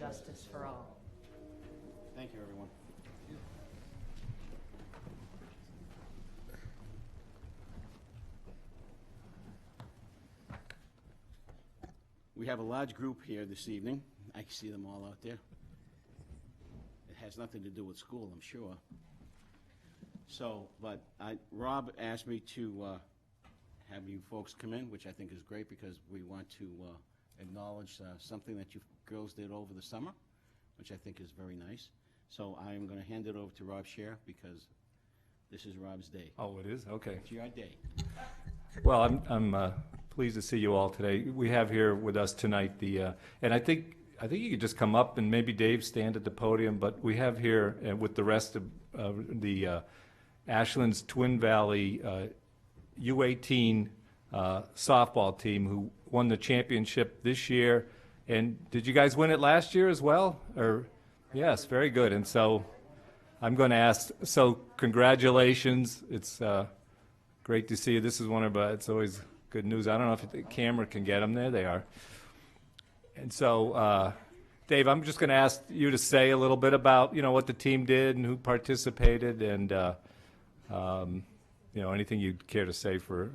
justice for all. Thank you, everyone. We have a large group here this evening. I can see them all out there. It has nothing to do with school, I'm sure. So, but Rob asked me to have you folks come in, which I think is great because we want to acknowledge something that you girls did over the summer, which I think is very nice. So I'm going to hand it over to Rob Scher because this is Rob's day. Oh, it is? Okay. It's your day. Well, I'm pleased to see you all today. We have here with us tonight and I think you could just come up and maybe Dave stand at the podium, but we have here with the rest of the Ashland's Twin Valley U18 softball team who won the championship this year. And did you guys win it last year as well? Or yes, very good. And so I'm going to ask, so congratulations. It's great to see you. This is one of it's always good news. I don't know if the camera can get them. There they are. And so, Dave, I'm just going to ask you to say a little bit about, what the team did and who participated and, anything you'd care to say for,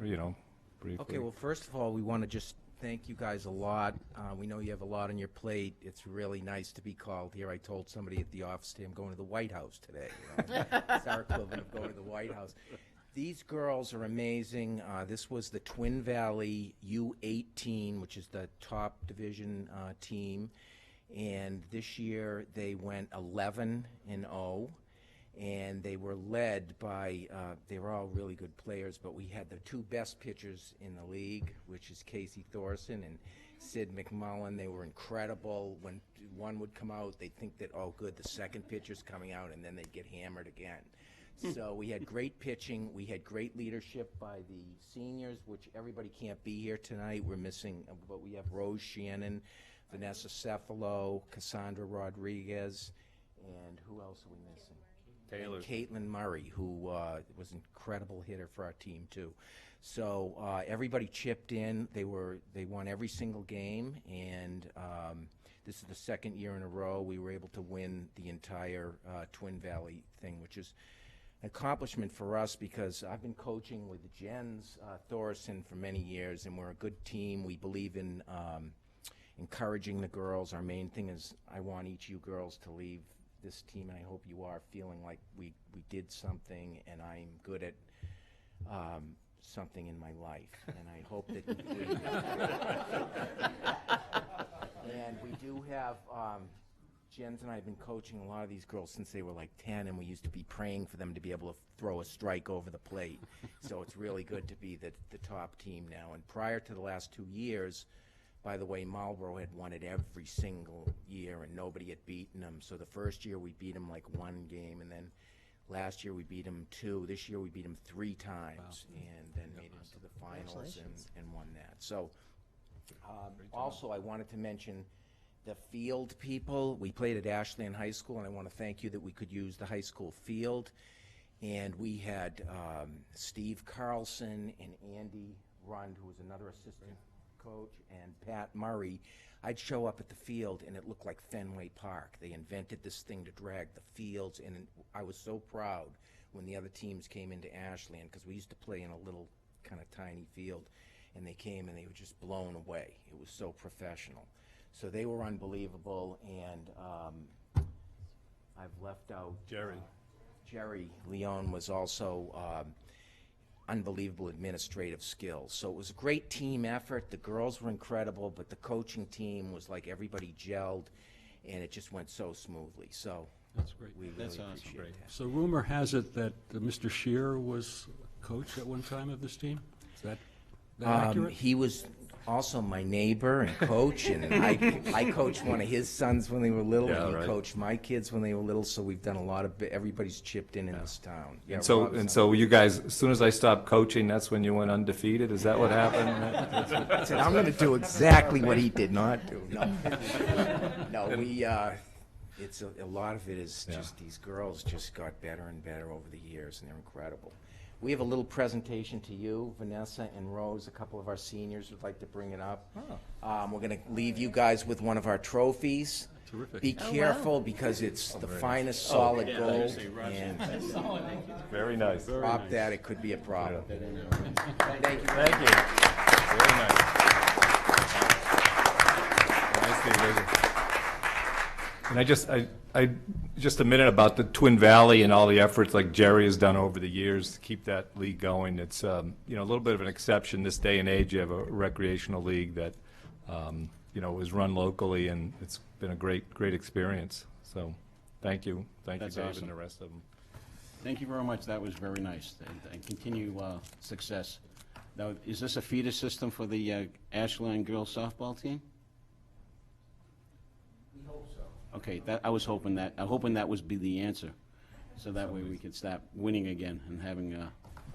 briefly. Okay, well, first of all, we want to just thank you guys a lot. We know you have a lot on your plate. It's really nice to be called here. I told somebody at the office today I'm going to the White House today. It's our equivalent of going to the White House. These girls are amazing. This was the Twin Valley U18, which is the top division team. And this year they went 11-0. And they were led by, they were all really good players, but we had the two best pitchers in the league, which is Casey Thorson and Sid McMullen. They were incredible. When one would come out, they'd think that, oh, good, the second pitcher's coming out, and then they'd get hammered again. So we had great pitching. We had great leadership by the seniors, which everybody can't be here tonight. We're missing, but we have Rose Shannon, Vanessa Cefalo, Cassandra Rodriguez, and who else are we missing? Taylor. Caitlin Murray, who was an incredible hitter for our team too. So everybody chipped in. They won every single game, and this is the second year in a row we were able to win the entire Twin Valley thing, which is an accomplishment for us because I've been coaching with Jens Thorson for many years, and we're a good team. We believe in encouraging the girls. Our main thing is I want each of you girls to leave this team, and I hope you are feeling like we did something, and I'm good at something in my life, and I hope that and we do have Jens and I have been coaching a lot of these girls since they were like 10, and we used to be praying for them to be able to throw a strike over the plate. So it's really good to be the top team now. And prior to the last 2 years, by the way, Marlboro had won it every single year, and nobody had beaten them. So the first year we beat them like 1 game, and then last year we beat them 2. This year we beat them 3 times, and then made it to the finals and won that. So also I wanted to mention the field people. We played at Ashland High School, and I want to thank you that we could use the high school field. And we had Steve Carlson and Andy Rund, who was another assistant coach, and Pat Murray. I'd show up at the field and it looked like Fenway Park. They invented this thing to drag the fields, and I was so proud when the other teams came into Ashland, because we used to play in a little kind of tiny field, and they came and they were just blown away. It was so professional. So they were unbelievable, and I've left out Jerry Leone was also unbelievable administrative skills. So it was a great team effort. The girls were incredible, but the coaching team was like everybody gelled, and it just went so smoothly. So that's great. We really appreciate that. So rumor has it that Mr. Scheer was coach at one time of this team? Is that accurate? He was also my neighbor and coach, and I coached one of his sons when they were little, and he coached my kids when they were little, so we've done a lot of, everybody's chipped in this town. Yeah, and so you guys, as soon as I stopped coaching, that's when you went undefeated? Is that what happened? I said, I'm going to do exactly what he did not do. No, we, it's a lot of it is just these girls just got better and better over the years, and they're incredible. We have a little presentation to you, Vanessa and Rose. A couple of our seniors would like to bring it up. We're going to leave you guys with one of our trophies. Terrific. Be Oh, careful because it's the finest solid yeah, gold, you say Russian. and Very nice. drop that, it could be a problem. Thank you. Thank you. Very nice. Nice to meet you. And I just a minute about the Twin Valley and all the efforts like Jerry has done over the years to keep that league going. It's, a little bit of an exception this day and age. You have a recreational league that, is run locally, and it's been a great experience. So, thank you. Thank you, That's Dave, awesome. and the rest of them. Thank you very much. That was very nice. And continue success. Now, is this a feeder system for the Ashland girls softball team? We hope so. Okay, I'm hoping that would be the answer. So that way we can start winning again and having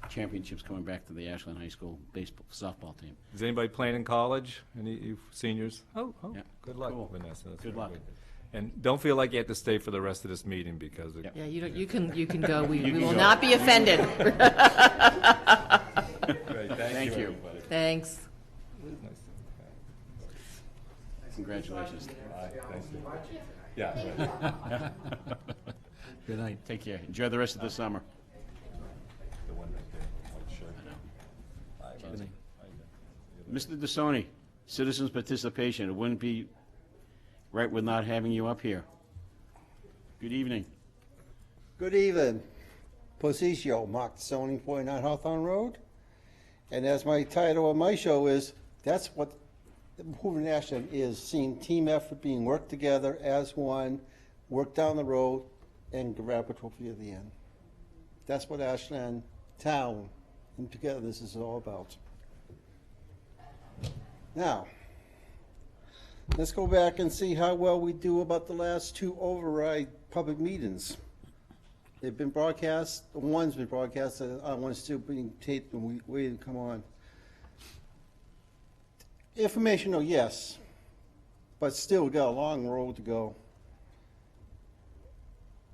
championships coming back to the Ashland High School baseball, softball team. Is anybody playing in college? Any you seniors? Oh, Yeah. good luck, Cool. Vanessa. That's Good very luck. And don't feel like you have to stay for the rest of this meeting because Yep. Yeah, you can go. We can will go. not be offended. Thank you. everybody. Thanks. Nice. Congratulations. Thank you. Yeah. Right. Good night. Take care. Enjoy the rest of the summer. The one right there, white shirt. Mr. DeSoni, citizens' participation. It wouldn't be right with not having you up here. Good evening. Good evening. Posicio, Mark Sony, 49 Hawthorne Road. And as my title of my show is, that's what improving Ashland is, seeing team effort being worked together as one, work down the road, and grab a trophy at the end. That's what Ashland town and together this is all about. Now, let's go back and see how well we do about the last two override public meetings. They've been broadcast, one's been broadcast, one's still being taped and we waited to come on. Informational, yes, but still we got a long road to go.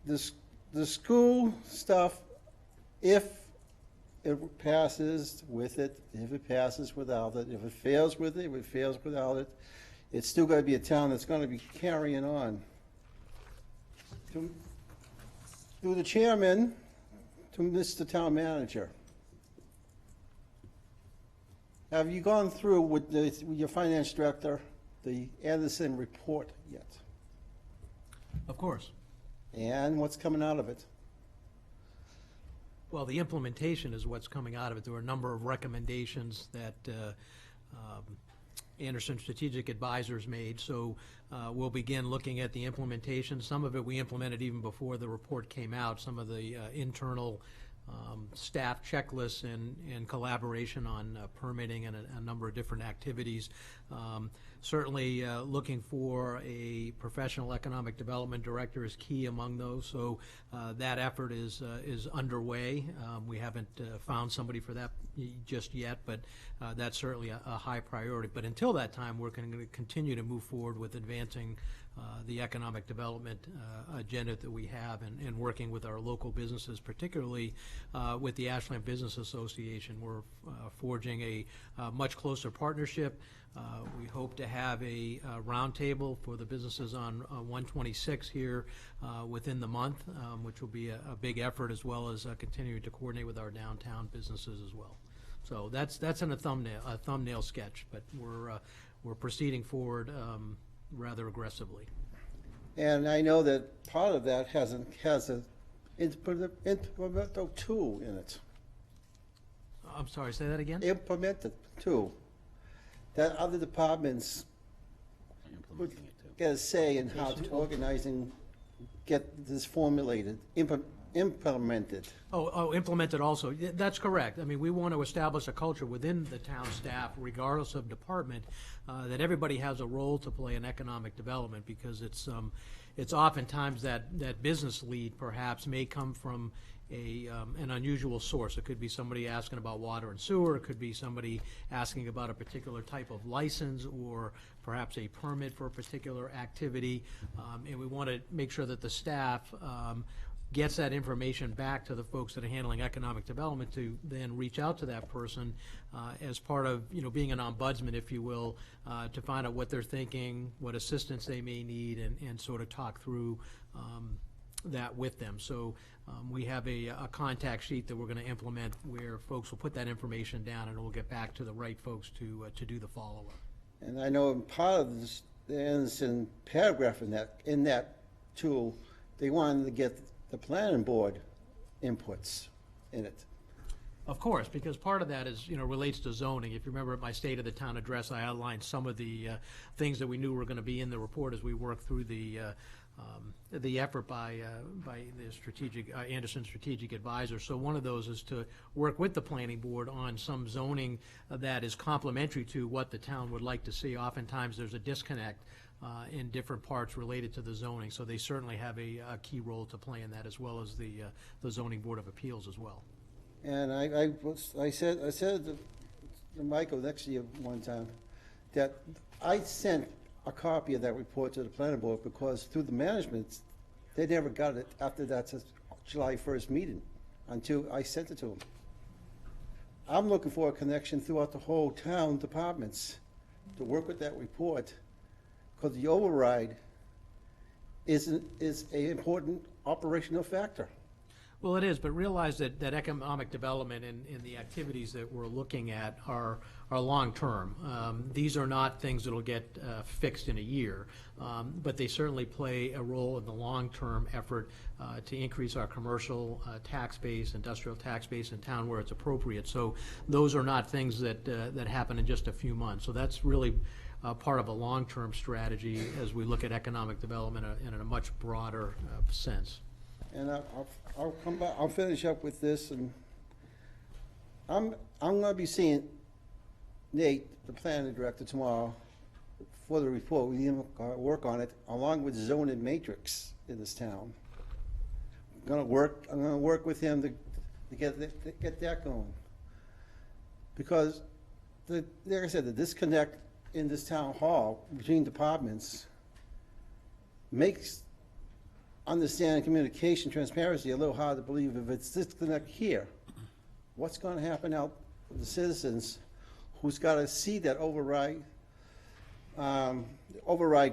The school stuff, if it passes with it, if it passes without it, if it fails with it, if it fails without it, it's still going to be a town that's going to be carrying on. Through the chairman to Mr. Town Manager. Have you gone through with your finance director, the Anderson report yet? Of course. And what's coming out of it? Well, the implementation is what's coming out of it. There were a number of recommendations that Anderson Strategic Advisors made, so we'll begin looking at the implementation. Some of it we implemented even before the report came out, some of the internal staff checklists and collaboration on permitting and a number of different activities. Certainly looking for a professional economic development director is key among those, so that effort is underway. We haven't found somebody for that just yet, but that's certainly a high priority. But until that time, we're going to continue to move forward with advancing the economic development agenda that we have and working with our local businesses, particularly with the Ashland Business Association. We're forging a much closer partnership. We hope to have a roundtable for the businesses on 126 here within the month, which will be a big effort, as well as continuing to coordinate with our downtown businesses as well. So that's in a thumbnail sketch, but we're proceeding forward rather aggressively. And I know that part of that has an implemental tool in it. I'm sorry, say that again? Implemented tool. That other departments would Implementing it too. get a say in how to organize and get this formulated, implemented. Oh, implemented also. That's correct. I mean, we want to establish a culture within the town staff, regardless of department, that everybody has a role to play in economic development, because it's oftentimes that business lead perhaps may come from an unusual source. It could be somebody asking about water and sewer. It could be somebody asking about a particular type of license or perhaps a permit for a particular activity. And we want to make sure that the staff gets that information back to the folks that are handling economic development to then reach out to that person as part of, being an ombudsman, if you will, to find out what they're thinking, what assistance they may need, and sort of talk through that with them. So we have a contact sheet that we're going to implement where folks will put that information down and it will get back to the right folks to do the follow-up. And I know in part of this, the Anderson paragraph in that tool, they wanted to get the planning board inputs in it. Of course, because part of that is, relates to zoning. If you remember at my State of the Town address, I outlined some of the things that we knew were going to be in the report as we worked through the effort by the Anderson Strategic Advisor. So one of those is to work with the planning board on some zoning that is complementary to what the town would like to see. Oftentimes there's a disconnect in different parts related to the zoning, so they certainly have a key role to play in that, as well as the Zoning Board of Appeals as well. And I said to Michael next to you one time that I sent a copy of that report to the planning board because through the management, they never got it after that July 1st meeting until I sent it to them. I'm looking for a connection throughout the whole town departments to work with that report, because the override is an important operational factor. Well, it is, but realize that economic development and the activities that we're looking at are long-term. These are not things that'll get fixed in a year, but they certainly play a role in the long-term effort to increase our commercial tax base, industrial tax base in town where it's appropriate. So those are not things that happen in just a few months. So that's really part of a long-term strategy as we look at economic development in a much broader sense. And I'll come back. I'll finish up with this, and I'm going to be seeing Nate, the planning director, tomorrow for the report. We need to work on it along with zoning matrix in this town. I'm going to work with him to get that going, because like I said, the disconnect in this town hall between departments makes understanding communication transparency a little hard to believe. If it's disconnect here, what's going to happen out with the citizens who's got to see that override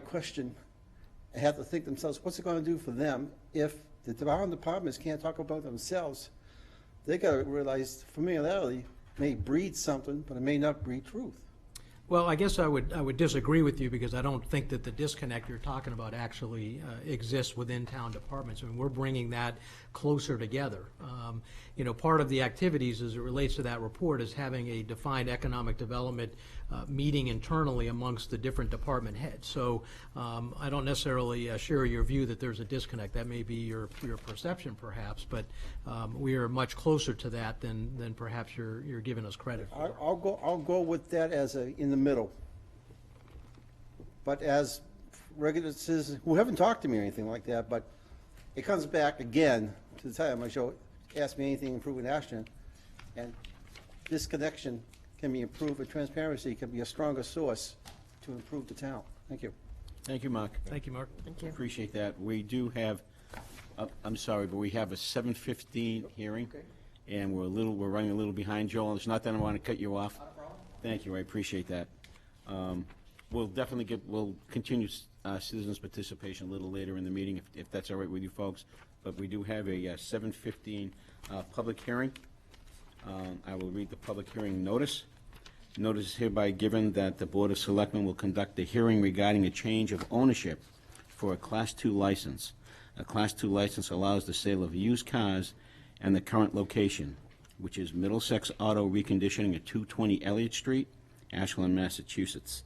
question and have to think themselves, what's it going to do for them if the departments can't talk about themselves? They got to realize familiarity may breed something, but it may not breed truth. Well, I guess I would disagree with you, because I don't think that the disconnect you're talking about actually exists within town departments. I mean, we're bringing that closer together. Part of the activities as it relates to that report is having a defined economic development meeting internally amongst the different department heads. So I don't necessarily share your view that there's a disconnect. That may be your perception, perhaps, but we are much closer to that than perhaps you're giving us credit for. I'll go with that as in the middle. But as regular citizens who haven't talked to me or anything like that, but it comes back again to the time I show, ask me anything improving Ashland, and this connection can be improved, and transparency can be a stronger source to improve the town. Thank you. Thank you, Mark. Thank you, Mark. Thank you. Appreciate that. We do have, I'm sorry, but we have a 7:15 hearing, and we're running a little behind, Joel. It's not that I want to cut you off. Thank you, I appreciate that. We'll continue citizens' participation a little later in the meeting, if that's all right with you folks. But we do have a 7:15 public hearing. I will read the public hearing notice. Notice is hereby given that the Board of Selectmen will conduct a hearing regarding a change of ownership for a Class II license. A Class II license allows the sale of used cars and the current location, which is Middlesex Auto Reconditioning at 220 Elliott Street, Ashland, Massachusetts.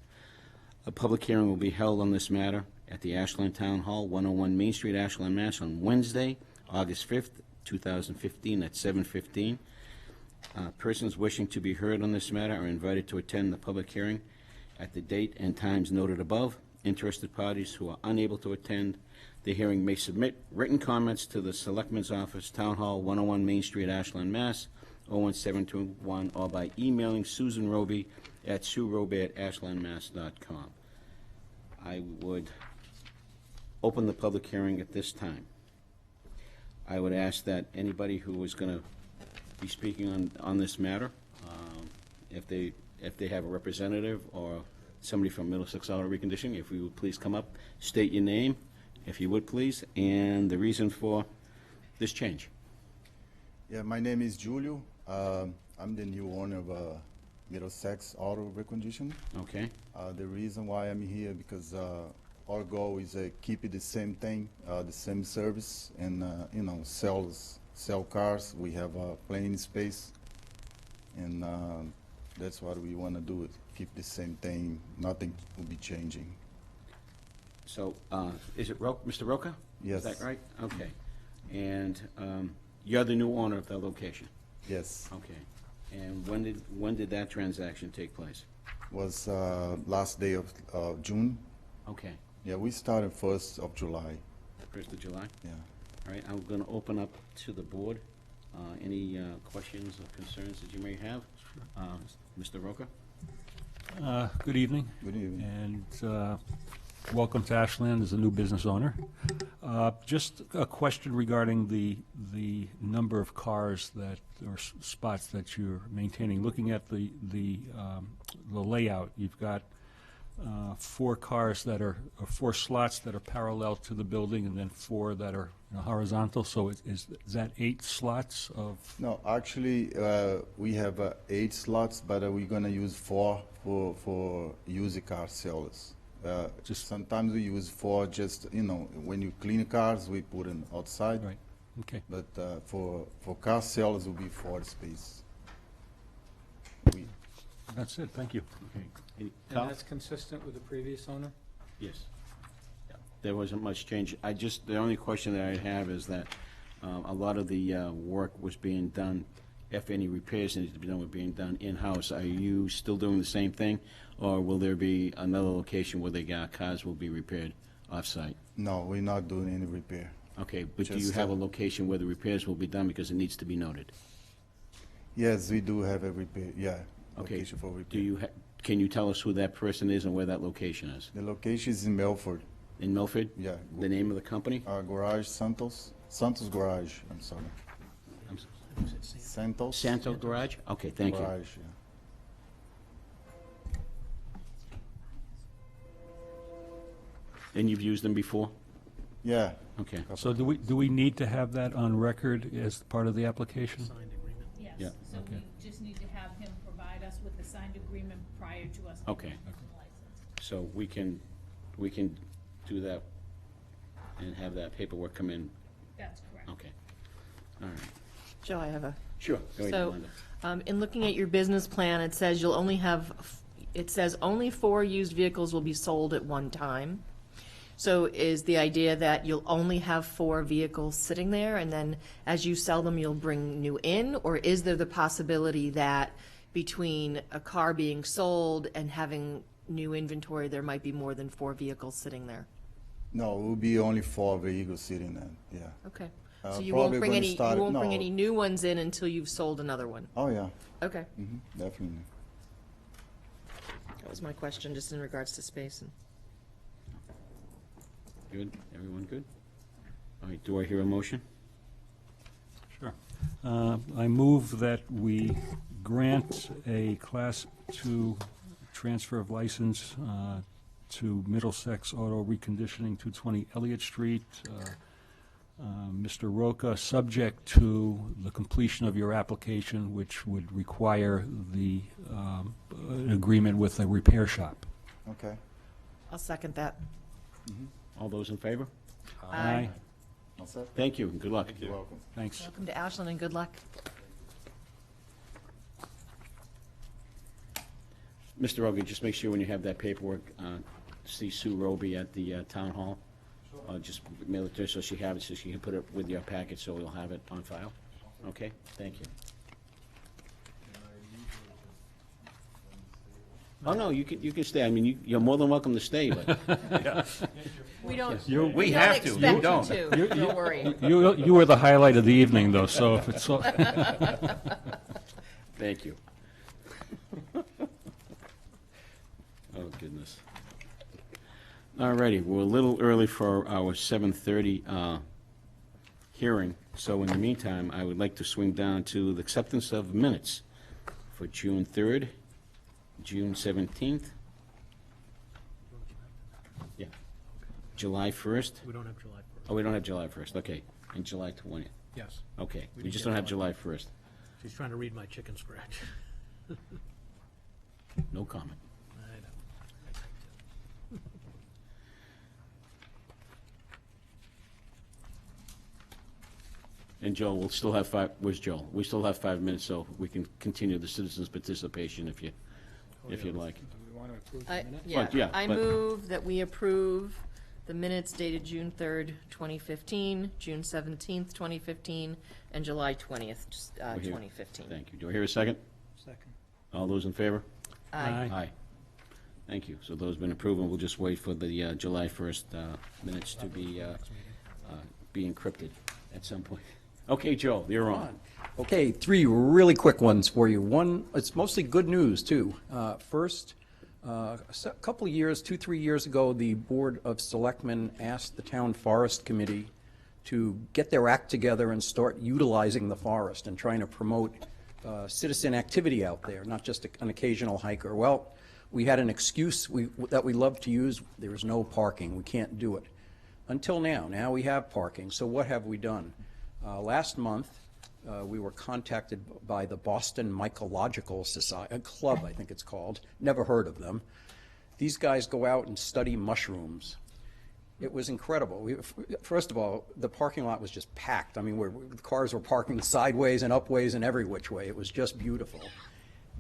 A public hearing will be held on this matter at the Ashland Town Hall, 101 Main Street, Ashland, Mass. On Wednesday, August 5th, 2015 at 7:15. Persons wishing to be heard on this matter are invited to attend the public hearing at the date and times noted above. Interested parties who are unable to attend the hearing may submit written comments to the Selectman's Office, Town Hall, 101 Main Street, Ashland, Mass. 01721, or by emailing Susan Roby at sueroby@ashlandmass.com. I would open the public hearing at this time. I would ask that anybody who is going to be speaking on this matter, if they have a representative or somebody from Middlesex Auto Reconditioning, if you would please come up, state your name, if you would please, and the reason for this change. Yeah, my name is Julio. I'm the new owner of Middlesex Auto Reconditioning. Okay? The reason why I'm here because our goal is keep it the same thing, the same service, and you know, sell cars. We have plenty space, and that's what we want to do. Keep the same thing. Nothing will be changing. So, is it Mr. Roca? Yes. Is that right? Okay. And you're the new owner of that location? Yes. Okay. And when did that transaction take place? Was last day of June. Okay. Yeah, we started 1st of July. 1st of July? Yeah. All right, I'm going to open up to the board. Any questions or concerns that you may have? Mr. Roca? Good evening. Good evening. And welcome to Ashland as a new business owner. Just a question regarding the number of cars that, or spots that you're maintaining. Looking at the layout, you've got 4 cars that are, or 4 slots that are parallel to the building, and then 4 that are horizontal. So is that 8 slots of? No, actually, we have 8 slots, but we're gonna use 4 for used car sellers. Just sometimes we use 4 just, you know, when you clean cars, we put them outside. Right, okay. But for car sellers, will be 4 space. That's it, thank you. Okay. And Carl? that's consistent with the previous owner? Yes. Yeah. There wasn't much change. The only question that I have is that a lot of the work was being done, if any repairs needed to be done, were being done in-house. Are you still doing the same thing, or will there be another location where the cars will be repaired off-site? No, we're not doing any repair. Okay, but do you Just, have a location where the repairs will be done because it needs to be noted? Yes, we do have a repair, yeah, Okay. location for repair. Can you tell us who that person is and where that location is? The location is in Melford, In Milford? yeah. The name of the company? Garage Santos Garage, I'm sorry. Santos? Santo Garage? Okay, thank you. Garage, yeah. And you've used them before? Yeah. Okay. So do we need to have that on record as part of the application? Signed agreement. Yes, Yeah. so we just need to have him provide us with a signed agreement prior to us. Okay. giving him the license. So we can do that and have that paperwork come in? That's correct. Okay. All right. Joe, I have a, Sure, go ahead, so, Linda. in looking at your business plan, it says you'll only have, it says only 4 used vehicles will be sold at one time. So is the idea that you'll only have 4 vehicles sitting there, and then as you sell them, you'll bring new in? Or is there the possibility that between a car being sold and having new inventory, there might be more than 4 vehicles sitting there? No, it will be only 4 vehicles sitting there, yeah. Okay. Uh, So you probably won't bring gonna any, you start it- won't bring no. any new ones in until you've sold another one? Oh, yeah, Okay. definitely. That was my question, just in regards to space. And Good, everyone good? All right, do I hear a motion? Sure. I move that we grant a Class 2 transfer of license to Middlesex Auto Reconditioning, 220 Elliott Street. Mr. Roca, subject to the completion of your application, which would require the an agreement with a repair shop. Okay. I'll second that. All those in favor? Aye. All set? Thank you, and good luck. You're welcome. Thanks. Welcome to Ashland and good luck. Mr. Rogan, just make sure when you have that paperwork, see Sue Roby at the town hall. Just mail it to her so she has it, so she can put it with your packet, so we'll have it on file. Okay, thank you. Oh, no, you can stay. I mean, you're more than welcome to stay, but We don't, You- we We don't have to, you expect don't. you to, don't worry. You were the highlight of the evening, though, so if it's so. thank you. Oh, goodness. All righty, we're a little early for our 7:30 hearing. So in the meantime, I would like to swing down to the acceptance of minutes for June 3rd, June 17th. Yeah. July 1st. We don't have July 1st. Oh, we don't have July 1st, okay. And July 20th. Yes. Okay, We we didn't just get don't have July. July 1st. She's trying to read my chicken scratch. No comment. I know. And Joel, we'll still have where's Joel? We still have 5 minutes, so we can continue the citizens' participation if you'd like. Do we want to approve the I, minutes? yeah, I but- move that we approve the minutes dated June 3rd, 2015, June 17th, 2015, and July 20th, We're here. 2015. Thank you. Do I hear a second? Second. All those in favor? Aye. Aye. Thank you. So those have been approved, and we'll just wait for the July 1st minutes to be encrypted at some point. Okay, Joel, you're on. Okay, three really quick ones for you. One, it's mostly good news, too. First, a couple of years, 2-3 years ago, the Board of Selectmen asked the Town Forest Committee to get their act together and start utilizing the forest and trying to promote citizen activity out there, not just an occasional hiker. Well, we had an excuse that we love to use. There is no parking. We can't do it. Until now. Now we have parking. So what have we done? Last month, we were contacted by the Boston Mycological Society, Club, I think it's called. Never heard of them. These guys go out and study mushrooms. It was incredible. First of all, the parking lot was just packed. I mean, the cars were parking sideways and upways and every which way. It was just beautiful.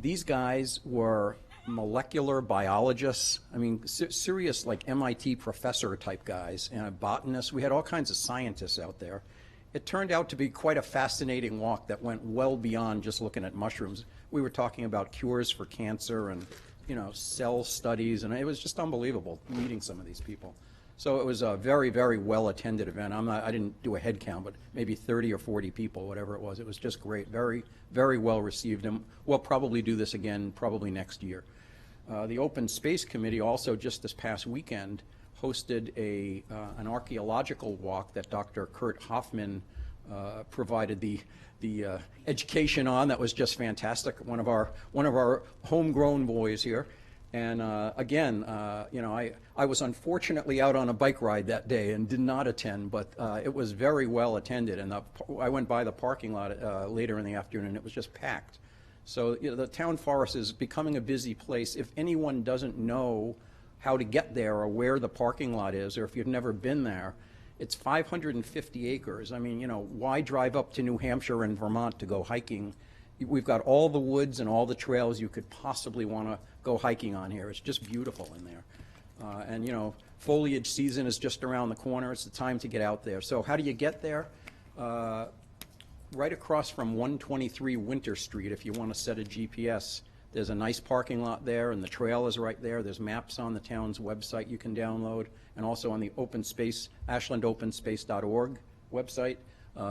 These guys were molecular biologists. I mean, serious like MIT professor type guys and botanists. We had all kinds of scientists out there. It turned out to be quite a fascinating walk that went well beyond just looking at mushrooms. We were talking about cures for cancer and, cell studies, and it was just unbelievable meeting some of these people. So it was a very, very well-attended event. I didn't do a head count, but maybe 30 or 40 people, whatever it was. It was just great, very, very well received, and we'll probably do this again probably next year. The Open Space Committee also just this past weekend hosted an archaeological walk that Dr. Kurt Hoffman provided the education on. That was just fantastic. One of our homegrown boys here. And again, I was unfortunately out on a bike ride that day and did not attend, but it was very well attended. And I went by the parking lot later in the afternoon, and it was just packed. So the town forest is becoming a busy place. If anyone doesn't know how to get there or where the parking lot is, or if you've never been there, it's 550 acres. I mean, why drive up to New Hampshire and Vermont to go hiking? We've got all the woods and all the trails you could possibly want to go hiking on here. It's just beautiful in there. And foliage season is just around the corner. It's the time to get out there. So how do you get there? Right across from 123 Winter Street, if you want to set a GPS, there's a nice parking lot there, and the trail is right there. There's maps on the town's website you can download, and also on the Open Space, ashlandopen.space.org website.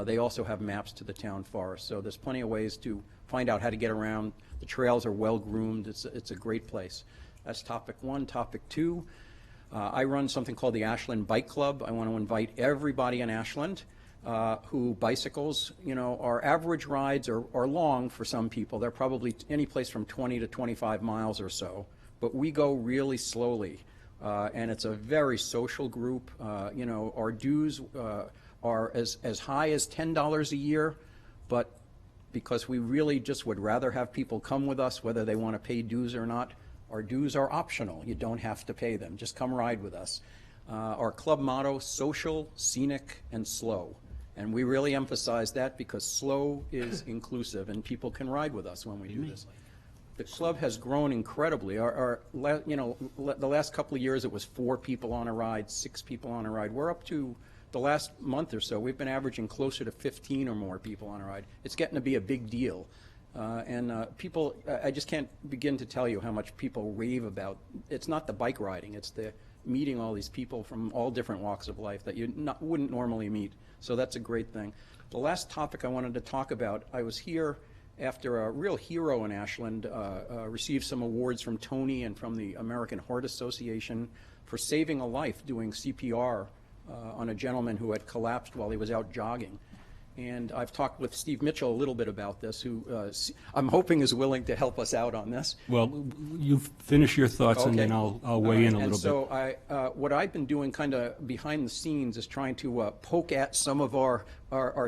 They also have maps to the town forest. So there's plenty of ways to find out how to get around. The trails are well groomed. It's a great place. That's topic one. Topic two, I run something called the Ashland Bike Club. I want to invite everybody in Ashland who bicycles. Our average rides are long for some people. They're probably any place from 20 to 25 miles or so, but we go really slowly, and it's a very social group. Our dues are as high as $10 a year, but because we really just would rather have people come with us, whether they want to pay dues or not, our dues are optional. You don't have to pay them. Just come ride with us. Our club motto, social, scenic, and slow. And we really emphasize that because slow is inclusive, and people can ride with us when we do this. The club has grown incredibly. The last couple of years, it was 4 people on a ride, 6 people on a ride. We're up to the last month or so, we've been averaging closer to 15 or more people on a ride. It's getting to be a big deal. People, I just can't begin to tell you how much people rave about. It's not the bike riding, it's the meeting all these people from all different walks of life that you wouldn't normally meet. So that's a great thing. The last topic I wanted to talk about, I was here after a real hero in Ashland received some awards from Tony and from the American Heart Association for saving a life doing CPR on a gentleman who had collapsed while he was out jogging. And I've talked with Steve Mitchell a little bit about this, who I'm hoping is willing to help us out on this. Well, you finish your thoughts, and then Okay. I'll weigh in a And little bit. so what I've been doing kind of behind the scenes is trying to poke at some of our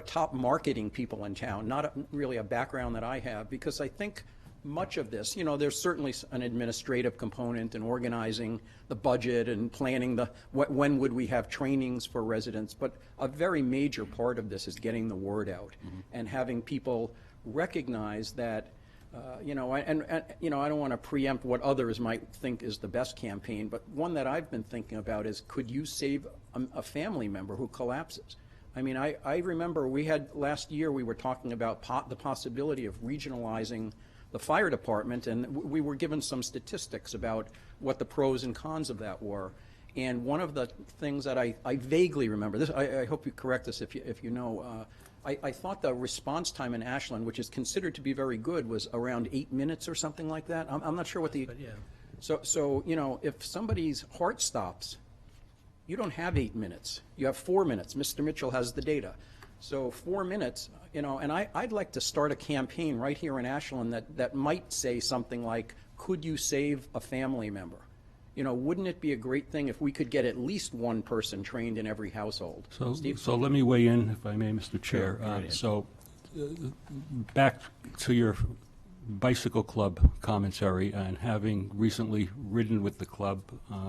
top marketing people in town, not really a background that I have, because I think much of this, there's certainly an administrative component in organizing the budget and planning when would we have trainings for residents, but a very major part of this is getting the word out and having people recognize that, I don't want to preempt what others might think is the best campaign, but one that I've been thinking about is, could you save a family member who collapses? I mean, I remember last year we were talking about the possibility of regionalizing the fire department, and we were given some statistics about what the pros and cons of that were. And one of the things that I vaguely remember, this I hope you correct this if you know, I thought the response time in Ashland, which is considered to be very good, was around 8 minutes or something like that. I'm not sure what the... But yeah. So if somebody's heart stops, you don't have 8 minutes. You have 4 minutes. Mr. Mitchell has the data. So 4 minutes, and I'd like to start a campaign right here in Ashland that might say something like, could you save a family member? Wouldn't it be a great thing if we could get at least one person trained in every household? Steve? So let me weigh in, if I may, Mr. Chair. Go ahead. Back to your bicycle club commentary, and having recently ridden with the club,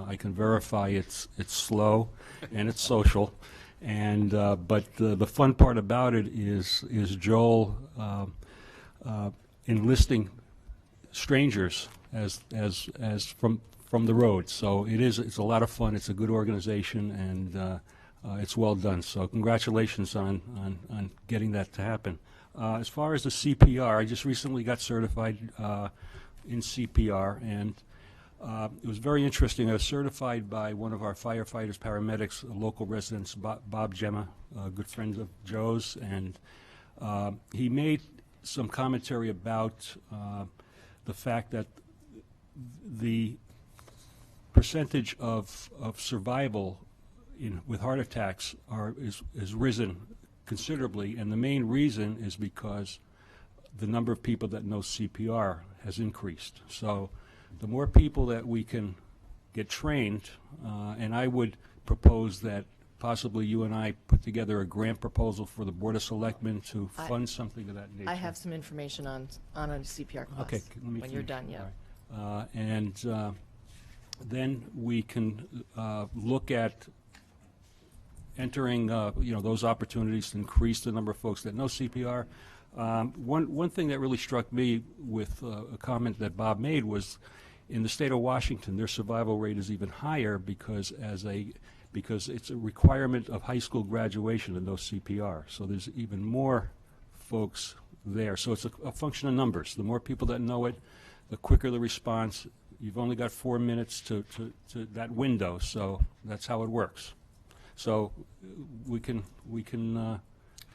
I can verify it's slow and it's social. And but the fun part about it is Joel enlisting strangers as from the road. So it's a lot of fun. It's a good organization, and it's well done. So congratulations on getting that to happen. As far as the CPR, I just recently got certified in CPR, and it was very interesting. I was certified by one of our firefighters, paramedics, local residents, Bob Gemma, a good friend of Joe's, and he made some commentary about the fact that the percentage of survival with heart attacks is risen considerably, and the main reason is because the number of people that know CPR has increased. So the more people that we can get trained, and I would propose that possibly you and I put together a grant proposal for the Board of Selectmen to fund something of that nature. I have some information on a CPR class. Okay, let me when you're finish. done, yeah. All right. And then we can look at entering, those opportunities to increase the number of folks that know CPR. One thing that really struck me with a comment that Bob made was, in the state of Washington, their survival rate is even higher because it's a requirement of high school graduation to know CPR. So there's even more folks there. So it's a function of numbers. The more people that know it, the quicker the response. You've only got 4 minutes to that window, so that's how it works. So we can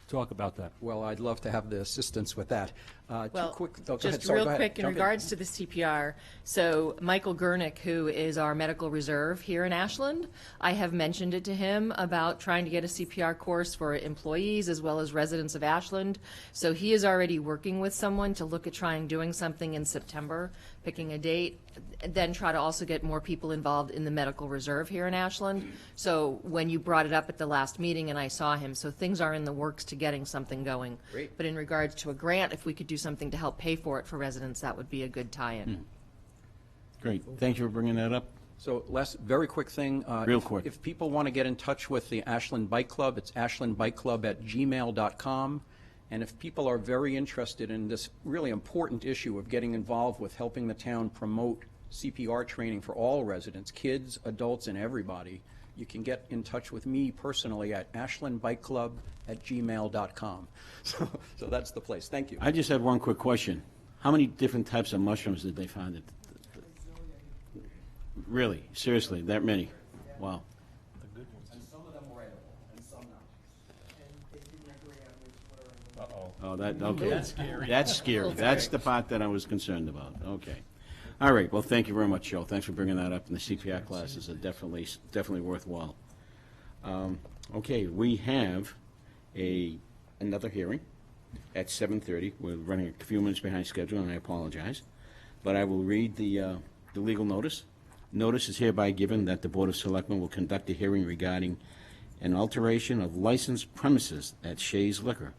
talk about that. Well, I'd love to have the assistance with that. Well, go ahead. just Sorry, real go ahead. quick in Jump regards to the CPR, so Michael Gurnick, who is our medical reserve here in Ashland, I have mentioned it to him about trying to get a CPR course for employees as well as residents of Ashland. So he is already working with someone to look at trying doing something in September, picking a date, then try to also get more people involved in the medical reserve here in Ashland. So when you brought it up at the last meeting and I saw him, so things are in the works to getting something going. Great. But in regards to a grant, if we could do something to help pay for it for residents, that would be a good tie-in. Great, thank you for bringing that up. So last, very quick thing. Real quick. If people want to get in touch with the Ashland Bike Club, it's ashlandbikeclub@gmail.com. And if people are very interested in this really important issue of getting involved with helping the town promote CPR training for all residents, kids, adults, and everybody, you can get in touch with me personally at ashlandbikeclub@gmail.com. So that's the place. Thank you. I just had one quick question. How many different types of mushrooms did they find? Really? Seriously? That many? Wow. And some of them were edible, and some not. Oh, okay. That's scary. That's scary. That's the part that I was concerned about. Okay. All right. Well, thank you very much, Joe. Thanks for bringing that up. And the CPR classes are definitely worthwhile. Okay, we have a another hearing at 7:30. We're running a few minutes behind schedule, and I apologize. But I will read the legal notice. Notice is hereby given that the Board of Selectmen will conduct a hearing regarding an alteration of licensed premises at Shays Liquor.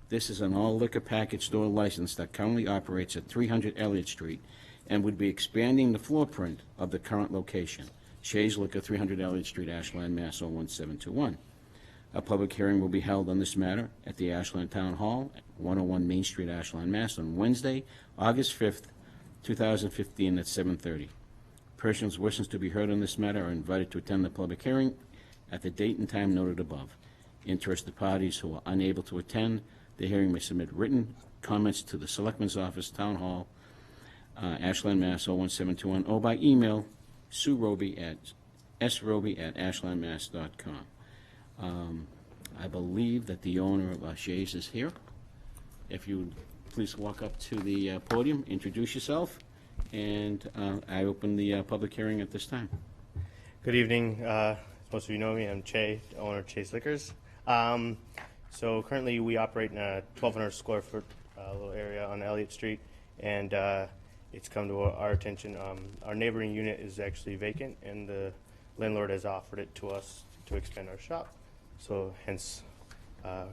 This is an all-liquor package store license that currently operates at 300 Elliott Street and would be expanding the floor print of the current location, Shays Liquor, 300 Elliott Street, Ashland, Mass. 01721. A public hearing will be held on this matter at the Ashland Town Hall, 101 Main Street, Ashland, Mass. On Wednesday, August 5th, 2015 at 7:30. Persons wishing to be heard on this matter are invited to attend the public hearing at the date and time noted above. Interested parties who are unable to attend the hearing may submit written comments to the Selectman's Office, Town Hall, Ashland, Mass. 01721, or by email, sroby@ashlandmass.com. I believe that the owner of Shays is here. If you would please walk up to the podium, introduce yourself, and I open the public hearing at this time. Good evening. Most of you know me. I'm Che, owner of Chase Liquors. So currently we operate in a 1,200 square foot little area on Elliott Street, and it's come to our attention. Our neighboring unit is actually vacant, and the landlord has offered it to us to expand our shop. So hence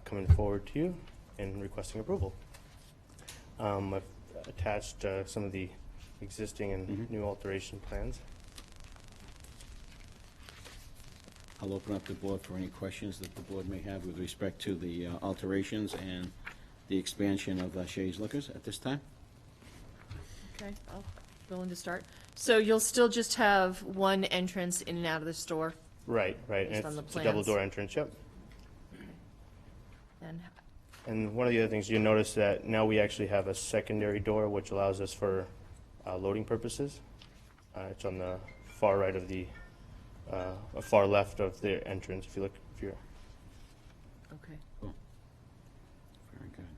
coming forward to you and requesting approval. I've attached some of the existing and new alteration plans. I'll open up the board for any questions that the board may have with respect to the alterations and the expansion of Shays Liquors at this time. Okay, I'll willing to start. So you'll still just have one entrance in and out of the store? Right. And Based on the it's a double plans. door entrance, yep. And And one of the other things, you'll notice that now we actually have a secondary door, which allows us for loading purposes. It's on the far right of the, far left of the entrance, if you look, if you're, okay. Cool. Very good.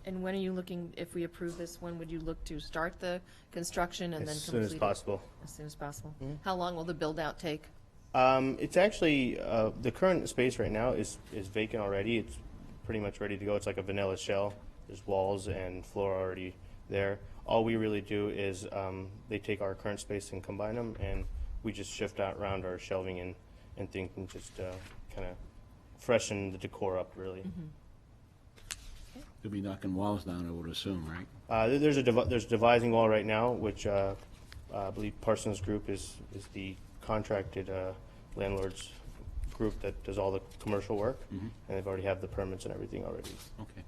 And when are you looking, if we approve this, when would you look to start the construction and then as complete it? soon as possible. As soon as possible. Mhm. How long will the build-out take? It's actually, the current space right now is vacant already. It's pretty much ready to go. It's like a vanilla shell. There's walls and floor already there. All we really do is they take our current space and combine them, and we just shift out around our shelving and things and just kind of freshen the decor up, really. You'll be knocking walls down, I would assume, right? There's a devising wall right now, which I believe Parsons Group is the contracted landlords group that does all the commercial work, and they've already have the permits and everything already. Okay.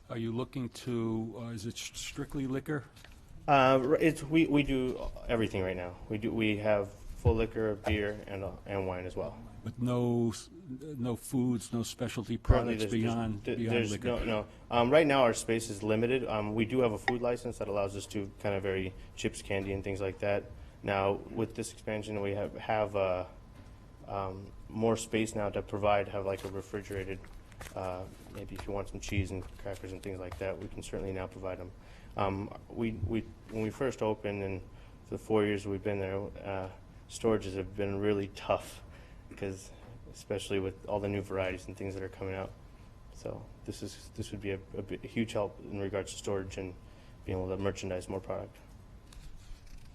Are you looking to, is it strictly liquor? We do everything right now. We have full liquor, beer, and wine as well. But no foods, no specialty Currently, products there's beyond there's liquor? no. Right now, our space is limited. We do have a food license that allows us to kind of vary chips, candy, and things like that. Now, with this expansion, we have more space now to have like a refrigerated, maybe if you want some cheese and crackers and things like that, we can certainly now provide them. When we first opened, and for the 4 years we've been there, storages have been really tough, because especially with all the new varieties and things that are coming out. So this would be a huge help in regards to storage and being able to merchandise more product.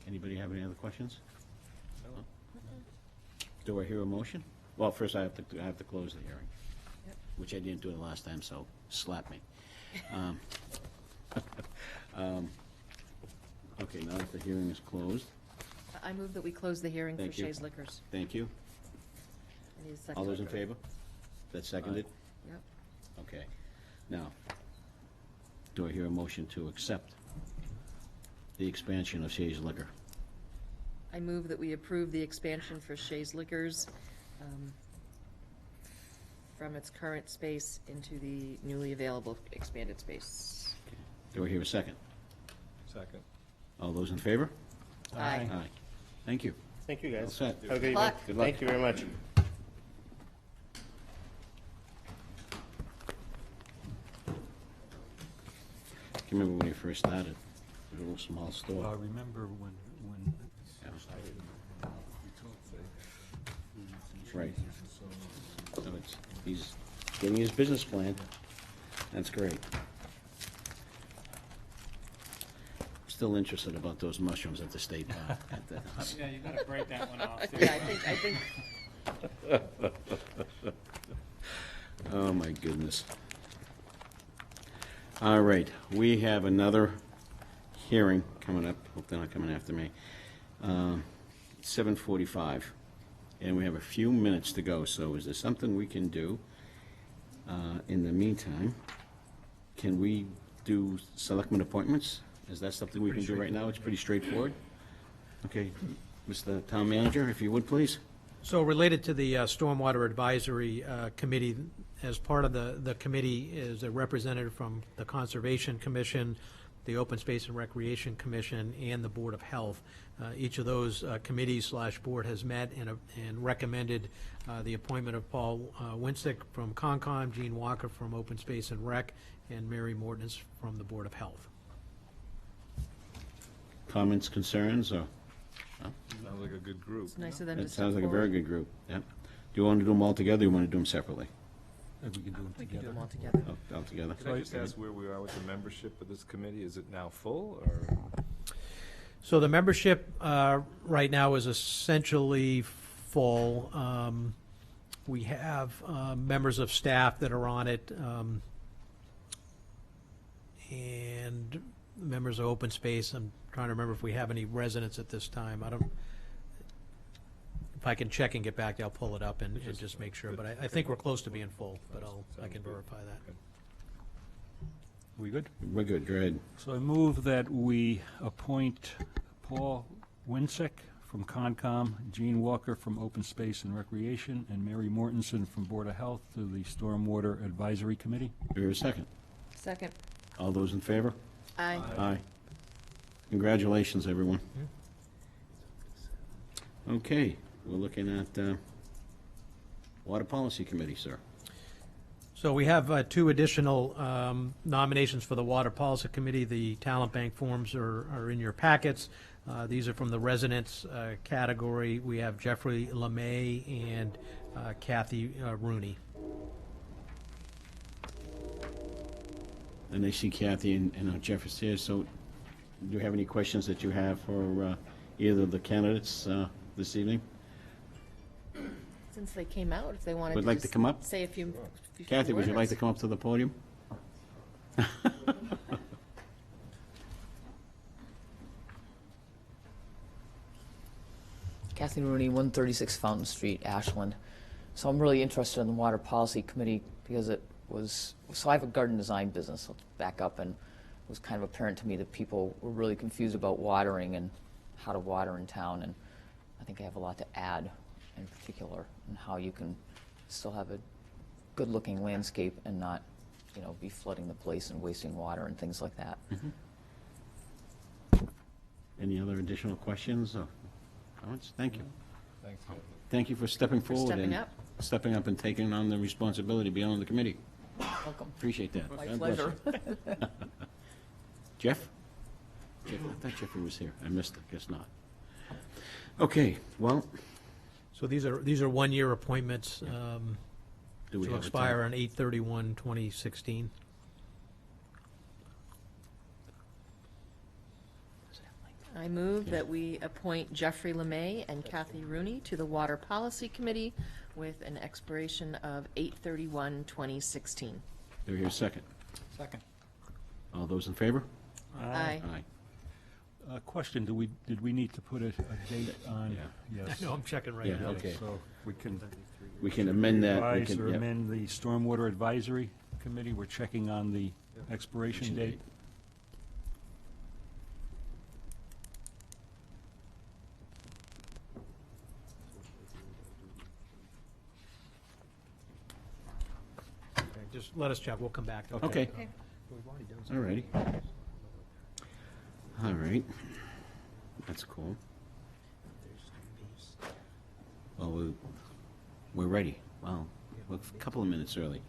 Anybody have any other questions? No. Do I hear a motion? Well, first I have to close the hearing, which I didn't do the last time, so slap me. Okay, now that the hearing is closed, I move that we close the hearing for Thank you. Shays Liquors. thank you. I need a second. All those in favor? That's seconded? Yep. Okay. Now, do I hear a motion to accept the expansion of Shays Liquor? I move that we approve the expansion for Shays Liquors from its current space into the newly available expanded space. Do I hear a second? Second. All those in favor? Aye. Aye. Thank you. Thank you, guys. All set. Have a good evening. luck. Good luck. Thank you very much. Can you remember when you first started? It was a little small store. Remember when Yeah. we talked, Right. So it's, getting his business plan. That's great. Still interested about those mushrooms at the state park. Yeah, you gotta break that one off. Yeah, I think, Oh, my goodness. All right, we have another hearing coming up. Hope they're not coming after me. 7:45, and we have a few minutes to go, so is there something we can do in the meantime? Can we do selectmen appointments? Is that something we can do right now? It's pretty straightforward. Okay, Mr. Town Manager, if you would, please. So related to the Stormwater Advisory Committee, as part of the committee is a representative from the Conservation Commission, the Open Space and Recreation Commission, and the Board of Health. Each of those committees/board has met and recommended the appointment of Paul Winsick from Concom, Gene Walker from Open Space and Rec, and Mary Mortens from the Board of Health. Comments, concerns, or? Sounds like a good group. it's nice of them to It sounds like a support. very good group, yeah. Do you want to do them all together, or you want to do them separately? If we can do them We can do together. them all together. Oh, all together? Can I just ask where we are with the membership of this committee? Is it now full, or? So the membership right now is essentially full. We have members of staff that are on it, and members of open space. I'm trying to remember if we have any residents at this time. I don't, if I can check and get back, I'll pull it up and just make sure. But I think we're close to being full, but I can verify that. We good? We're good, go ahead. So I move that we appoint Paul Winsick from Concom, Gene Walker from Open Space and Recreation, and Mary Mortensen from Board of Health to the Stormwater Advisory Committee. Is there a second? Second. All those in favor? Aye. Aye. Congratulations, everyone. Okay, we're looking at Water Policy Committee, sir. So we have two additional nominations for the Water Policy Committee. The talent bank forms are in your packets. These are from the residents category. We have Jeffrey LeMay and Kathy Rooney. And I see Kathy and Jeff is here, so do you have any questions that you have for either of the candidates this evening? Since they came out, if they wanted Would to like to just come up? say a few Kathy, would you like words. to come up to the podium? Kathy Rooney, 136 Fountain Street, Ashland. So I'm really interested in the Water Policy Committee because it was, so I have a garden design business, let's back up, and it was kind of apparent to me that people were really confused about watering and how to water in town, and I think I have a lot to add in particular and how you can still have a good-looking landscape and not, you know, be flooding the place and wasting water and things like that. Any other additional questions or comments? Thank you. Thanks. Thank you for stepping forward stepping and up. stepping up and taking on the responsibility beyond the committee. Welcome. Appreciate that. My God bless you. pleasure. Jeff? I thought Jeffrey was here. I missed it. Guess not. Okay, well, So these are one-year appointments do we to have a expire time? on 8/31/2016. I move that we appoint Jeffrey LeMay and Kathy Rooney to the Water Policy Committee with an expiration of 8/31/2016. Do we hear a second? Second. All those in favor? Aye. Aye. Question, did we need to put a date on? Yeah. Yes. No, I'm checking right Yeah, now. okay. So we can We can amend that. We revise can, or yeah. amend the Stormwater Advisory Committee. We're checking on the expiration date. Okay, just let us check, we'll come back to it. Okay. We've already done All righty. All right. That's cool. Well, we're ready. Well, we're a couple of minutes early.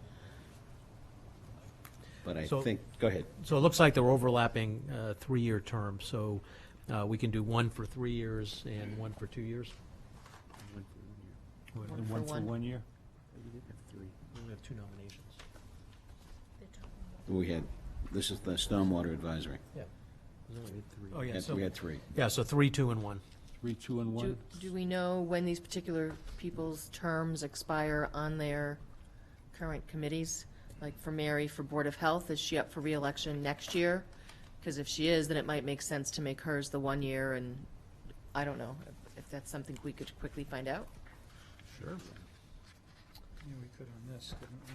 But I So- think, go ahead. So it looks like they're overlapping three-year terms, so we can do one for 3 years and one for 2 years. And one for one. 1 year? Two nominations. We had, this is the Stormwater Advisory. Yeah. Oh, yeah, Yes, so, we had 3. yeah, so 3, 2, and 1. 3, 2, and 1? Do we know when these particular people's terms expire on their current committees? Like for Mary, for Board of Health, is she up for reelection next year? Because if she is, then it might make sense to make hers the 1 year, and I don't know if that's something we could quickly find out. Sure. Yeah, we could on this, couldn't we?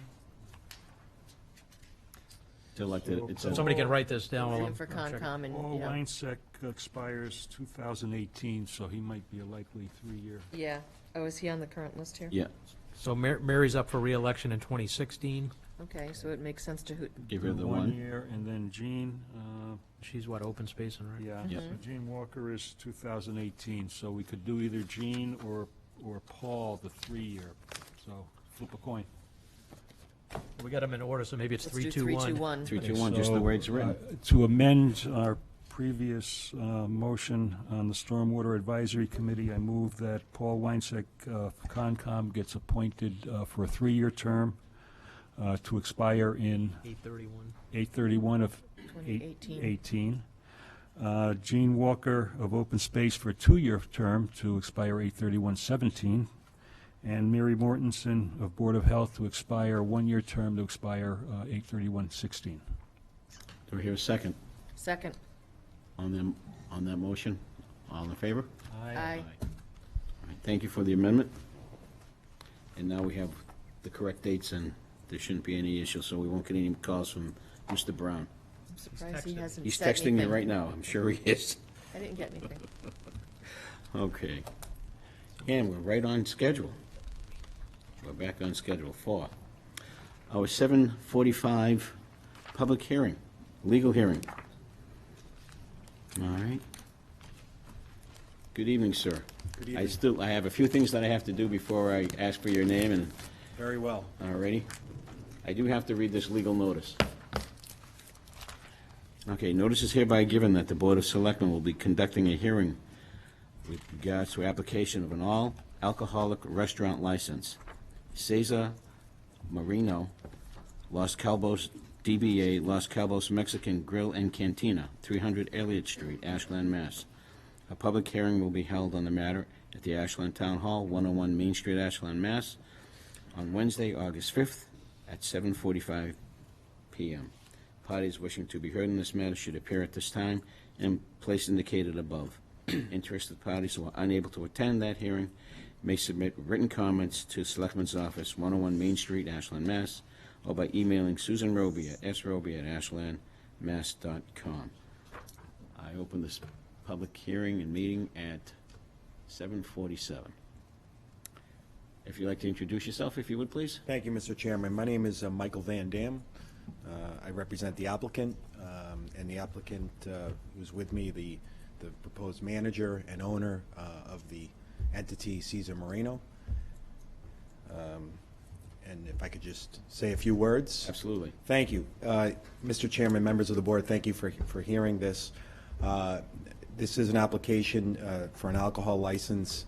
To elect it, it's a- Somebody can write this down while I'm For I'm checking. Concom and, Paul you know. Weinsek expires 2018, so he might be a likely 3-year. Yeah. Oh, is he on the current list here? Yeah, So Mary's up for reelection in 2016. Okay, so it makes sense to who, give her the 1 1. year, and then Jean, She's what, open space and rec? yeah, Yep. so Jean Walker is 2018, so we could do either Jean or Paul, the 3-year. So flip a coin. We got them in order, so maybe it's let's 3, do 2, 3, 1. 2, 1. 3, 2, 1, just the way it's written. To amend our previous motion on the Stormwater Advisory Committee, I move that Paul Weinsek of Concom gets appointed for a 3-year term to expire in 831. 8/31 of 2018. 18. Gene Walker of Open Space for a 2-year term to expire 8/31/17. And Mary Mortensen of Board of Health to expire, 1-year term to expire 8/31/16. Do we hear a second Second. on that motion? All in favor? Aye. All right, thank you for the amendment. And now we have the correct dates, and there shouldn't be any issue, so we won't get any calls from Mr. Brown. I'm surprised he texting. hasn't He's said texting me anything. right now, I'm sure he is. I didn't get anything. Okay. And we're right on schedule. We're back on schedule for our 7:45 public hearing, legal hearing. All right. Good evening, sir. Good evening. I have a few things that I have to do before I ask for your name, and, Very well. all righty. I do have to read this legal notice. Okay, notice is hereby given that the Board of Selectmen will be conducting a hearing with regards to application of an all-alcoholic restaurant license. Cesar Marino, Los Calvos, DBA Los Calvos Mexican Grill and Cantina, 300 Elliott Street, Ashland, Mass. A public hearing will be held on the matter at the Ashland Town Hall, 101 Main Street, Ashland, Mass. on Wednesday, August 5th at 7:45 p.m. Parties wishing to be heard in this matter should appear at this time and place indicated above. Interested parties who are unable to attend that hearing may submit written comments to Selectman's Office, 101 Main Street, Ashland, Mass., or by emailing Susan Roby at sroby@ashlandmass.com. I open this public hearing and meeting at 7:47. If you'd like to introduce yourself, if you would, please. Thank you, Mr. Chairman. My name is Michael Van Dam. I represent the applicant, and the applicant who's with me, the proposed manager and owner of the entity, Cesar Marino. And if I could just say a few words. Absolutely. Thank you. Mr. Chairman, members of the board, thank you for hearing this. This is an application for an alcohol license.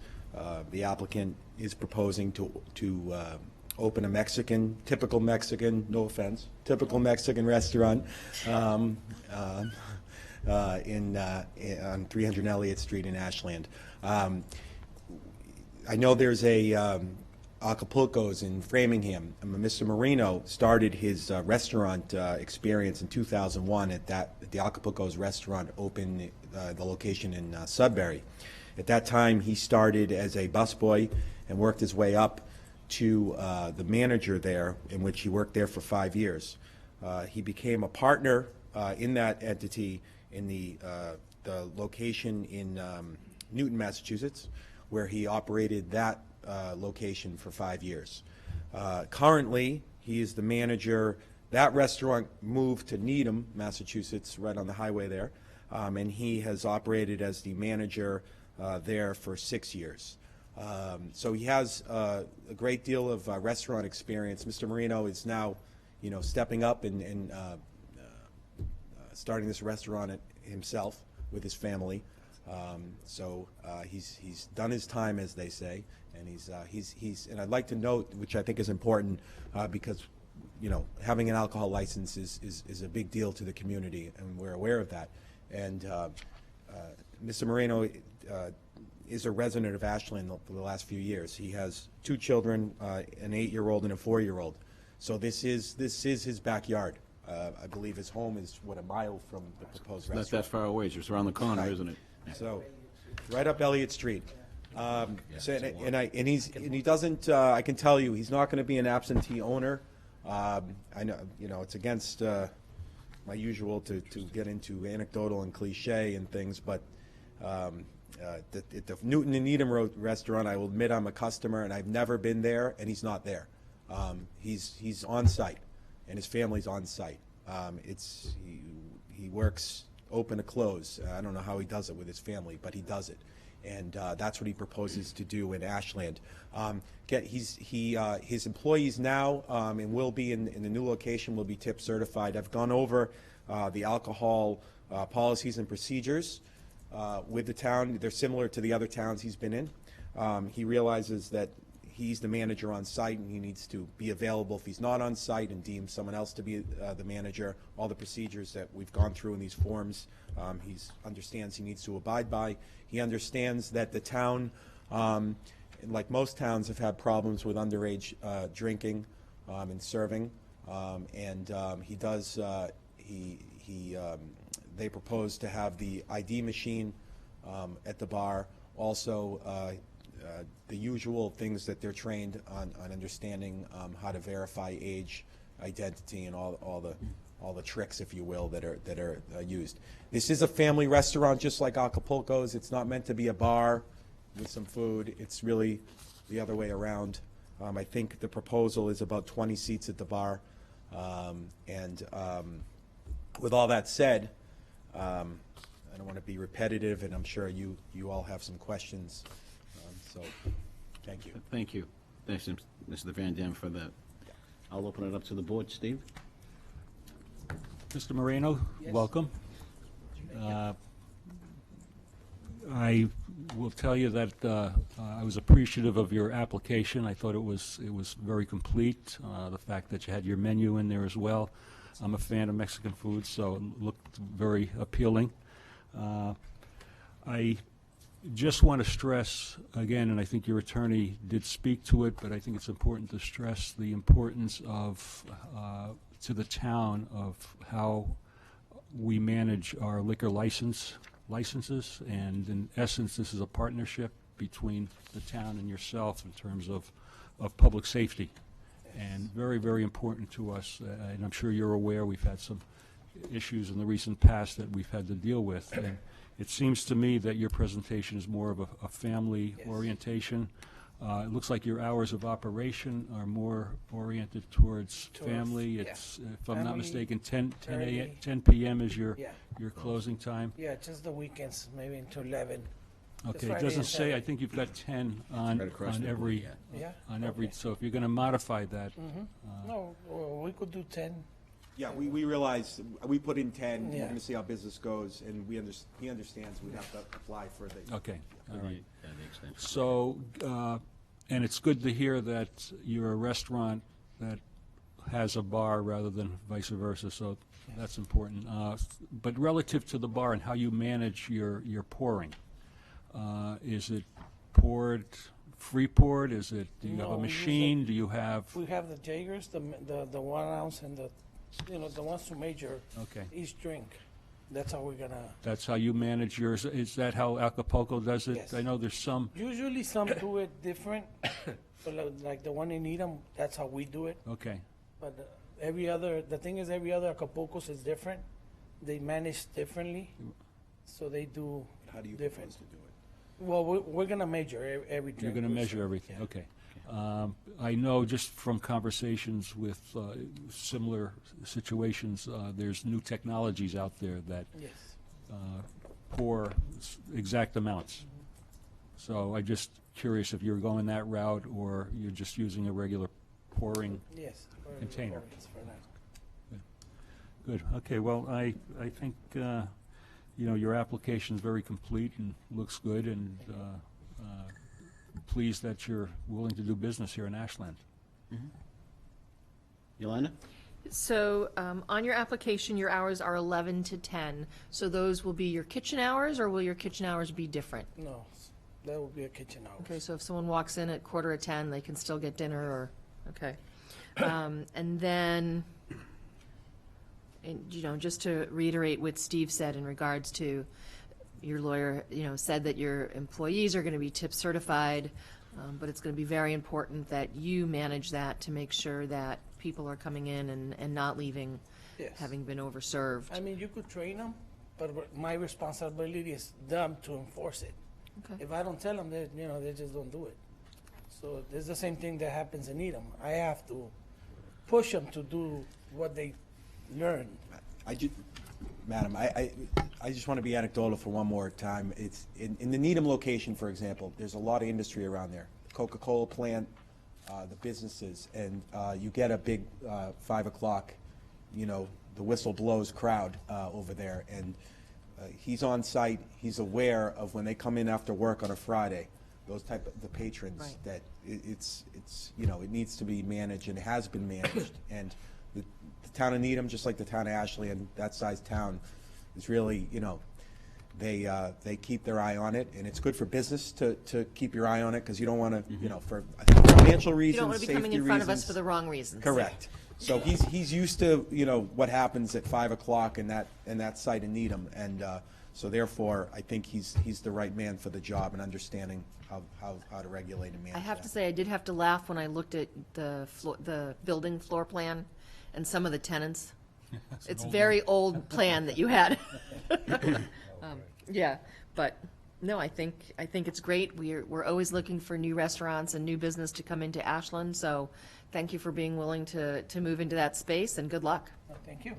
The applicant is proposing to open a typical Mexican, no offense, typical Mexican restaurant on 300 Elliott Street in Ashland. I know there's a Acapulco's in Framingham. Mr. Marino started his restaurant experience in 2001 at the Acapulco's restaurant opened the location in Sudbury. At that time, he started as a busboy and worked his way up to the manager there, in which he worked there for 5 years. He became a partner in that entity in the location in Newton, Massachusetts, where he operated that location for 5 years. Currently, he is the manager. That restaurant moved to Needham, Massachusetts, right on the highway there, and he has operated as the manager there for 6 years. So he has a great deal of restaurant experience. Mr. Marino is now, stepping up and starting this restaurant himself with his family. He's done his time, as they say, and and I'd like to note, which I think is important, because having an alcohol license is a big deal to the community, and we're aware of that. And Mr. Moreno is a resident of Ashland for the last few years. He has 2 children, an 8-year-old and a 4-year-old. So this is his backyard. I believe his home is, a mile from the proposed restaurant. Not that far away, it's just around the corner, Right. isn't it? So, right up Elliott Street. He doesn't, I can tell you, he's not going to be an absentee owner. I know, it's against my usual to get into anecdotal and cliche and things, but at the Newton and Needham Road restaurant, I will admit I'm a customer, and I've never been there, and he's not there. He's on site, and his family's on site. He works open to close. I don't know how he does it with his family, but he does it, and that's what he proposes to do in Ashland. His employees now and will be in the new location will be tip certified. I've gone over the alcohol policies and procedures with the town. They're similar to the other towns he's been in. He realizes that he's the manager on site, and he needs to be available if he's not on site and deem someone else to be the manager. All the procedures that we've gone through in these forms, he understands he needs to abide by. He understands that the town, like most towns, have had problems with underage drinking and serving, and he does. They propose to have the ID machine at the bar. Also, the usual things that they're trained on understanding how to verify age, identity, and all the tricks, if you will, that are used. This is a family restaurant, just like Acapulco's. It's not meant to be a bar with some food. It's really the other way around. I think the proposal is about 20 seats at the bar. With all that said, I don't want to be repetitive, and I'm sure you all have some questions. So, thank you. Thank you. Thanks, Mr. Van Dam, for that. I'll open it up to the board. Steve? Mr. Moreno, welcome. I will tell you that I was appreciative of your application. I thought it was very complete. The fact that you had your menu in there as well. I'm a fan of Mexican food, so it looked very appealing. I just want to stress again, and I think your attorney did speak to it, but I think it's important to stress the importance of to the town of how we manage our liquor licenses, and in essence, this is a partnership between the town and yourself in terms of public safety, and very, very important to us. And I'm sure you're aware we've had some issues in the recent past that we've had to deal with. And it seems to me that your presentation is more of a family orientation. It looks like your hours of operation are more oriented towards family. It's, if I'm not mistaken, 10 p.m. is your closing time? Yeah, just the weekends, maybe until 11. Okay, it doesn't say, I think you've got 10 on every, so if you're going to modify that. No, well, we could do 10. Yeah, we realize, we put in 10, we're Yeah. going to see how business goes, and he understands we have to apply for the. Okay, all right. Yeah, the extension. So, and it's good to hear that you're a restaurant that has a bar rather than vice versa, so that's important. But relative to the bar and how you manage your pouring, is it poured, free poured? Is it, do you have a machine? Do you have? We have the Jaegers, the 1 ounce, and the ones to measure each drink. That's how we're gonna. That's how you manage yours. Is that how Acapulco does it? Yes. I know there's some. Usually some do it different, but like the one in Needham, that's how we do it. Okay. But the thing is, every other Acapulco's is different. They manage differently, so they do How do you different. propose to do it? Well, we're gonna measure every drink. You're going to we measure serve. everything, Yeah. okay. I know just from conversations with similar situations, there's new technologies out there that Yes. pour exact amounts. So I'm just curious if you're going that route or you're just using a regular pouring Yes. for container. for that. Good, okay, well, I think you know, your application's very complete and looks good, and pleased that you're willing to do business here in Ashland. Yolanda? So on your application, your hours are 11 to 10. So those will be your kitchen hours, or will your kitchen hours be different? No, that would be a kitchen hours. Okay, so if someone walks in at 9:45, they can still get dinner, or, okay. And then, you know, just to reiterate what Steve said in regards to, your lawyer, you know, said that your employees are going to be tip certified, but it's going to be very important that you manage that to make sure that people are coming in and not leaving Yes. having been overserved. I mean, you could train them, but my responsibility is them to enforce it. Okay. If I don't tell them, they, you know, they just don't do it. So it's the same thing that happens in Needham. I have to push them to do what they learn. Madam, I just want to be anecdotal for one more time. It's in the Needham location, for example, there's a lot of industry around there. Coca-Cola plant, the businesses, and you get a big 5 o'clock, you know, the whistle blows crowd over there, and he's on site. He's aware of when they come in after work on a Friday, those type of the patrons, Right. that it's you know, it needs to be managed and has been managed. And the town of Needham, just like the town of Ashland, that size town, is really, you know, they keep their eye on it, and it's good for business to keep your eye on it, because you don't want to, you know, for financial reasons, You don't want to be coming in front of us for the wrong reasons. Correct. So he's used to, you know, what happens at 5 o'clock in that site in Needham, and so therefore, I think he's the right man for the job and understanding how to regulate and manage I have that. to say, I did have to laugh when I looked at the building floor plan and some of the tenants. It's very old plan that you had. Yeah, but no, I think it's great. We're always looking for new restaurants and new business to come into Ashland, so thank you for being willing to move into that space, and good luck. Thank you.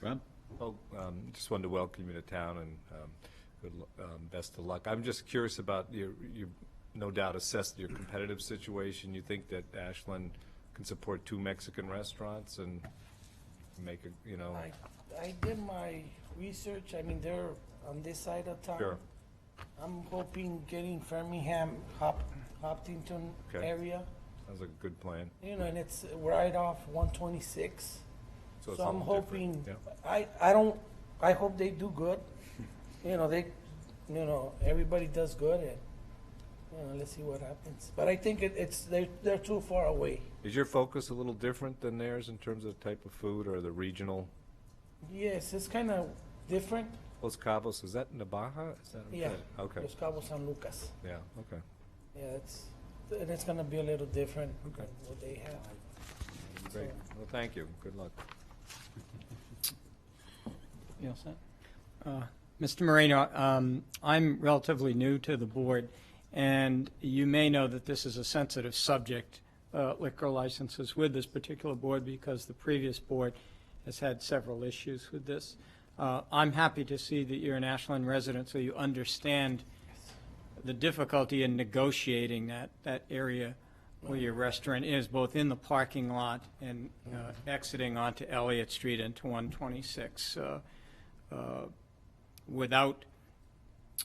Rob? Oh, just wanted to welcome you to town, and best of luck. I'm just curious about you no doubt assessed your competitive situation. You think that Ashland can support 2 Mexican restaurants and make a, you know? I did my research. I mean, they're on this side of town. Sure. I'm hoping getting Framingham, Hopkinton Okay. area. Sounds like a good plan. You know, and it's right off 126. So it's So I'm something hoping, different, I hope they do good. You know, everybody does good, and, you know, let's see what happens. But I think they're too far away. Is your focus a little different than theirs in terms of the type of food or the regional? Yes, it's kind of different. Los Cabos, is that in the Baja? Is that Yeah. Okay. Los Cabos San Lucas. Yeah, okay. Yeah, and it's gonna be a little different than what they have. Great. Well, thank you. Good luck. You all set? Mr. Moreno, I'm relatively new to the board, and you may know that this is a sensitive subject, liquor licenses, with this particular board, because the previous board has had several issues with this. I'm happy to see that you're an Ashland resident, so you understand the difficulty in negotiating that area where your restaurant is, both in the parking lot and exiting onto Elliott Street into 126, without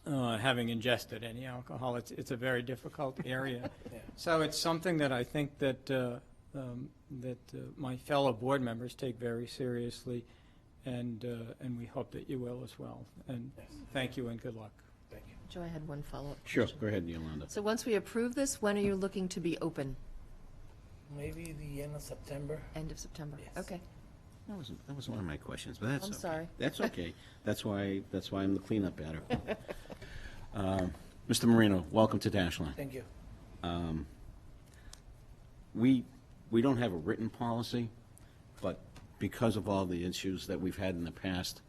having ingested any alcohol. It's a very difficult area. So it's something that I think that my fellow board members take very seriously, and we hope that you will as well. And thank you and good luck. Thank you. Joe, I had one follow-up Sure, question. go ahead, Yolanda. So once we approve this, when are you looking to be open? Maybe the end of September. End of September? Yes. Okay. That was one of my questions, but that's I'm okay. sorry. That's okay. That's why I'm the cleanup batter. Mr. Marino, welcome to Ashland. Thank you. We don't have a written policy, but because of all the issues that we've had in the past,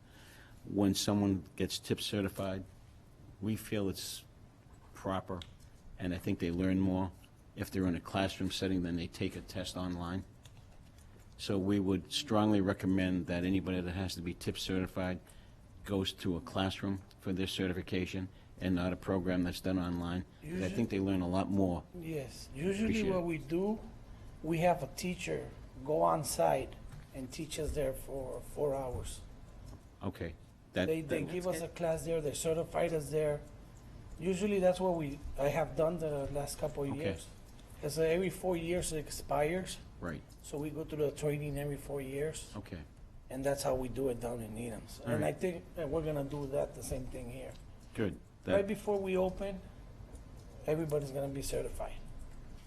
when someone gets tip certified, we feel it's proper, and I think they learn more if they're in a classroom setting than they take a test online. So we would strongly recommend that anybody that has to be tip certified goes to a classroom for their certification and not a program that's done online. 'Cause I think they learn a lot more. Yes, usually Appreciate what it. we do, we have a teacher go on site and teach us there for 4 hours. Okay. They give us a class there, they certified us there. Usually that's what I have done the last couple of Okay. years. Because every 4 years it expires, Right, so we go through the training every 4 years. okay, And that's how we do it down in Needham's. All And right. I think that we're gonna do that, the same thing here. good. Right before we open, everybody's gonna be certified.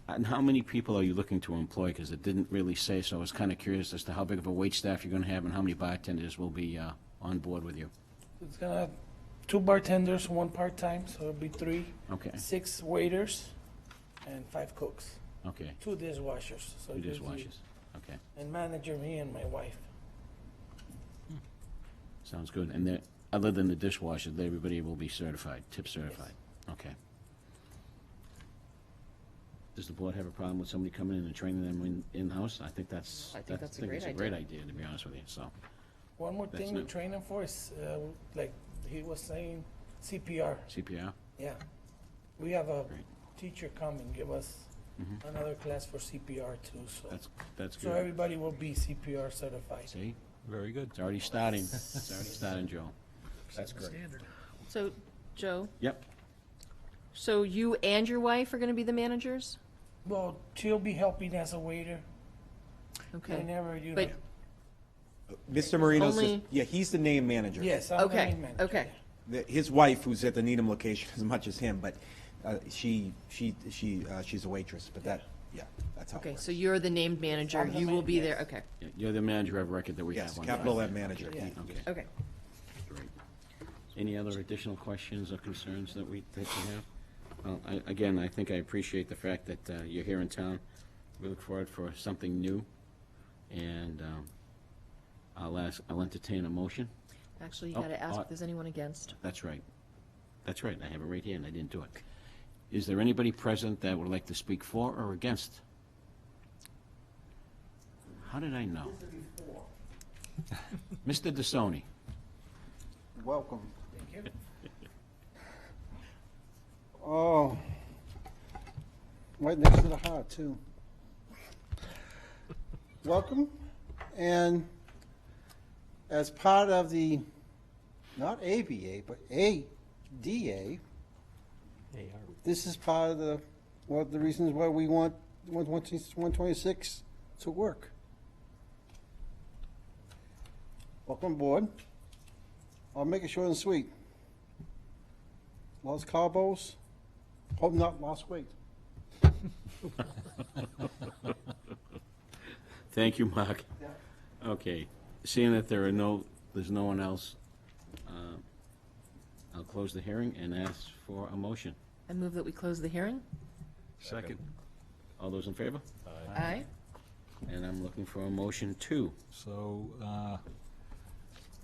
And how many people are you looking to employ? Because it didn't really say, so I was kind of curious as to how big of a wait staff you're going to have and how many bartenders will be on board with you. It's gonna have 2 bartenders, 1 part-time, so it'll be 3. Okay. 6 waiters and 5 cooks. Okay, 2 dishwashers. So 2 it gives you- dishwashers. Okay, And manager, me and my wife. sounds good. And then, other than the dishwasher, everybody will be certified, tip certified? Okay. Does the board have a problem with somebody coming in and training them in-house? I think that's I think that's a it's great a great idea. idea, to be honest with you, so. One more That's thing we new. train them for is, like he was saying, CPR. CPR? Yeah. We have a Great. teacher come and give us another class for CPR too, so. That's So good. everybody will be CPR certified. See? Very good. It's already starting. It's already starting, Joe. That's great. So, Joe, Yep. so you and your wife are going to be the managers? Well, she'll be helping as a waiter. Okay. Whenever you. But, Mr. Marino's, Only- yeah, he's the name manager. Yes, I'm the okay, main manager. okay. His wife, who's at the Needham location as much as him, but she's a waitress, but that's how it Okay, works. so you're the named manager, I'm the you will main- be there, yes. okay, Yeah, you're the manager of record that we have Yes, on. capital file. M manager. Yeah. Okay, okay. great. Any other additional questions or concerns that you have? Well, again, I think I appreciate the fact that you're here in town. We look forward for something new, and I'll entertain a motion. Actually, you Oh, gotta ask if there's anyone against. That's right. That's right, I have it right here, and I didn't do it. Is there anybody present that would like to speak for or against? How did I know? Mr. DeSoni. Welcome. Oh, right next to the heart, too. Welcome, and as part of the, not ABA, but ADA, this is part of one of the reasons why we want 126 to work. Welcome aboard. I'll make it short and sweet. Los Cabos, hope not lost weight. Thank you, Mark. Okay, seeing that there's no one else, I'll close the hearing and ask for a motion. I move that we close the hearing? Second. All those in favor? Aye. And I'm looking for a motion too. So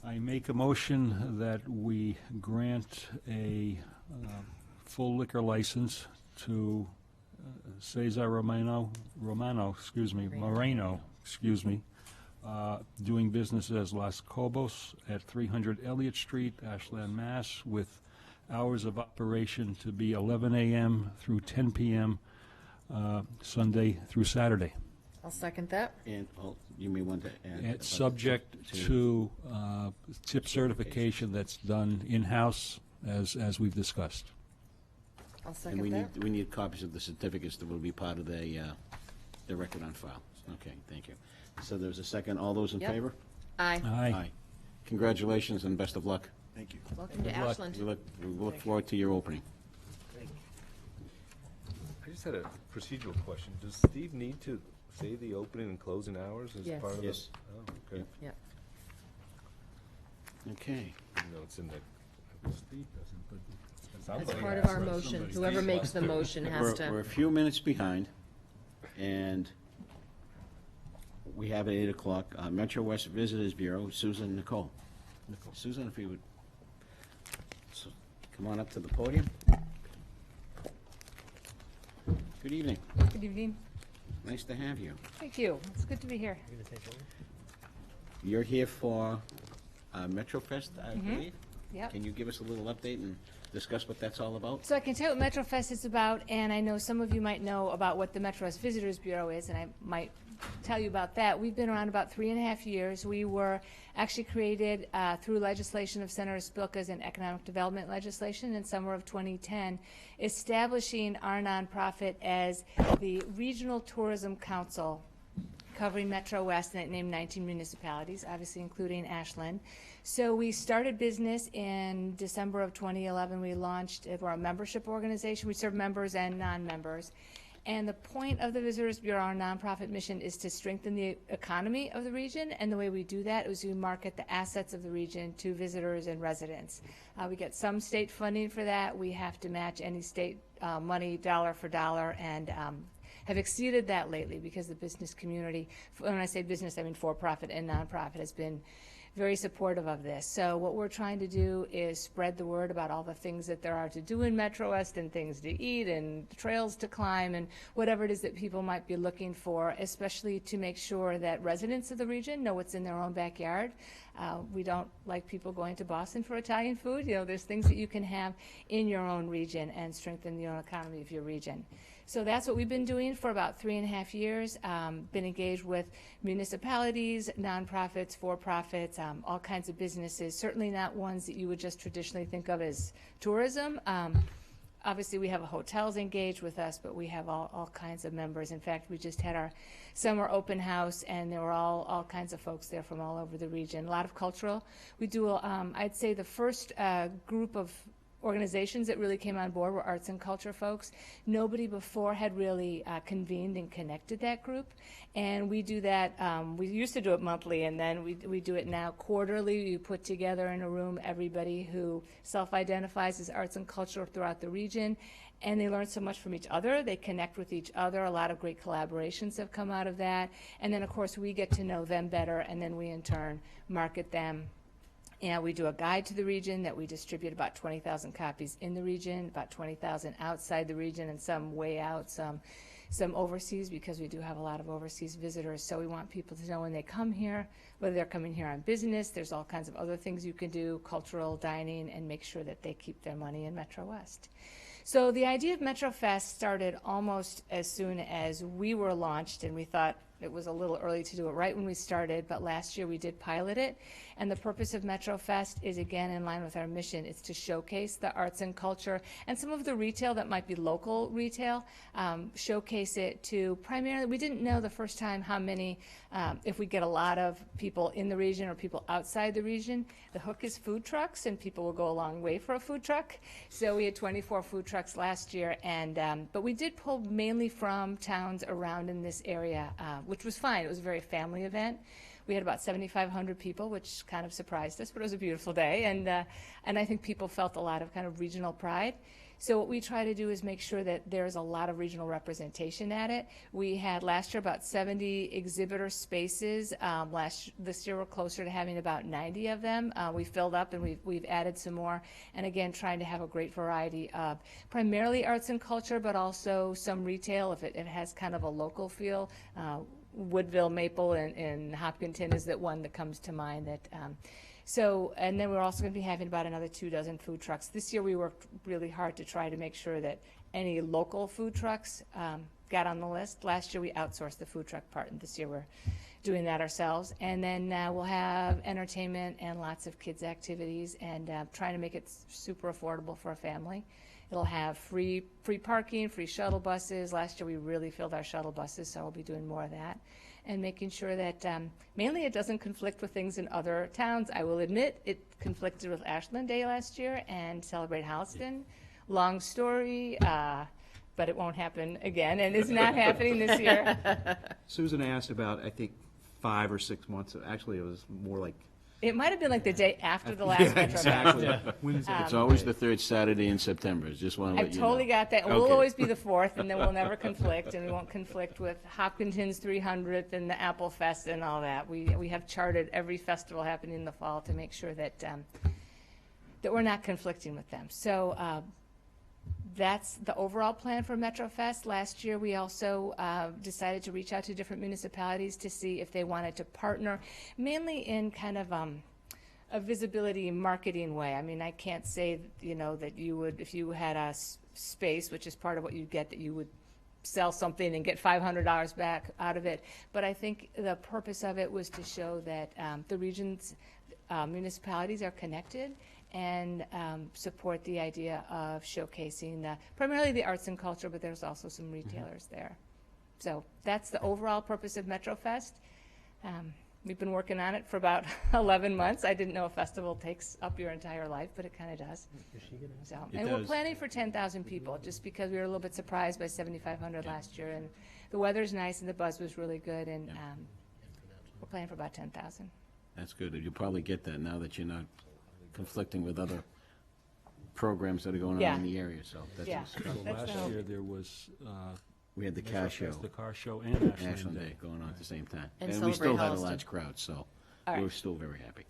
I make a motion that we grant a full liquor license to Cesar Moreno, doing business as Las Cobos at 300 Elliott Street, Ashland, Mass., with hours of operation to be 11 a.m. through 10 p.m., Sunday through Saturday. I'll second that. And, you may want to add. And about subject to tip certification that's done in-house, as we've discussed. I'll And we second that. need copies of the certificates that will be part of the record on file. Okay, thank you. So there's a second. All those in Yep. favor? Aye. Aye. Congratulations and best of luck. Thank you. Welcome to Good luck. Ashland. We look forward to your opening. I just had a procedural question. Does Steve need to say the opening and closing hours as Yes. part of Yes. Oh, okay. Yep. Okay. Even though it's in the, Steve doesn't, but it sounds That's like part it of our has to. motion. Somebody's Whoever Steve makes the motion has We're a to. few minutes behind, and we have at 8 o'clock, Metro West Visitors Bureau, Susan Nicole. Susan, if you would, come on up to the podium. Good evening. Good evening. Nice to have you. Thank you. It's good to be here. You're here for MetroFest, I believe? Yep. Can you give us a little update and discuss what that's all about? So I can tell you what MetroFest is about, and I know some of you might know about what the Metro West Visitors Bureau is, and I might tell you about that. We've been around about 3.5 years. We were actually created through legislation of Senator Spilka's and economic development legislation in summer of 2010, establishing our nonprofit as the Regional Tourism Council, covering Metro West, and it named 19 municipalities, obviously including Ashland. So we started business in December of 2011. We launched, we're a membership organization. We serve members and non-members. And the point of the Visitors Bureau, our nonprofit mission, is to strengthen the economy of the region. And the way we do that is we market the assets of the region to visitors and residents. We get some state funding for that. We have to match any state money dollar for dollar, and have exceeded that lately because the business community, when I say business, I mean for-profit and nonprofit, has been very supportive of this. So what we're trying to do is spread the word about all the things that there are to do in Metro West, and things to eat and trails to climb and whatever it is that people might be looking for, especially to make sure that residents of the region know what's in their own backyard. We don't like people going to Boston for Italian food. You know, there's things that you can have in your own region and strengthen the own economy of your region. So that's what we've been doing for about 3.5 years. Been engaged with municipalities, nonprofits, for-profits, all kinds of businesses, certainly not ones that you would just traditionally think of as tourism. Obviously, we have hotels engaged with us, but we have all kinds of members. In fact, we just had our summer open house, and there were all kinds of folks there from all over the region. A lot of cultural. We do, I'd say the first group of organizations that really came on board were arts and culture folks. Nobody before had really convened and connected that group, and we do that. We used to do it monthly, and then we do it now quarterly. We put together in a room everybody who self-identifies as arts and culture throughout the region, and they learn so much from each other. They connect with each other. A lot of great collaborations have come out of that, and then of course we get to know them better, and then we in turn market them. And we do a guide to the region that we distribute, about 20,000 copies in the region, about 20,000 outside the region, and some way out, some overseas, because we do have a lot of overseas visitors. So we want people to know when they come here, whether they're coming here on business, there's all kinds of other things you can do, cultural, dining, and make sure that they keep their money in Metro West. So the idea of Metro Fest started almost as soon as we were launched, and we thought it was a little early to do it right when we started, but last year we did pilot it. And the purpose of Metro Fest is, again, in line with our mission. It's to showcase the arts and culture and some of the retail that might be local retail, showcase it to primarily, we didn't know the first time how many, if we get a lot of people in the region or people outside the region. The hook is food trucks, and people will go a long way for a food truck. So we had 24 food trucks last year, and but we did pull mainly from towns around in this area, which was fine. It was a very family event. We had about 7,500 people, which kind of surprised us, but it was a beautiful day, and I think people felt a lot of kind of regional pride. So what we try to do is make sure that there's a lot of regional representation at it. We had last year about 70 exhibitor spaces. This year we're closer to having about 90 of them. We filled up, and we've added some more. And again, trying to have a great variety of primarily arts and culture, but also some retail if it has kind of a local feel. Woodville, Maple, and Hopkinton is that one that comes to mind. That and then we're also going to be having about another 24 food trucks. This year we worked really hard to try to make sure that any local food trucks got on the list. Last year we outsourced the food truck part, and this year we're doing that ourselves. And then we'll have entertainment and lots of kids activities, and trying to make it super affordable for a family. It'll have free parking, free shuttle buses. Last year we really filled our shuttle buses, so we'll be doing more of that. And making sure that mainly it doesn't conflict with things in other towns. I will admit it conflicted with Ashland Day last year and Celebrate Holliston. Long story, but it won't happen again, and it's not happening this year. Susan asked about, I think, 5 or 6 months. Actually, it was more like It might have been like the day after the last Metro exactly. Fest. It's always the third Saturday in September. Just want to I let you totally know. got that. And Okay. we'll always be the 4th, and then we'll never conflict, and we won't conflict with Hopkinton's 300th and the Apple Fest and all that. We have charted every festival happening in the fall to make sure that that we're not conflicting with them. So that's the overall plan for Metro Fest. Last year, we also decided to reach out to different municipalities to see if they wanted to partner, mainly in kind of a visibility marketing way. I mean, I can't say, that you would, if you had a space, which is part of what you get, that you would sell something and get $500 back out of it. But I think the purpose of it was to show that the region's municipalities are connected and support the idea of showcasing primarily the arts and culture, but there's also some retailers there. So that's the overall purpose of MetroFest. We've been working on it for about 11 months. I didn't know a festival takes up your entire life, but it kind of does. So, and we're planning for 10,000 people, just because we were a little bit surprised by 7,500 last year, and the weather's nice and the buzz was really good, and we're planning for about 10,000. That's good. You'll probably get that now that you're not conflicting with other programs that are going on in the area, so that's Yeah. So last year, there was, we had the car show. The car show and Ashland Day going on at the same time. And we Celebrate still had a Holliston. large crowd, so All right. we're still very happy.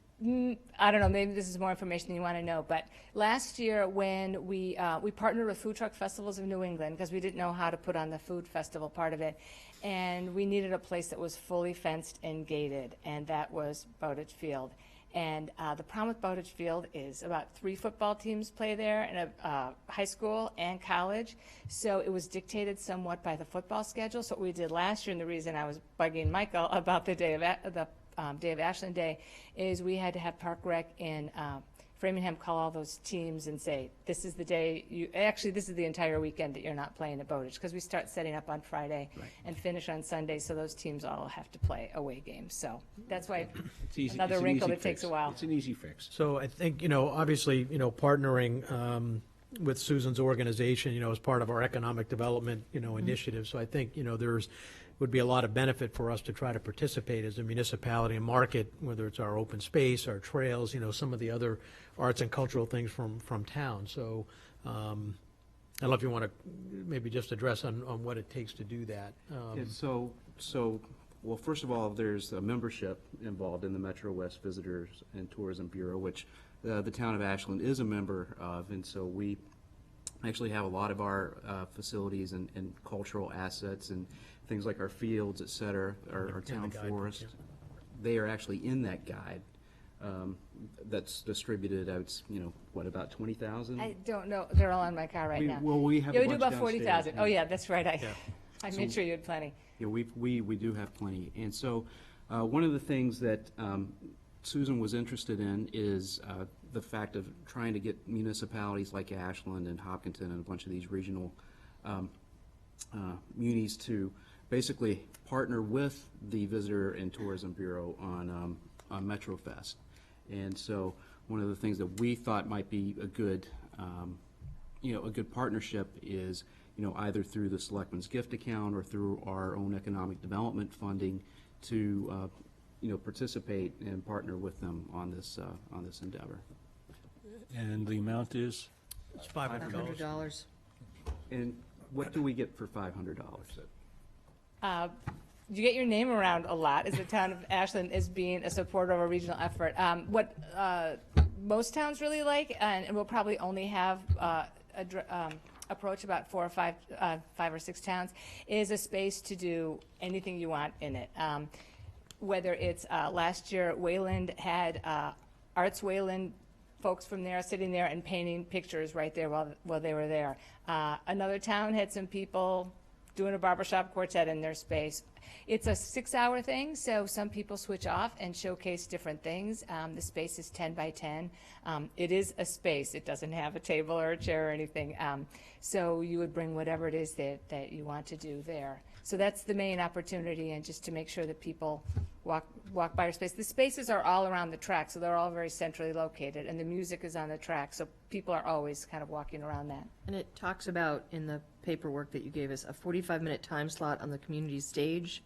I don't know, maybe this is more information than you want to know, but last year when we partnered with Food Truck Festivals of New England, because we didn't know how to put on the food festival part of it, and we needed a place that was fully fenced and gated, and that was Bowditch Field. And the problem with Bowditch Field is about 3 football teams play there, and a high school and college. So it was dictated somewhat by the football schedule. So what we did last year, and the reason I was bugging Michael about the day of Ashland Day, is we had to have Park Rec in Framingham call all those teams and say, this is the day this is the entire weekend that you're not playing at Bowditch, because we start setting up on Friday and finish on Sunday, so those teams all have to play away games. So that's why It's easy. another It's an wrinkle easy that takes fix. a while. It's an easy fix. So I think, obviously, partnering with Susan's organization, as part of our economic development, initiative. So I think, would be a lot of benefit for us to try to participate as a municipality and market, whether it's our open space, our trails, some of the other arts and cultural things from town. So I don't know if you want to maybe just address on what it takes to do that. Yeah, well, first of all, there's a membership involved in the Metro West Visitors and Tourism Bureau, which the town of Ashland is a member of, and so we actually have a lot of our facilities and cultural assets and things like our fields, et cetera, our town forest. They are actually in that guide that's distributed out, about 20,000? I don't know. They're all on my car right now. Well, we have Yeah, a we do bunch about 40,000. downstairs, Oh, yeah, that's right. I So- made sure you had plenty. Yeah, we do have plenty. And so one of the things that Susan was interested in is the fact of trying to get municipalities like Ashland and Hopkinton and a bunch of these regional munis to basically partner with the Visitor and Tourism Bureau on MetroFest. And so one of the things that we thought might be a good partnership is, either through the Selectmen's Gift Account or through our own economic development funding to, participate and partner with them on this endeavor. And the amount is? It's $500. $500. And what do we get for $500? You get your name around a lot as the town of Ashland as being a supporter of a regional effort. What most towns really like, and we'll probably only have approach about 5 or 6 towns, is a space to do anything you want in it. Whether it's last year, Wayland had Arts Wayland folks from there sitting there and painting pictures right there while they were there. Another town had some people doing a barbershop quartet in their space. It's a 6-hour thing, so some people switch off and showcase different things. The space is 10 by 10. It is a space. It doesn't have a table or a chair or anything. So you would bring whatever it is that you want to do there. So that's the main opportunity, and just to make sure that people walk by our space. The spaces are all around the track, so they're all very centrally located, and the music is on the track, so people are always kind of walking around that. And it talks about, in the paperwork that you gave us, a 45-minute time slot on the community stage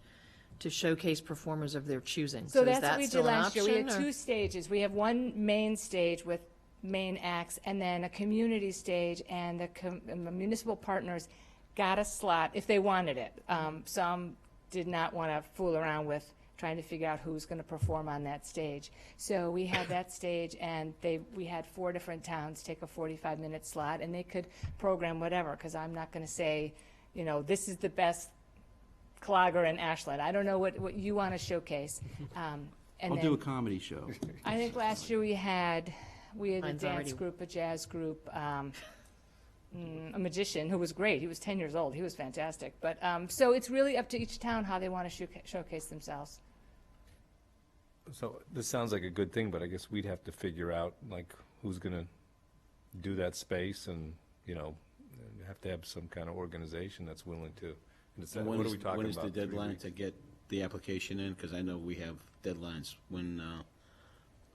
to showcase performers of their choosing. So is that's that what we still did an last year. We had option, or- 2 stages. We have one main stage with main acts, and then a community stage, and the municipal partners got a slot if they wanted it. Some did not want to fool around with trying to figure out who's going to perform on that stage. So we had that stage, and we had 4 different towns take a 45-minute slot, and they could program whatever, because I'm not going to say, this is the best clogger in Ashland. I don't know what you want to showcase. I'll do a comedy show. I think last year we had a Mine's dance already- group, a jazz group, a magician who was great. He was 10 years old. He was fantastic. But so it's really up to each town how they want to showcase themselves. So this sounds like a good thing, but I guess we'd have to figure out, like, who's going to do that space, and, you know, have to have some kind of organization that's willing to. And What are we talking about? When is the 3 deadline weeks? to get the application in? Because I know we have deadlines. When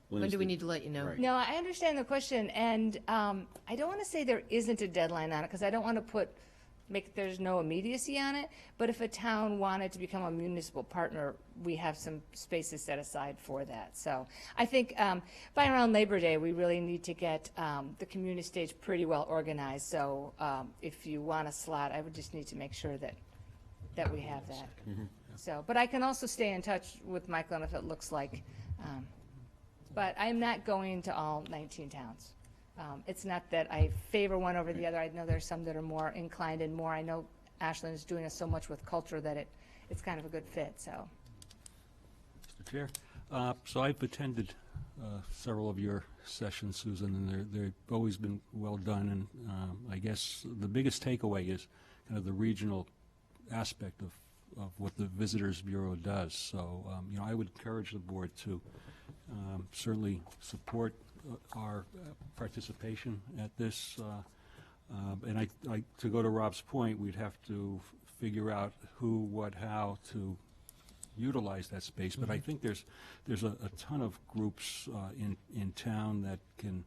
When do we need to let you know? Right. No, I understand the question, and I don't want to say there isn't a deadline on it, because I don't want to there's no immediacy on it, but if a town wanted to become a municipal partner, we have some spaces set aside for that. So I think by around Labor Day, we really need to get the community stage pretty well organized. So if you want a slot, I would just need to make sure that we have that. So, but I can also stay in touch with Michael, and if it looks like, but I'm not going to all 19 towns. It's not that I favor one over the other. I know there's some that are more inclined and more. I know Ashland is doing so much with culture that it's kind of a good fit, so. Mr. Chair, so I've attended several of your sessions, Susan, and they've always been well done, and I guess the biggest takeaway is kind of the regional aspect of what the Visitors Bureau does. So, you know, I would encourage the board to certainly support our participation at this, and to go to Rob's point, we'd have to figure out who, what, how to utilize that space. But I think there's a ton of groups in town that can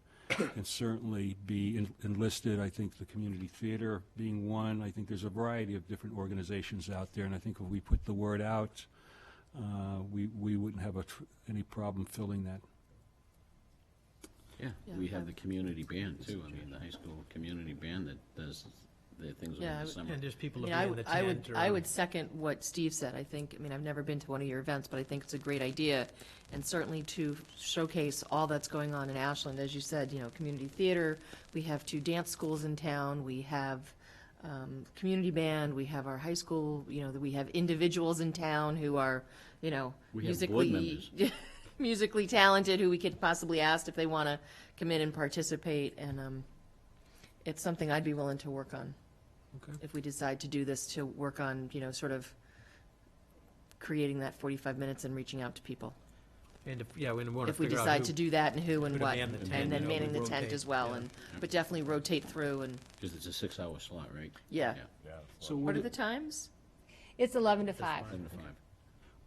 certainly be enlisted. I think the community theater being one. I think there's a variety of different organizations out there, and I think if we put the word out, we wouldn't have any problem filling that. Yeah, we have the community band too. I mean, the high school community band that does their things over the summer. And there's people I to mean, be in the tent. I would second what Steve said. I think, I mean, I've never been to one of your events, but I think it's a great idea. And certainly to showcase all that's going on in Ashland, as you said, you know, community theater, we have 2 dance schools in town, we have community band, we have our high school, you know, we have individuals in town who are, you know, We have board members. musically talented, who we could possibly ask if they want to come in and participate. And it's something I'd be willing to work on. Okay. If we decide to do this, to work on, you know, sort of creating that 45 minutes and reaching out to people. And if, yeah, we want to If we figure out decide who- to do that and who and who to what, man the tent, and then you know, manning the we tent rotate, as well, yeah. and, but definitely rotate through and, Because it's a 6-hour slot, right? yeah. So What would are the it, times? It's 11 to 5. 7 to 5.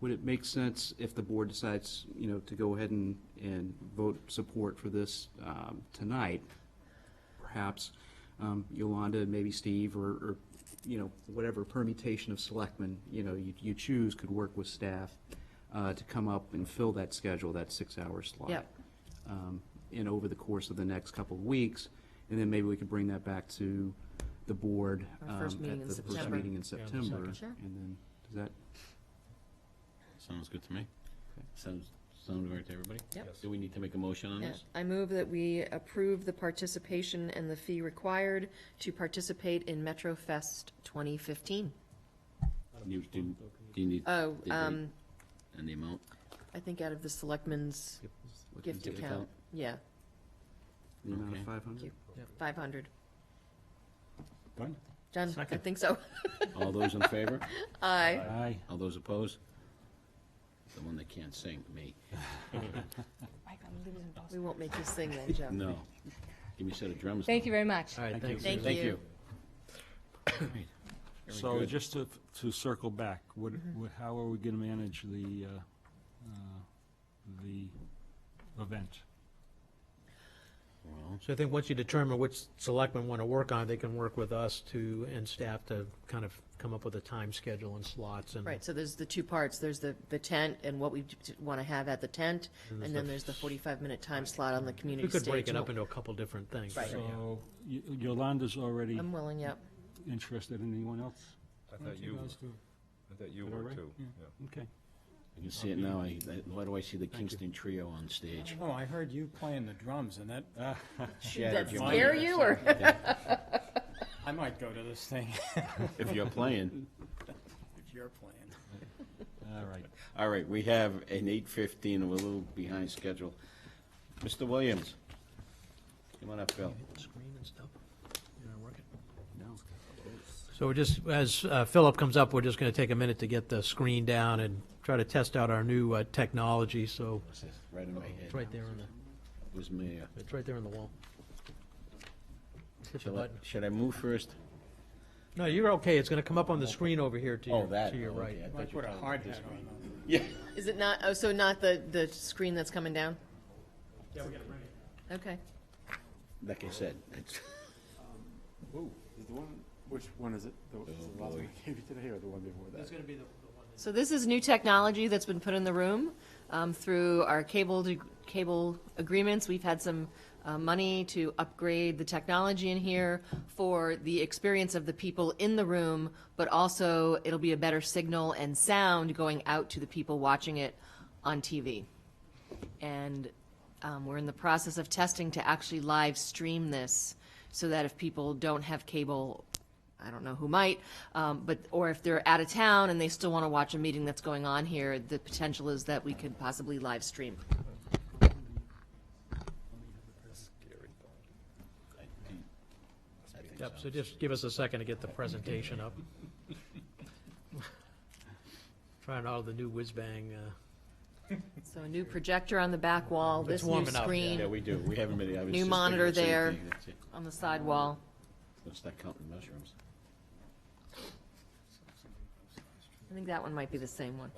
would it make sense if the board decides, you know, to go ahead and vote support for this tonight? Perhaps Yolanda, maybe Steve, or, you know, whatever permutation of selectmen, you know, you choose could work with staff to come up and fill that schedule, that 6-hour slot. Yep. And over the course of the next couple of weeks, and then maybe we could bring that back to the board Our first meeting in at the first September. meeting in Yeah, the September. second. Sure. And then, does that, Sounds good to me. Sounds right to everybody? Yep. Do we need to make a motion on Yeah. this? I move that we approve the participation and the fee required to participate in MetroFest 2015. Do you need Oh, the date and the amount? I think out of the selectmen's gift gift account, account? yeah, the amount Okay. of 500? 500. Done? Done, I Second. think so. All those in favor? Aye. Aye. All those opposed? The one that can't sing, me. We won't make you sing then, Joe. No. Give me a set of drums. Thank you very much. All right, thanks. Thank Thank you. you. Very So good. just to circle back, how are we going to manage the event? Well, So I think once you determine which selectmen want to work on, they can work with us and staff to kind of come up with a time schedule and slots and. Right, so there's the 2 parts. There's the tent and what we want to have at the tent, and then there's the 45-minute time slot on the community We stage. could break it and up what- into a couple different things. Right. So Yolanda's already I'm willing, yep. interested. Anyone else? I thought you were. I thought you Is that were right? too. Yeah. Yeah. Okay. I can see it now. Why do I see the Kingston Trio on stage? Oh, I heard you playing the drums, and that, Did that your scare mind. you, or? I might go to this thing. If you're playing. If you're playing. All right. All right, we have an 8:15, we're a little behind schedule. Mr. Williams, come on up, Bill. Screen and stuff. You know, working. So we're just, as Philip comes up, we're just going to take a minute to get the screen down and try to test out our new technology, so. What's this? Right in my head. It's right there on the, Where's me? it's right there on the wall. Hit the button. Should I move first? No, you're okay. It's going to come up on the screen over here to your, that. to your Oh, right. okay. I thought you were Put a talking hard about this hat screen. on. Yeah. Is it not, oh, so not the screen that's coming down? Yeah, we gotta bring it. Okay. Like I said, it's, Whoa, is the one, which one is it? The last one I gave you today or the one before that? That's going to be the one. So this is new technology that's been put in the room through our cable agreements. We've had some money to upgrade the technology in here for the experience of the people in the room, but also it'll be a better signal and sound going out to the people watching it on TV. And we're in the process of testing to actually live stream this so that if people don't have cable, I don't know who might, or if they're out of town and they still want to watch a meeting that's going on here, the potential is that we could possibly live stream. Yep, so just give us a second to get the presentation up. Trying out the new whiz-bang. So a new projector on the back wall, It's this new warming up, screen, yeah, we do. We haven't been, I was new just monitor thinking the same there thing. That's it. on the side wall. Let's start counting mushrooms. I think that one might be the same one.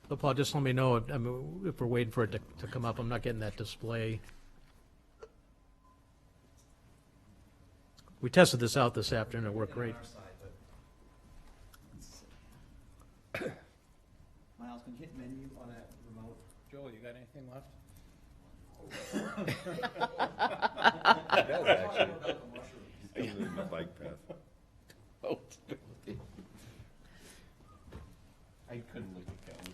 So Paul, just let me know if we're waiting for it to come up. I'm not getting that display. We tested this out this afternoon. It worked great. Miles, can you hit menu on that remote? Joel, you got anything left? That's actually. It's in the bike path. Oh, I couldn't look at Kelly.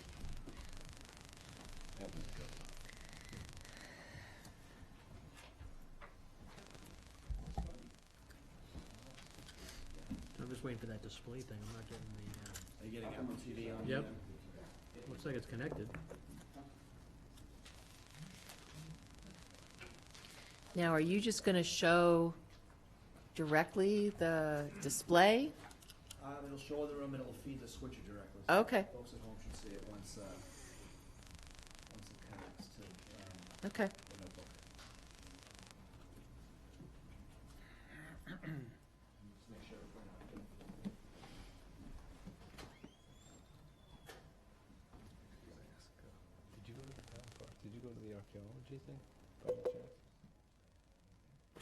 That was good. I'm just waiting for that display thing. I'm not getting the. Are you getting Apple TV on? Yep. Looks like it's connected. Now, are you just going to show directly the display? It'll show the room and it'll feed the switcher directly. Okay. Folks at home should see it once it connects to Okay. the notebook. Just make sure we're not doing. Did you go to the town park? Did you go to the archaeology thing? By any chance?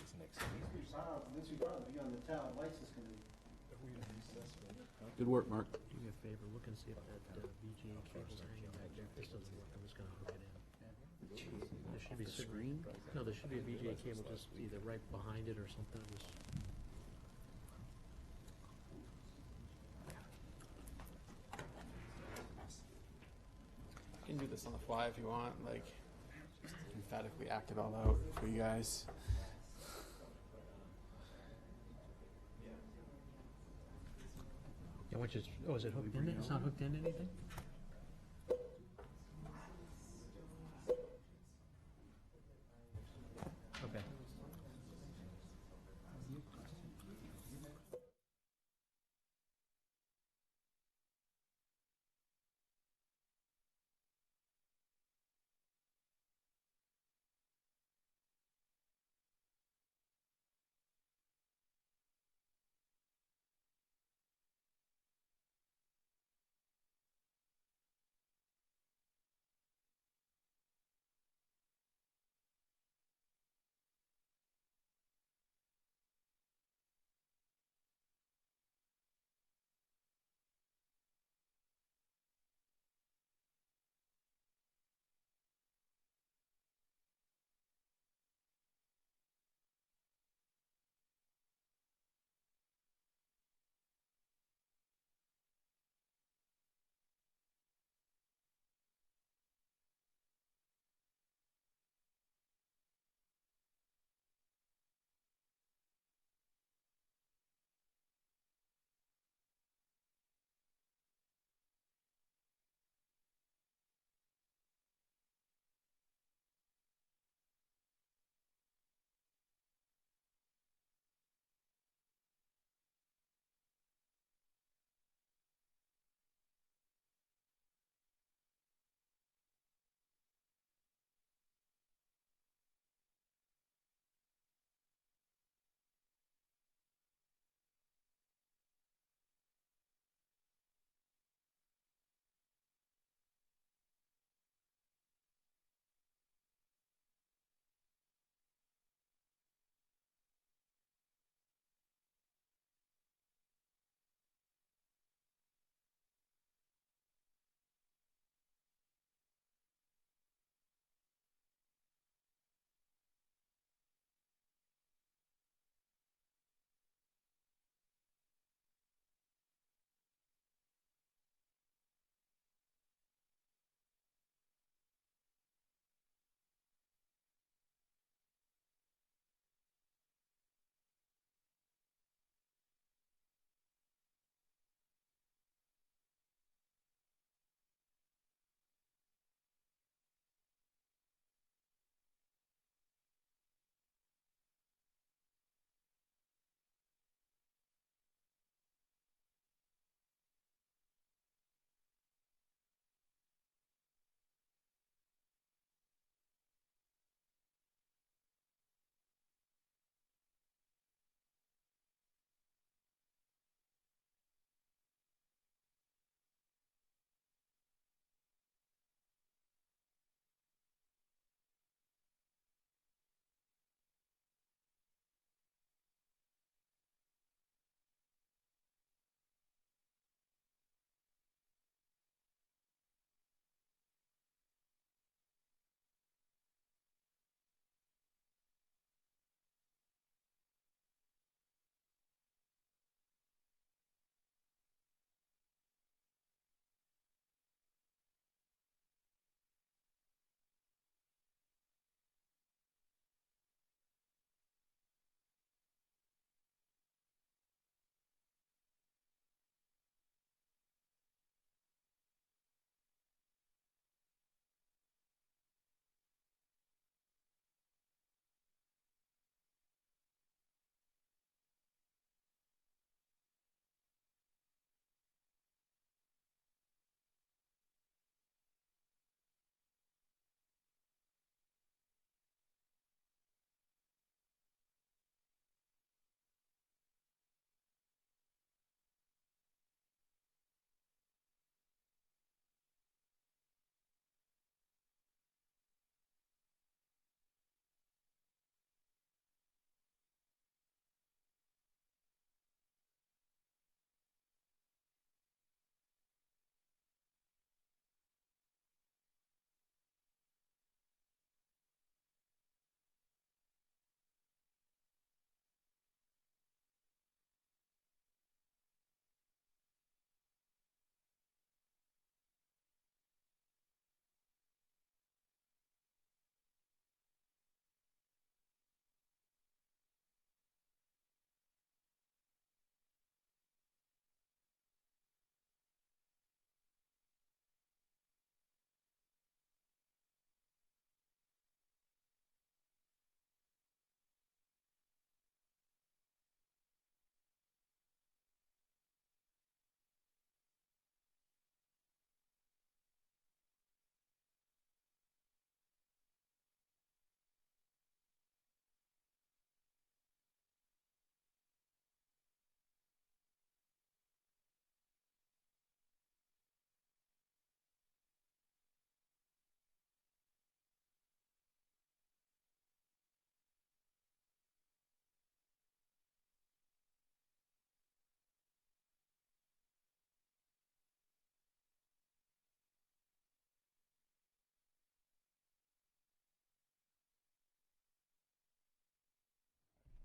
It's next week. This week, be on the town license committee. Good work, Mark. Do me a favor, look and see if that VGA cable's hanging back there. If this doesn't work, I'm just gonna hook it in. There should be screen? No, there should be a VGA cable just either right behind it or something. Just- You can do this on the fly if you want, like emphatically act it all out for you guys. Yeah, which is, oh, is it hooked in? It's not hooked into anything?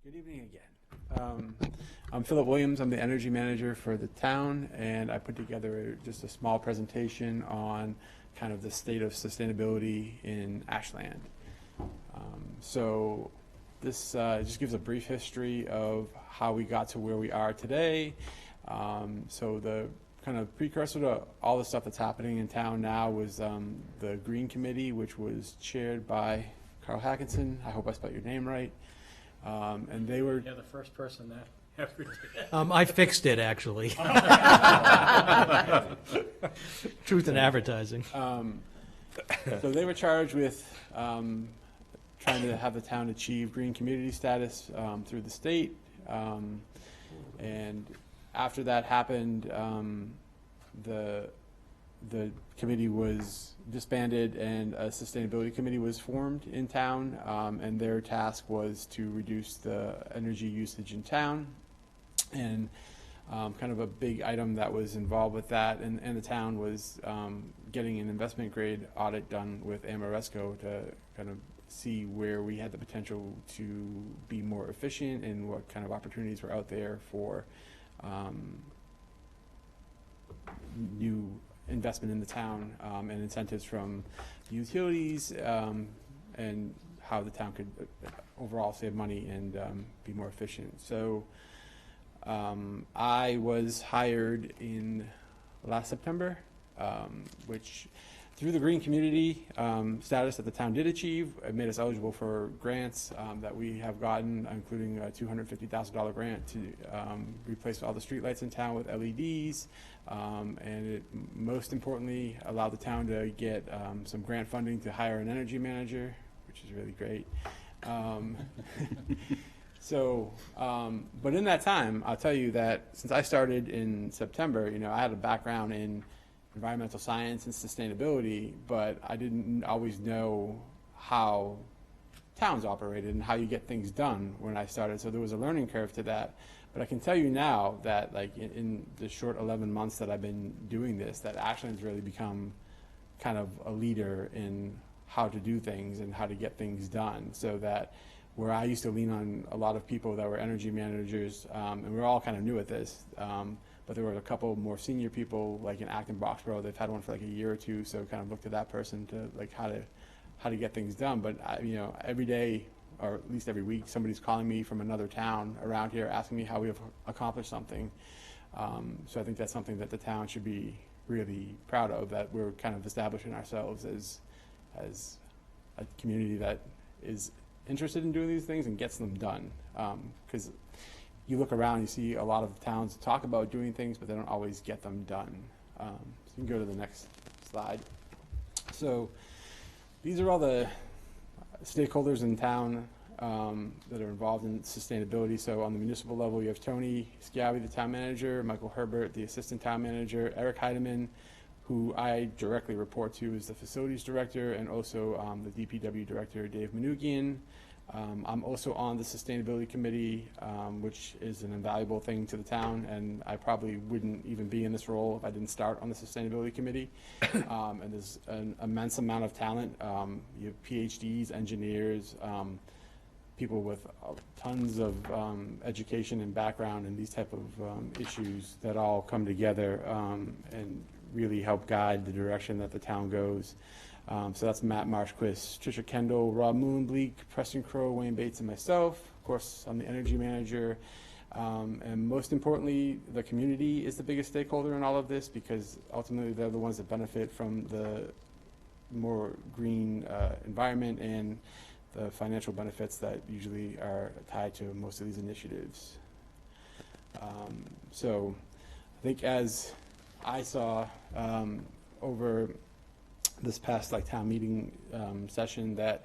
Good evening again. I'm Philip Williams. I'm the energy manager for the town, and I put together just a small presentation on kind of the state of sustainability in Ashland. So this just gives a brief history of how we got to where we are today. So the kind of precursor to all the stuff that's happening in town now was the Green Committee, which was chaired by Carl Hackinson. I hope I spelled your name right. And they were... You're the first person that ever did. I fixed it, actually. Truth in advertising. So they were charged with trying to have the town achieve green community status through the state. And after that happened, the committee was disbanded and a sustainability committee was formed in town, and their task was to reduce the energy usage in town. And kind of a big item that was involved with that and the town was getting an investment grade audit done with Amoresco to kind of see where we had the potential to be more efficient and what kind of opportunities were out there for new investment in the town and incentives from utilities and how the town could overall save money and be more efficient. So I was hired in last September, which through the green community status that the town did achieve, it made us eligible for grants that we have gotten, including a $250,000 grant to replace all the streetlights in town with LEDs. And it most importantly allowed the town to get some grant funding to hire an energy manager, which is really great. But in that time, I'll tell you that since I started in September, you know, I had a background in environmental science and sustainability, but I didn't always know how towns operated and how you get things done when I started. So there was a learning curve to that. But I can tell you now that, like, in the short 11 months that I've been doing this, that Ashland's really become kind of a leader in how to do things and how to get things done. So that where I used to lean on a lot of people that were energy managers, and we're all kind of new at this, but there were a couple more senior people, like in Acton Boxborough. They've had one for like a year or two, so kind of looked to that person to like how to get things done. But you know, every day, or at least every week, somebody's calling me from another town around here asking me how we have accomplished something. So I think that's something that the town should be really proud of, that we're kind of establishing ourselves as a community that is interested in doing these things and gets them done. Because you look around, you see a lot of towns talk about doing things, but they don't always get them done. So you can go to the next slide. So these are all the stakeholders in town that are involved in sustainability. So on the municipal level, you have Tony Schiavi, the town manager, Michael Herbert, the assistant town manager, Eric Heidemann, who I directly report to as the facilities director, and also the DPW director, Dave Manugian. I'm also on the sustainability committee, which is an invaluable thing to the town, and I probably wouldn't even be in this role if I didn't start on the sustainability committee. And there's an immense amount of talent. You have PhDs, engineers, people with tons of education and background in these type of issues that all come together and really help guide the direction that the town goes. So that's Matt Marshquist, Tricia Kendall, Rob Moonbleak, Preston Crow, Wayne Bates, and myself. Of course, I'm the energy manager. And most importantly, the community is the biggest stakeholder in all of this, because ultimately they're the ones that benefit from the more green environment and the financial benefits that usually are tied to most of these initiatives. So I think as I saw over this past town meeting session, that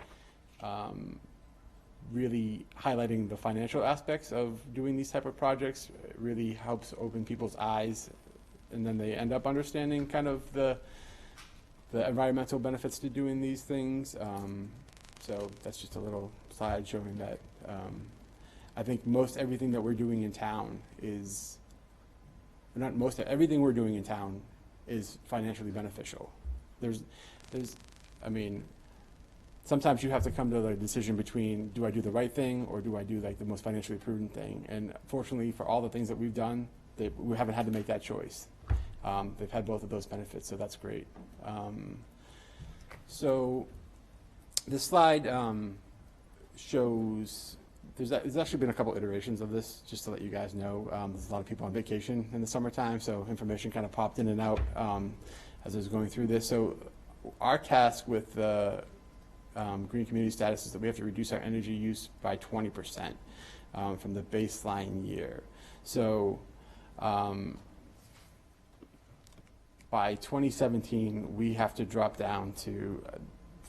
really highlighting the financial aspects of doing these type of projects really helps open people's eyes, and then they end up understanding kind of the environmental benefits to doing these things. So that's just a little slide showing that I think everything that we're doing in town is, everything we're doing in town is financially beneficial. I mean, sometimes you have to come to the decision between, do I do the right thing or do I do like the most financially prudent thing? And fortunately, for all the things that we've done, we haven't had to make that choice. They've had both of those benefits, so that's great. So this slide shows, there's actually been a couple iterations of this, just to let you guys know. There's a lot of people on vacation in the summertime, so information kind of popped in and out as I was going through this. So our task with the green community status is that we have to reduce our energy use by 20% from the baseline year. So by 2017, we have to drop down to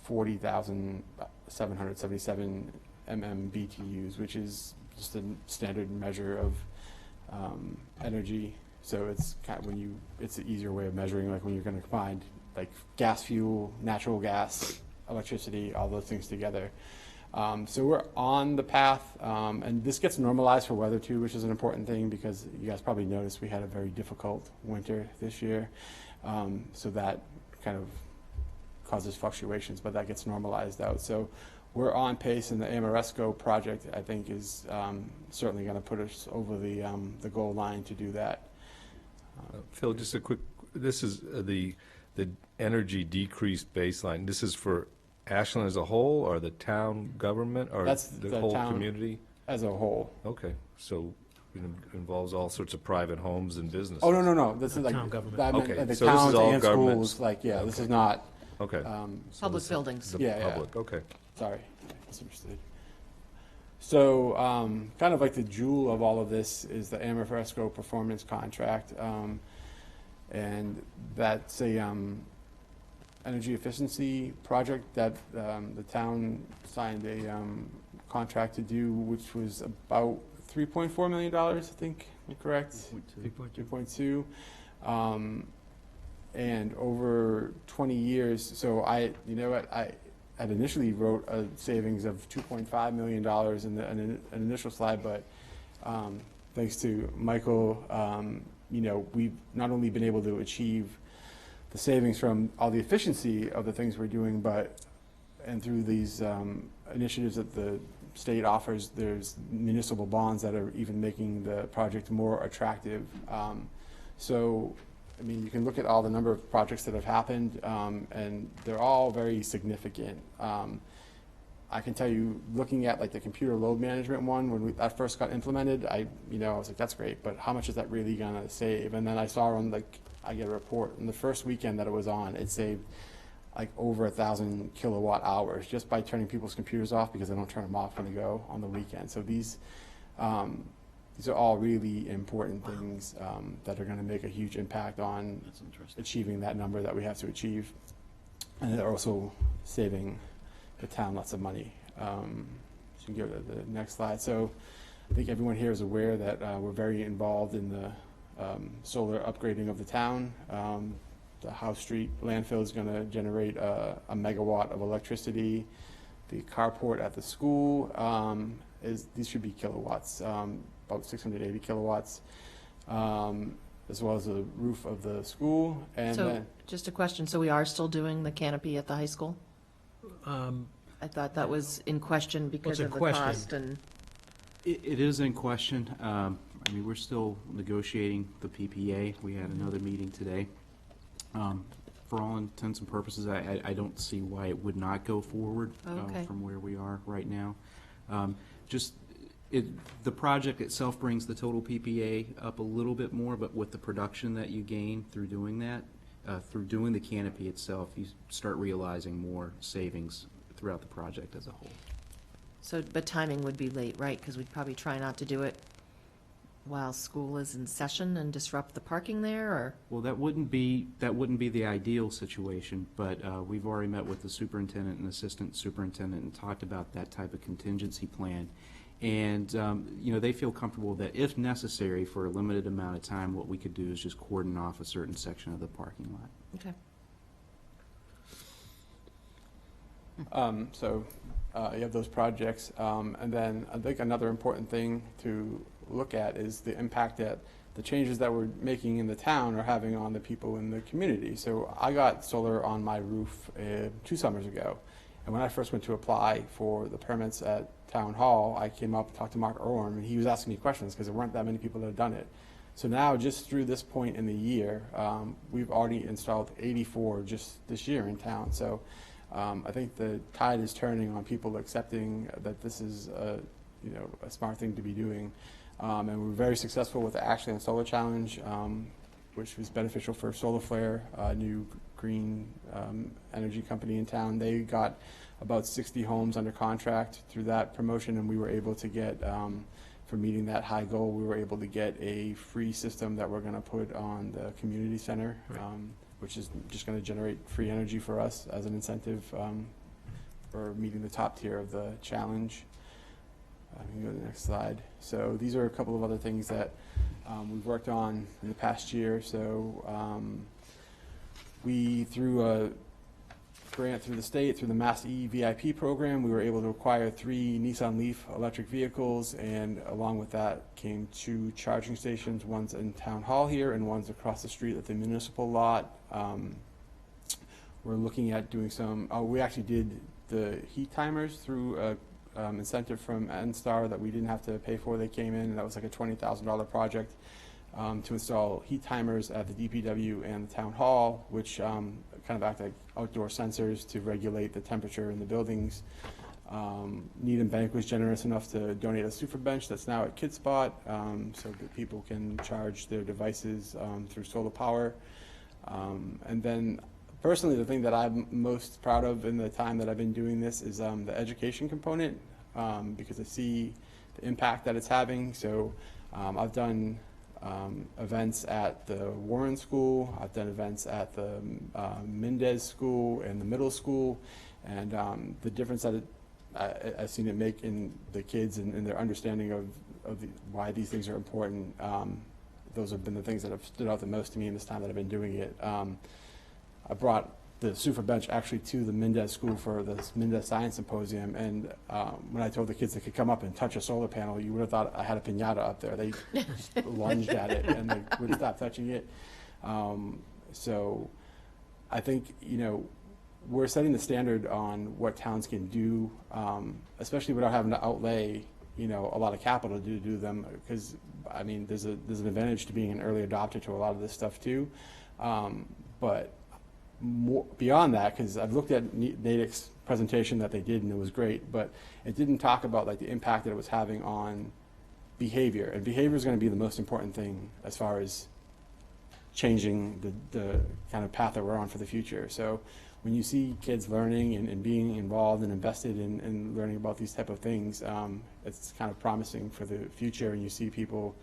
40,777 MMBTUs, which is just a standard measure of energy. So it's kind of it's an easier way of measuring, like when you're going to combine like gas fuel, natural gas, electricity, all those things together. So we're on the path, and this gets normalized for weather too, which is an important thing because you guys probably noticed we had a very difficult winter this year. So that kind of causes fluctuations, but that gets normalized out. So we're on pace, and the Amoresco project, I think, is certainly going to put us over the goal line to do that. Phil, just a quick, this is the energy decrease baseline. This is for Ashland as a whole, or the town government, or That's the the whole town community? as a whole. Okay, so it involves all sorts of private homes and businesses. Oh, no. This is like Town government. I meant, Okay, like, the so this is towns all and government. schools. Like, yeah, this Okay. is not. Okay. So Public this is buildings. The Yeah. public, okay. Sorry, I misunderstood. So, kind of like the jewel of all of this is the Amoresco performance contract, and that's a energy efficiency project that the town signed a contract to do, which was about $3.4 million, I think. Am I correct? 3.2. And over 20 years, so I had initially wrote a savings of $2.5 million in an initial slide, but thanks to Michael, we've not only been able to achieve the savings from all the efficiency of the things we're doing, and through these initiatives that the state offers, there's municipal bonds that are even making the project more attractive. So, I mean, you can look at all the number of projects that have happened, and they're all very significant. I can tell you, looking at like the computer load management one, when that first got implemented, I was like, that's great, but how much is that really gonna save? And then I saw I get a report, and the first weekend that it was on, it saved like over 1,000 kilowatt hours just by turning people's computers off, because they don't turn them off when they go on the weekend. So these are all really important things that are going to make a huge impact on achieving that number that we have to achieve. And they're also saving the town lots of money. So you can go to the next slide. So I think everyone here is aware that we're very involved in the solar upgrading of the town. The House Street landfill is going to generate a megawatt of electricity. The carport at the school these should be kilowatts, about 680 kilowatts, as well as the roof of the school. And So, then, just a question, so we are still doing the canopy at the high school? I thought that was in question because in of the question? cost and, It is in question. I mean, we're still negotiating the PPA. We had another meeting today. For all intents and purposes, I don't see why it would not go forward Okay. from where we are right now. The project itself brings the total PPA up a little bit more, but with the production that you gain through doing that, through doing the canopy itself, you start realizing more savings throughout the project as a whole. so, but timing would be late, right? Because we'd probably try not to do it while school is in session and disrupt the parking there, or? Well, that wouldn't be the ideal situation, but we've already met with the superintendent and assistant superintendent and talked about that type of contingency plan. And, they feel comfortable that if necessary for a limited amount of time, what we could do is just cordon off a certain section of the parking lot. Okay. So you have those projects. And then I think another important thing to look at is the impact that the changes that we're making in the town are having on the people in the community. So I got solar on my roof 2 summers ago, And when I first went to apply for the permits at Town Hall, I came up and talked to Mark Orm, and he was asking me questions because there weren't that many people that had done it. So now, just through this point in the year, we've already installed 84 just this year in town. So I think the tide is turning on people accepting that this is a smart thing to be doing. And we're very successful with the Ashland Solar Challenge, which was beneficial for Solar Flare, a new green energy company in town. They got about 60 homes under contract through that promotion, and we were able to get, for meeting that high goal, we were able to get a free system that we're going to put on the community center, which is just going to generate free energy for us as an incentive for meeting the top tier of the challenge. You can go to the next slide. So these are a couple of other things that we've worked on in the past year. So we, through a grant through the state, through the Mass VIP program, we were able to acquire 3 Nissan Leaf electric vehicles, and along with that came 2 charging stations. One's in Town Hall here, and one's across the street at the municipal lot. We're looking at doing some, we actually did the heat timers through a incentive from NSTAR that we didn't have to pay for. They came in, and that was like a $20,000 project to install heat timers at the DPW and the Town Hall, which kind of act like outdoor sensors to regulate the temperature in the buildings. Needham Bank was generous enough to donate a super bench that's now at Kid Spot, so that people can charge their devices through solar power. And then personally, the thing that I'm most proud of in the time that I've been doing this is the education component, because I see the impact that it's having. So I've done events at the Warren School, I've done events at the Mendez School and the middle school, and the difference that I've seen it make in the kids and their understanding of why these things are important. Those have been the things that have stood out the most to me in this time that I've been doing it. I brought the super bench actually to the Mendez School for the Mendez Science Symposium, and when I told the kids they could come up and touch a solar panel, you would have thought I had a piñata up there. They just lunged at it and they wouldn't stop touching it. So I think, we're setting the standard on what towns can do, especially without having to outlay, a lot of capital to do them, because, I mean, there's an advantage to being an early adopter to a lot of this stuff too. But more beyond that, because I've looked at Natick's presentation that they did and it was great, but it didn't talk about like the impact that it was having on behavior, and behavior is going to be the most important thing as far as changing the kind of path that we're on for the future. So when you see kids learning and being involved and invested in learning about these type of things, it's kind of promising for the future. And you see people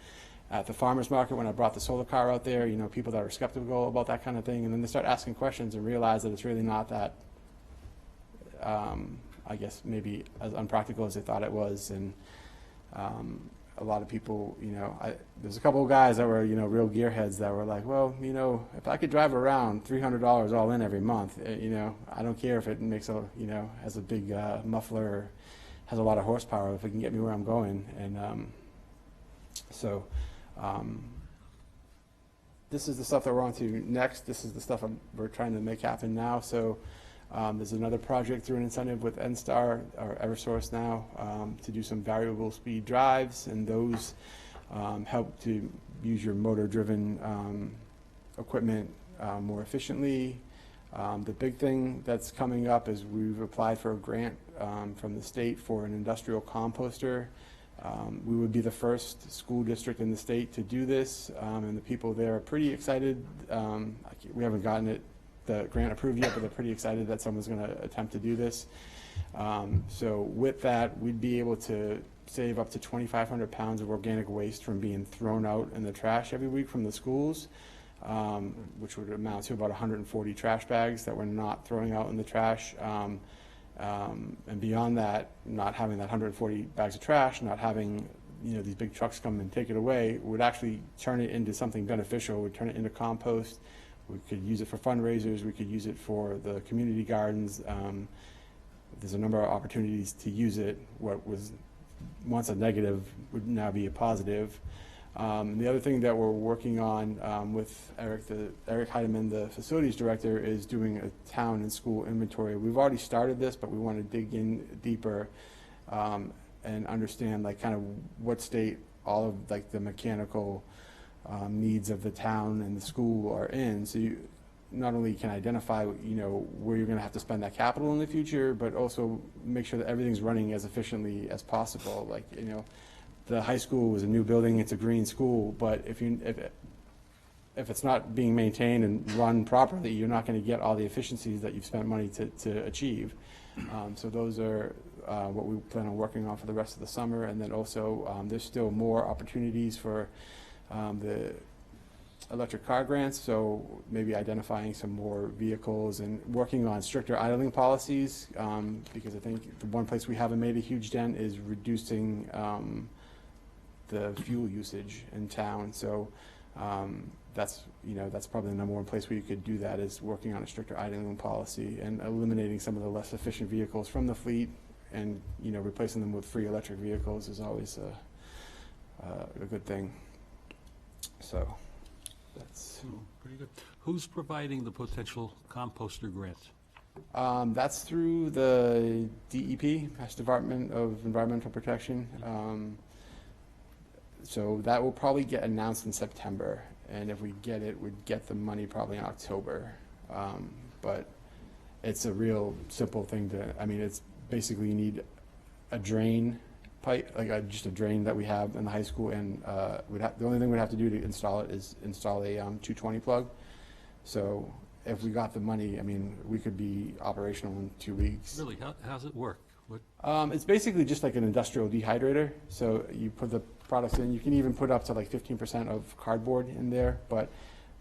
at the farmer's market when I brought the solar car out there, people that are skeptical about that kind of thing, and then they start asking questions and realize that it's really not that, I guess, maybe as unpractical as they thought it was. And a lot of people, there's a couple of guys that were, real gearheads that were like, well, if I could drive around $300 all in every month, I don't care if it makes has a big muffler or has a lot of horsepower, if it can get me where I'm going. And so this is the stuff that we're on to next. This is the stuff we're trying to make happen now. So there's another project through an incentive with NSTAR, or Eversource now, to do some variable speed drives, and those help to use your motor-driven equipment more efficiently. The big thing that's coming up is we've applied for a grant from the state for an industrial composter. We would be the first school district in the state to do this, and the people there are pretty excited. We haven't gotten the grant approved yet, but they're pretty excited that someone's going to attempt to do this. So with that, we'd be able to save up to 2,500 pounds of organic waste from being thrown out in the trash every week from the schools, which would amount to about 140 trash bags that we're not throwing out in the trash. And beyond that, not having that 140 bags of trash, not having these big trucks come and take it away, would actually turn it into something beneficial. Would turn it into compost. We could use it for fundraisers. We could use it for the community gardens. There's a number of opportunities to use it. What was once a negative would now be a positive. The other thing that we're working on with Eric Heidemann, the facilities director, is doing a town and school inventory. We've already started this, but we want to dig in deeper and understand like kind of what state all of like the mechanical needs of the town and the school are in. So you not only can identify, where you're going to have to spend that capital in the future, but also make sure that everything's running as efficiently as possible. Like, the high school was a new building, it's a green school, but if it's not being maintained and run properly, you're not going to get all the efficiencies that you've spent money to achieve. So those are what we plan on working on for the rest of the summer. And then also there's still more opportunities for the electric car grants, so maybe identifying some more vehicles and working on stricter idling policies, because I think the one place we haven't made a huge dent is reducing the fuel usage in town. So that's probably the number one place where you could do that, is working on a stricter idling policy and eliminating some of the less efficient vehicles from the fleet, and replacing them with free electric vehicles is always a good thing. So that's pretty good. Who's providing the potential composter grant? that's through the DEP, Mass Department of Environmental Protection. So that will probably get announced in September, and if we get it, we'd get the money probably in October. But it's a real simple thing it's basically you need a drain pipe, like just a drain that we have in the high school, and the only thing we'd have to do to install it is install a 220 plug. So if we got the money, we could be operational in 2 weeks. Really, how's it work? What? It's basically just like an industrial dehydrator. So you put the products in. You can even put up to like 15% of cardboard in there, but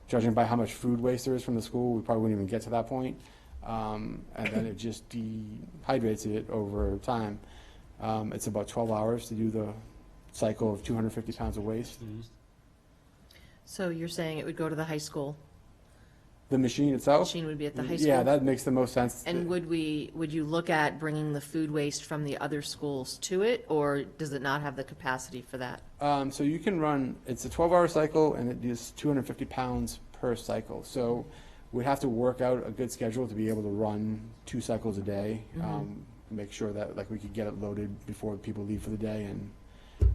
judging by how much food waste there is from the school, we probably wouldn't even get to that point. And then it just dehydrates it over time. It's about 12 hours to do the cycle of 250 pounds of waste. Mm-hmm. So you're saying it would go to the high school? The machine itself? The machine would be at the high school? Yeah, that makes the most sense. And would you look at bringing the food waste from the other schools to it, or does it not have the capacity for that? So you can run, it's a 12-hour cycle, and it is 250 pounds per cycle. So we'd have to work out a good schedule to be able to run 2 cycles a day, make sure that we could get it loaded before people leave for the day and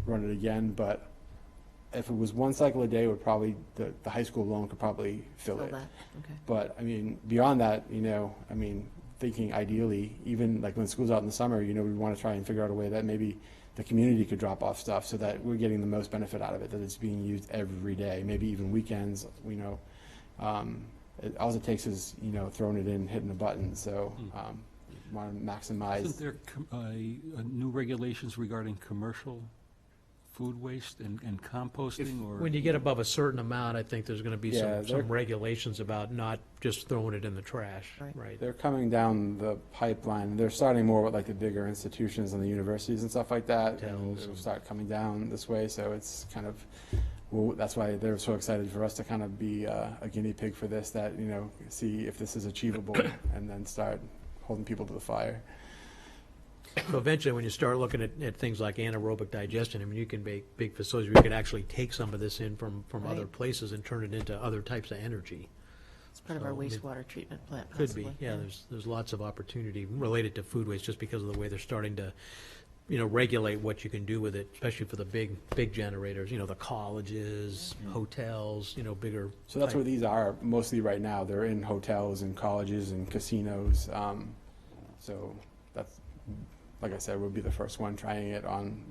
run it again. But if it was 1 cycle a day, it would probably, the high school alone could probably fill it. That. Okay. But beyond that, thinking ideally, even like when school's out in the summer, we want to try and figure out a way that maybe the community could drop off stuff so that we're getting the most benefit out of it, that it's being used every day, maybe even weekends. All it takes is throwing it in, hitting a button. So want to maximize. Isn't there new regulations regarding commercial food waste and composting? Or When you get above a certain amount, I think there's going to be some regulations about not just throwing it in the trash. Right. They're coming down the pipeline. They're starting more with like the bigger institutions and the universities and stuff like that. And it'll start coming down this way. So it's kind of, that's why they're so excited for us to kind of be a guinea pig for this, that, see if this is achievable and then start holding people to the fire. So eventually, when you start looking at things like anaerobic digestion, you can make big facilities where you can actually take some of this in from other places and turn it into other types of energy. It's part of our wastewater treatment plant, Could possibly. be, yeah. There's lots of opportunity related to food waste just because of the way they're starting to, regulate what you can do with it, especially for the big generators. The colleges, hotels, bigger. So that's where these are mostly right now. They're in hotels and colleges and casinos. So that's, like I said, we'll be the first one trying it on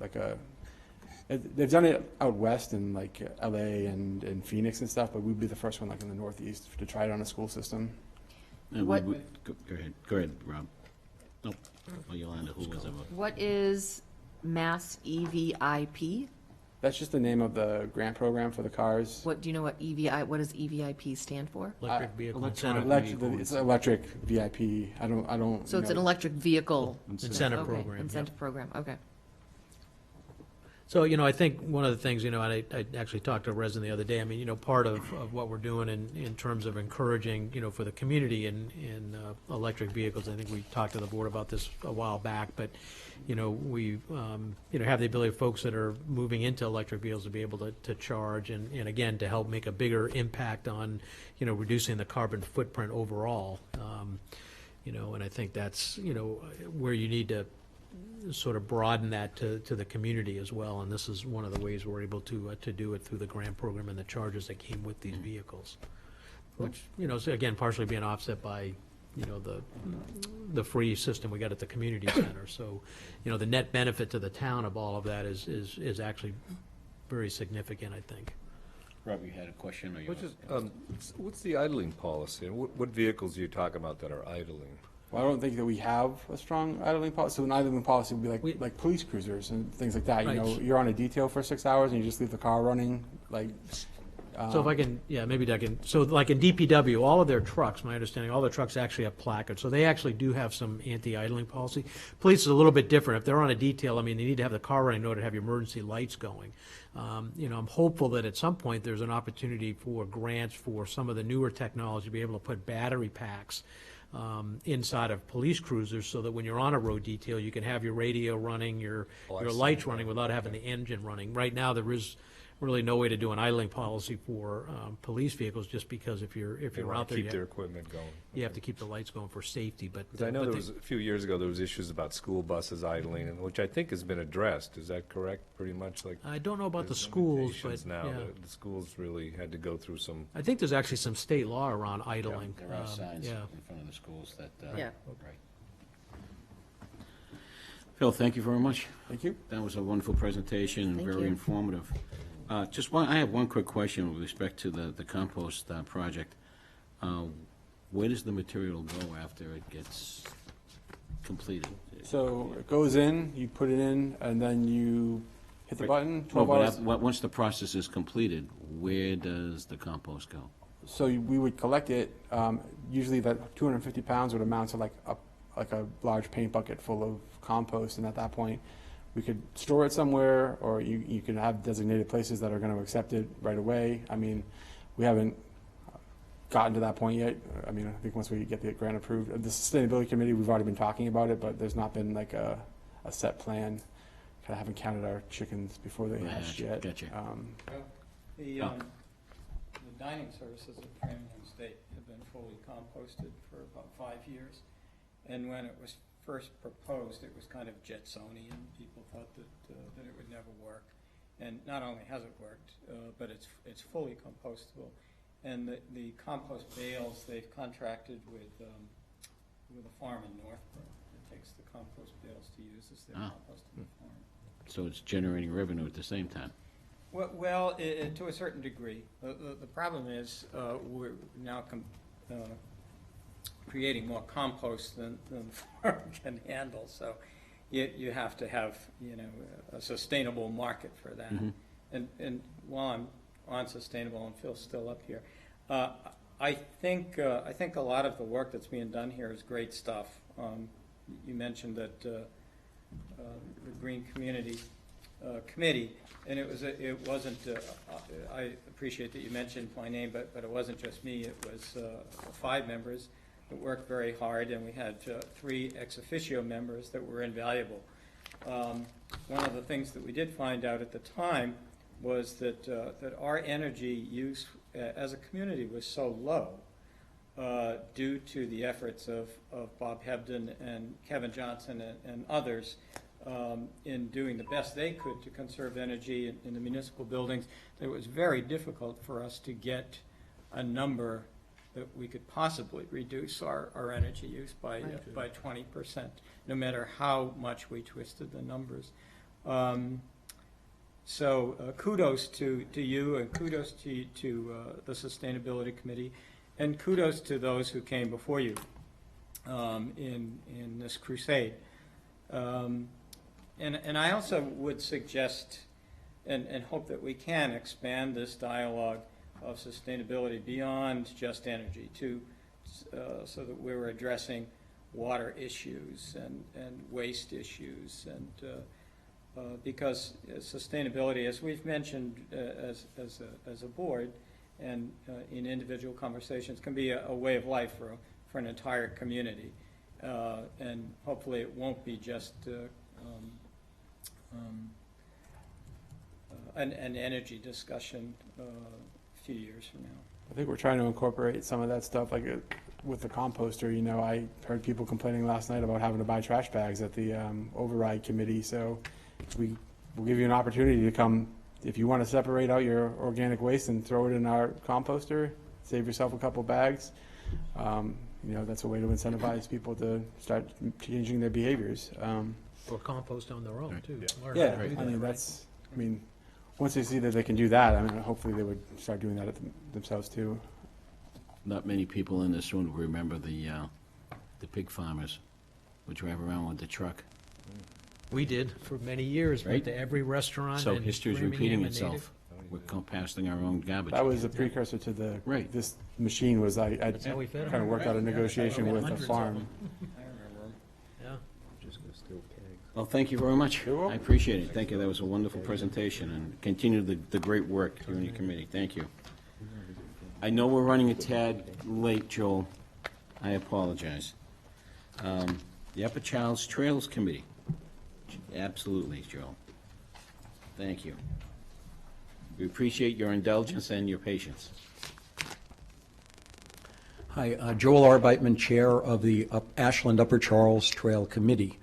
they've done it out west in like LA and Phoenix and stuff, but we'd be the first one like in the Northeast to try it on a school system. Go ahead, Rob. Nope. Oh, Yolanda, who was it? What is Mass EVIP? That's just the name of the grant program for the cars. Do you know what does EVIP stand for? Electric vehicle It's electric VIP. I don't. So it's an electric vehicle incentive program. Incentive program. Okay. So, I think one of the things, and I actually talked to a resident the other day, I mean, part of what we're doing in terms of encouraging, for the community in electric vehicles, I think we talked to the board about this a while back, but, we, have the ability of folks that are moving into electric vehicles to be able to charge and again, to help make a bigger impact on, reducing the carbon footprint overall. And I think that's, where you need to sort of broaden that to the community as well, and this is one of the ways we're able to do it through the grant program and the charges that came with these vehicles, which, is again partially being offset by, the free system we got at the community center. So, the net benefit to the town of all of that is actually very significant, I think. Rob, you had a question, or you? What's the idling policy? And what vehicles are you talking about that are idling? Well, I don't think that we have a strong idling policy. So an idling policy would be like police cruisers and things like that. Right. You're on a detail for 6 hours and you just leave the car running, So if I can, maybe I can, so like in DPW, all of their trucks, my understanding, all their trucks actually have placards, so they actually do have some anti-idling policy. Police is a little bit different. If they're on a detail, I mean, they need to have the car running in order to have your emergency lights going. I'm hopeful that at some point there's an opportunity for grants for some of the newer technology to be able to put battery packs inside of police cruisers, so that when you're on a road detail, you can have your radio running, your lights running without having the engine running. Right now, there is really no way to do an idling policy for police vehicles, just because if you're out there, keep their equipment going. You have to keep the lights going for safety. But I know there was a few years ago there was issues about school buses idling, and which I think has been addressed. Is that correct? Pretty much, like I don't know about the schools, but now yeah. the schools really had to go through some. I think there's actually some state law around idling. There are signs yeah. in front of the schools that. Yeah. Right. Phil, thank you very much. Thank you. That was a wonderful presentation and Thank very you. informative. I have one quick question with respect to the compost project. Where does the material go after it gets completed? So it goes in, you put it in, and then you hit the button. 12 hours. Once the process is completed, where does the compost go? So we would collect it. Usually that 250 pounds would amount to like a large paint bucket full of compost, and at that point, we could store it somewhere, or you can have designated places that are going to accept it right away. I mean, we haven't gotten to that point yet. I mean, I think once we get the grant approved, the sustainability committee, we've already been talking about it, but there's not been like a set plan. Kind of haven't counted our chickens before they hatched yet. Gotcha. The dining services at Framingham State have been fully composted for about 5 years. And when it was first proposed, it was kind of Jetsonian. People thought that it would never work. And not only has it worked, but it's fully compostable. And the compost bales, they've contracted with a farm in Northborough that takes the compost bales to use as their composting farm. So it's generating revenue at the same time? Well, to a certain degree. The problem is we're now creating more compost than the farm can handle. So you have to have a sustainable market for that. Mm-hmm. And while I'm on sustainable, and Phil's still up here, I think a lot of the work that's being done here is great stuff. You mentioned that the Green Community Committee, and it wasn't. I appreciate that you mentioned my name, but it wasn't just me. It was 5 members that worked very hard, and we had 3 ex officio members that were invaluable. One of the things that we did find out at the time was that our energy use as a community was so low due to the efforts of Bob Hebden and Kevin Johnson and others in doing the best they could to conserve energy in the municipal buildings, that it was very difficult for us to get a number that we could possibly reduce our energy use by 20%, no matter how much we twisted the numbers. So kudos to you, and kudos to the Sustainability Committee, and kudos to those who came before you in this crusade. And I also would suggest and hope that we can expand this dialogue of sustainability beyond just energy so that we're addressing water issues and waste issues and because sustainability, as we've mentioned as a board and in individual conversations, can be a way of life for an entire community. And hopefully it won't be just an energy discussion a few years from now. I think we're trying to incorporate some of that stuff, like with the composter. You know, I heard people complaining last night about having to buy trash bags at the override committee. So we'll give you an opportunity to come, if you want to separate out your organic waste and throw it in our composter, save yourself a couple bags. You know, that's a way to incentivize people to start changing their behaviors. Or compost on their own, too. Learn Yeah, how to do I mean, that, right? that's, I mean, once they see that they can do that, I mean, hopefully they would start doing that themselves too. Not many people in this room remember the pig farmers would drive around with the truck. We did for many years, Right? went to every restaurant. So in history's Framingham repeating and Native. itself. We're composting our own garbage. That was a precursor to the, Right. this machine was, I how we fed 'em. kind of worked out a negotiation Yeah. with a Hundreds of farm. Yeah. Well, thank you very much. I appreciate it. Thank you. That was a wonderful presentation, and continue the great work here in your committee. Thank you. I know we're running a tad late, Joel. I apologize. The Upper Childs Trails Committee. Absolutely, Joel. Thank you. We appreciate your indulgence and your patience. Hi, Joel Arbeitman, Chair of the Ashland Upper Charles Trail Committee.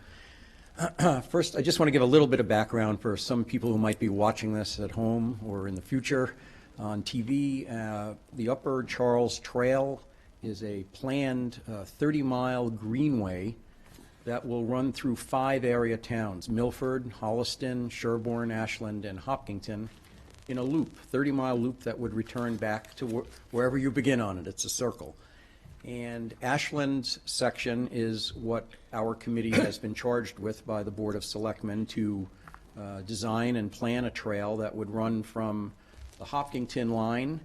First, I just want to give a little bit of background for some people who might be watching this at home or in the future on TV. The Upper Charles Trail is a planned 30-mile greenway that will run through 5 area towns: Milford, Holliston, Sherborne, Ashland, and Hopkinton, in a loop, 30-mile loop that would return back to wherever you begin on it. It's a circle. And Ashland's section is what our committee has been charged with by the Board of Selectmen to design and plan a trail that would run from the Hopkinton line,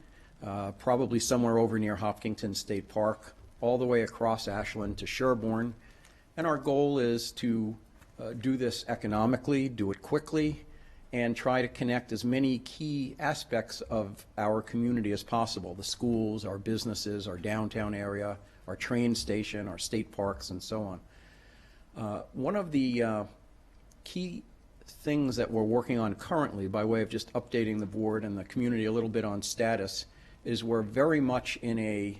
probably somewhere over near Hopkinton State Park, all the way across Ashland to Sherborne. And our goal is to do this economically, do it quickly, and try to connect as many key aspects of our community as possible: the schools, our businesses, our downtown area, our train station, our state parks, and so on. One of the key things that we're working on currently, by way of just updating the board and the community a little bit on status, is we're very much in a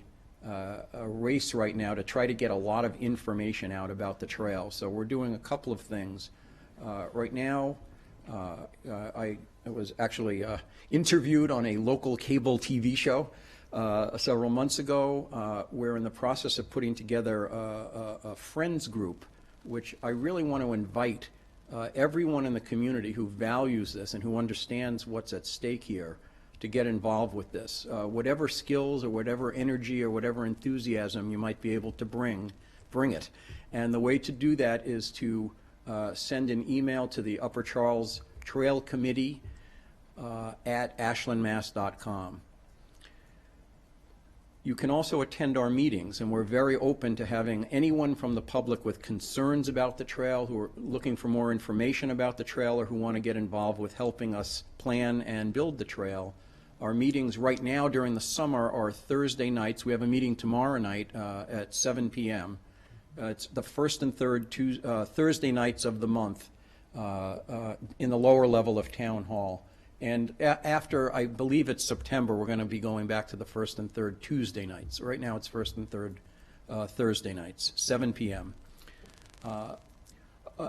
race right now to try to get a lot of information out about the trail. So we're doing a couple of things. Right now, I was actually interviewed on a local cable TV show several months ago. We're in the process of putting together a friends group, which I really want to invite everyone in the community who values this and who understands what's at stake here to get involved with this. Whatever skills or whatever energy or whatever enthusiasm you might be able to bring it. And the way to do that is to send an email to the Upper Charles Trail Committee at ashlandmass.com. You can also attend our meetings, and we're very open to having anyone from the public with concerns about the trail, who are looking for more information about the trail, or who want to get involved with helping us plan and build the trail. Our meetings right now during the summer are Thursday nights. We have a meeting tomorrow night at 7 p.m. It's the first and third Thursday nights of the month in the lower level of Town Hall. And after, I believe it's September, we're going to be going back to the first and third Tuesday nights. Right now it's first and third Thursday nights, 7 p.m.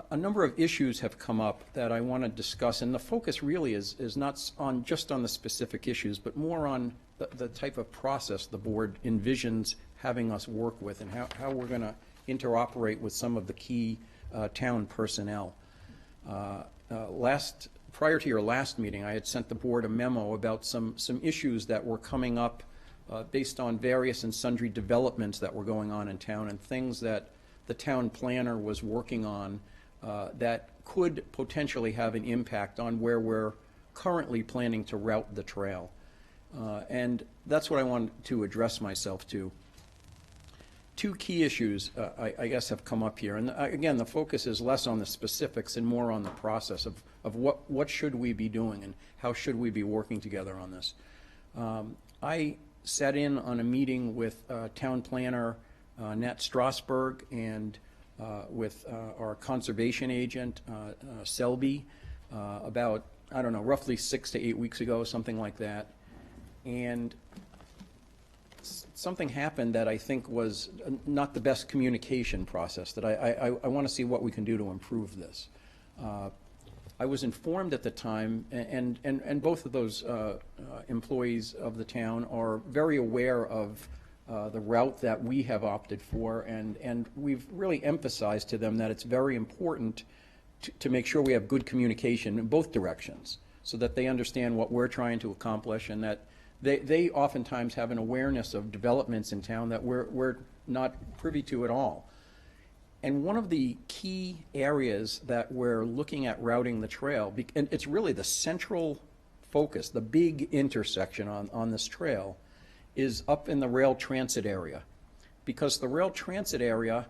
A number of issues have come up that I want to discuss, and the focus really is not just on the specific issues, but more on the type of process the board envisions having us work with, and how we're going to interoperate with some of the key town personnel. Prior to your last meeting, I had sent the board a memo about some issues that were coming up based on various and sundry developments that were going on in town, and things that the town planner was working on that could potentially have an impact on where we're currently planning to route the trail. And that's what I wanted to address myself to. two key issues, I guess, have come up here. And again, the focus is less on the specifics and more on the process of what should we be doing and how should we be working together on this. I sat in on a meeting with town planner Nat Strasberg and with our conservation agent, Selby, about, I don't know, roughly 6 to 8 weeks ago, something like that. And something happened that I think was not the best communication process, that I want to see what we can do to improve this. I was informed at the time, and both of those employees of the town are very aware of the route that we have opted for, and we've really emphasized to them that it's very important to make sure we have good communication in both directions so that they understand what we're trying to accomplish, and that they oftentimes have an awareness of developments in town that we're not privy to at all. And one of the key areas that we're looking at routing the trail, and it's really the central focus, the big intersection on this trail, is up in the rail transit area. Because the rail transit area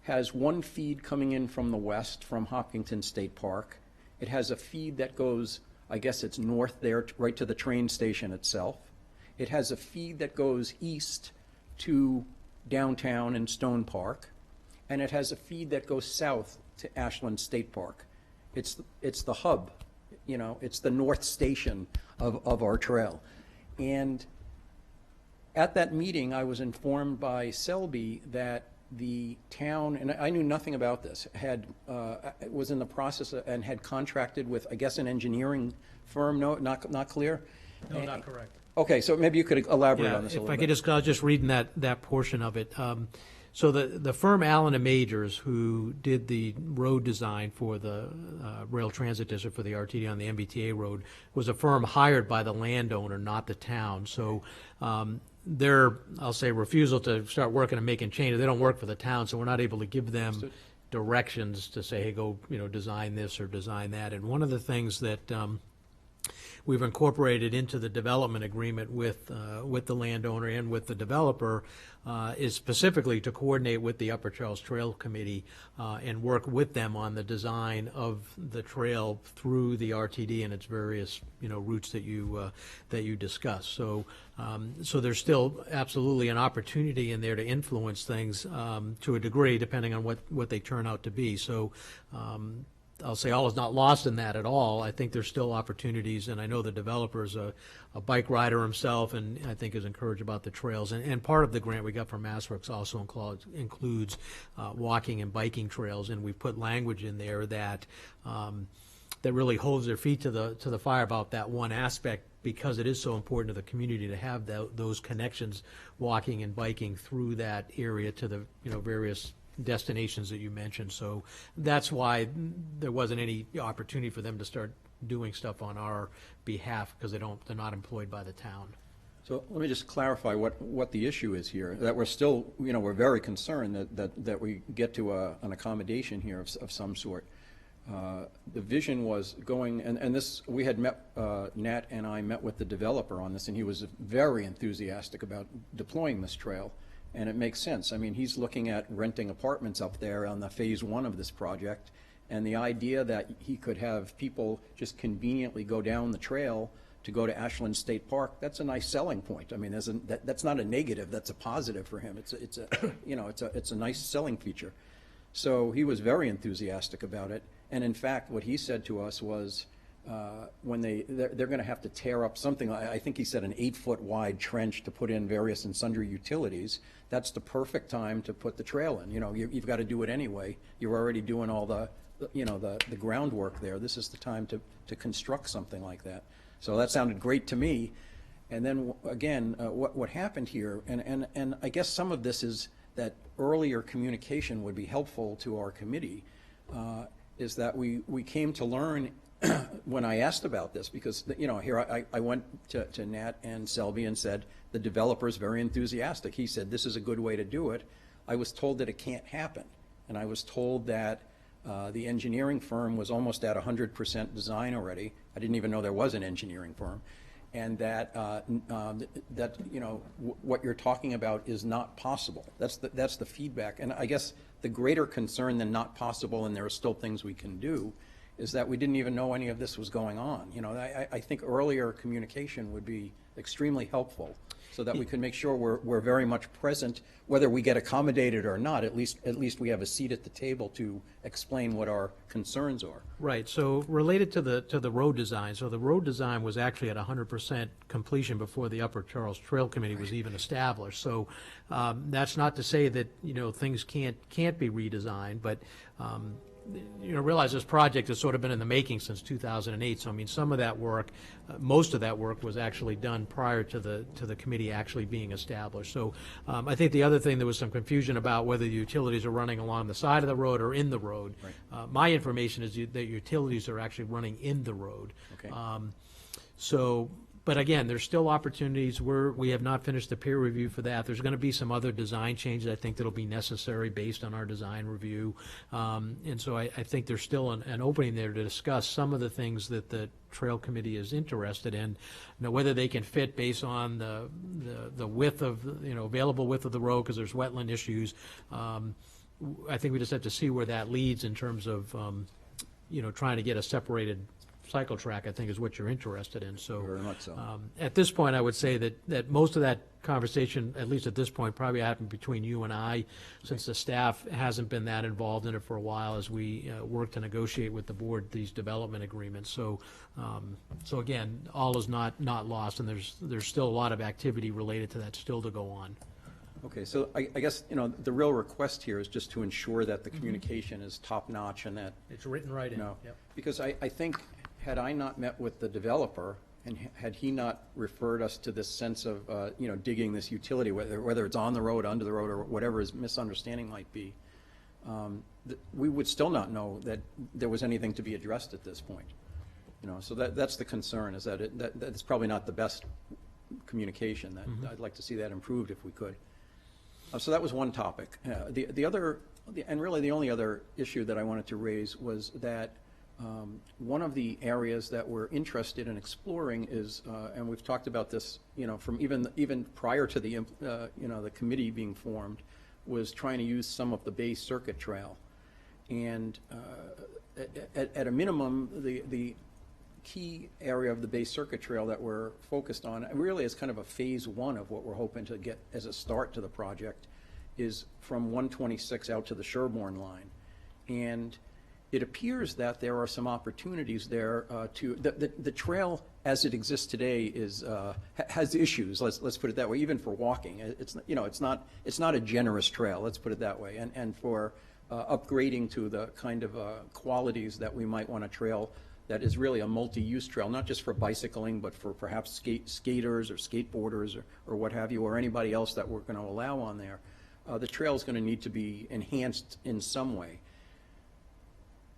has one feed coming in from the west from Hopkinton State Park. It has a feed that goes, I guess it's north there, right to the train station itself. It has a feed that goes east to downtown and Stone Park. And it has a feed that goes south to Ashland State Park. It's the hub, you know, it's the north station of our trail. And at that meeting, I was informed by Selby that the town, and I knew nothing about this, was in the process and had contracted with, I guess, an engineering firm. No, not clear? No, not correct. Okay, so maybe you could elaborate on this a little bit. If I could just, I was just reading that portion of it. So the firm Allen and Majors, who did the road design for the rail transit district for the RTD on the MBTA road, was a firm hired by the landowner, not the town. So their, I'll say, refusal to start working and making changes, they don't work for the town, so we're not able to give them directions to say, hey, go, you know, design this or design that. And one of the things that we've incorporated into the development agreement with the landowner and with the developer is specifically to coordinate with the Upper Charles Trail Committee and work with them on the design of the trail through the RTD and its various, you know, routes that you discuss. So so there's still absolutely an opportunity in there to influence things to a degree, depending on what they turn out to be. So I'll say all is not lost in that at all. I think there's still opportunities, and I know the developer's a bike rider himself, and I think is encouraged about the trails. And part of the grant we got from MassWorks also includes walking and biking trails, and we put language in there that that really holds their feet to the fire about that one aspect, because it is so important to the community to have those connections, walking and biking through that area to the, you know, various destinations that you mentioned. So that's why there wasn't any opportunity for them to start doing stuff on our behalf, because they're not employed by the town. So let me just clarify what the issue is here, that we're still, you know, we're very concerned that we get to an accommodation here of some sort. The vision was going, and this, we had met, Nat and I met with the developer on this, and he was very enthusiastic about deploying this trail. And it makes sense. I mean, he's looking at renting apartments up there on the phase 1 of this project. And the idea that he could have people just conveniently go down the trail to go to Ashland State Park, that's a nice selling point. I mean, that's not a negative, that's a positive for him. It's a you know, it's a nice selling feature. So he was very enthusiastic about it. And in fact, what he said to us was, when they're going to have to tear up something, I think he said an 8-foot wide trench to put in various and sundry utilities. That's the perfect time to put the trail in. You know, you've got to do it anyway. You're already doing all the groundwork there. This is the time to construct something like that. So that sounded great to me. And then again, what happened here, and I guess some of this is that earlier communication would be helpful to our committee, is that we came to learn when I asked about this, because, you know, here I went to Nat and Selby and said, the developer is very enthusiastic. He said, this is a good way to do it. I was told that it can't happen. And I was told that the engineering firm was almost at 100% design already. I didn't even know there was an engineering firm. and that, that, you know, what you're talking about is not possible. That's the feedback. And I guess the greater concern than not possible, and there are still things we can do, is that we didn't even know any of this was going on. You know, I think earlier communication would be extremely helpful, so that we can make sure we're very much present, whether we get accommodated or not. At least we have a seat at the table to explain what our concerns are. Right, so related to the road design, so the road design was actually at 100% completion before the Upper Charles Trail Committee was even established. So that's not to say that, you know, things can't be redesigned, but you know, realize this project has sort of been in the making since 2008. So I mean, some of that work, most of that work was actually done prior to the committee actually being established. So I think the other thing, there was some confusion about whether the utilities are running along the side of the road or in the road. Right. My information is that utilities are actually running in the road. Okay. So, but again, there's still opportunities. We have not finished the peer review for that. There's going to be some other design changes I think that'll be necessary based on our design review. And so I think there's still an opening there to discuss some of the things that the Trail Committee is interested in. You know, whether they can fit based on the width of, you know, available width of the road, because there's wetland issues. I think we just have to see where that leads in terms of, you know, trying to get a separated cycle track, I think, is what you're interested in. So, very much so. At this point, I would say that most of that conversation, at least at this point, probably happened between you and I, since the staff hasn't been that involved in it for a while as we work to negotiate with the board these development agreements. So, so again, all is not lost, and there's still a lot of activity related to that still to go on. Okay, so I guess, you know, the real request here is just to ensure that the communication is top-notch and that, it's written right in. You know, Yep. because I think, had I not met with the developer, and had he not referred us to this sense of, you know, digging this utility, whether it's on the road, under the road, or whatever his misunderstanding might be, we would still not know that there was anything to be addressed at this point. You know, so that's the concern, is that it's probably not the best communication. That I'd like to see that improved if we could. So that was one topic. The other, and really the only other issue that I wanted to raise was that one of the areas that we're interested in exploring is, and we've talked about this, you know, from even prior to the, you know, the committee being formed, was trying to use some of the Bay Circuit Trail. And at a minimum, the key area of the Bay Circuit Trail that we're focused on, really is kind of a phase one of what we're hoping to get as a start to the project, is from 126 out to the Sherborne line. And it appears that there are some opportunities there the trail as it exists today is has issues. Let's put it that way. Even for walking, it's, you know, it's not a generous trail. Let's put it that way. And for upgrading to the kind of qualities that we might want a trail that is really a multi-use trail, not just for bicycling, but for perhaps skaters or skateboarders or what have you, or anybody else that we're going to allow on there. The trail is going to need to be enhanced in some way.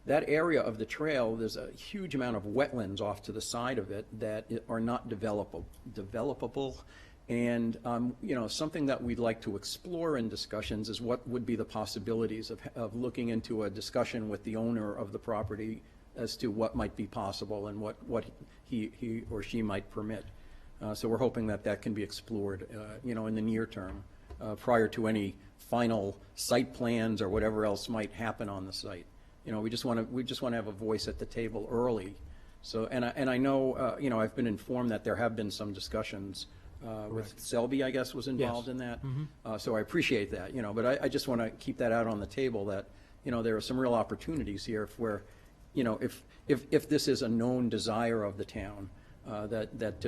That area of the trail, there's a huge amount of wetlands off to the side of it that are not developable. And, you know, something that we'd like to explore in discussions is what would be the possibilities of looking into a discussion with the owner of the property as to what might be possible and what he or she might permit. So we're hoping that can be explored, you know, in the near term, prior to any final site plans or whatever else might happen on the site. You know, we just want to have a voice at the table early. So, and I know, you know, I've been informed that there have been some discussions with Selby, I guess, was involved in that. So I appreciate that, you know, but I just want to keep that out on the table, that, you know, there are some real opportunities here where, you know, if this is a known desire of the town, that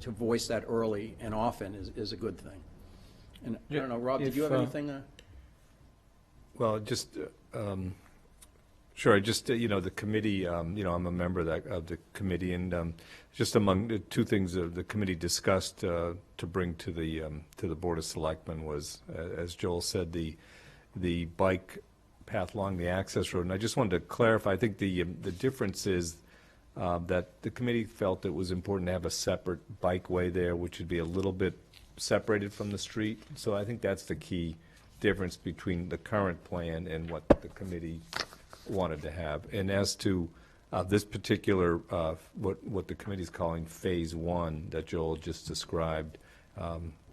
to voice that early and often is a good thing. And I don't know, Rob, did you have anything? Well, just sure. Just you know, the committee. You know, I'm a member of the committee, and just among the two things the committee discussed to bring to the Board of Selectmen was, as Joel said, the bike path along the access road. And I just wanted to clarify. I think the difference is that the committee felt it was important to have a separate bikeway there, which would be a little bit separated from the street. So I think that's the key difference between the current plan and what the committee wanted to have. And as to This particular, what the committee's calling Phase 1 that Joel just described,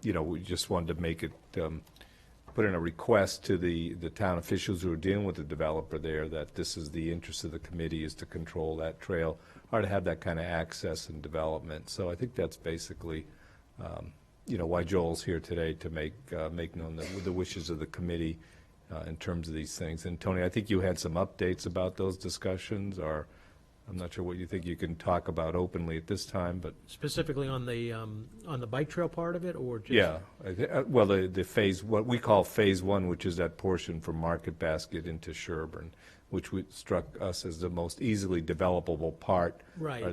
we just wanted to make it, put in a request to the town officials who are dealing with the developer there that this is the interest of the committee, is to control that trail or to have that kind of access and development. So I think that's basically, why Joel's here today, to make known the wishes of the committee in terms of these things. And Tony, I think you had some updates about those discussions, or I'm not sure what you think you can talk about openly at this time, but. Specifically on the bike trail part of it, or just? Yeah, well, the phase, what we call Phase 1, which is that portion from Market Basket into Sherburne, which struck us as the most easily developable part. Right.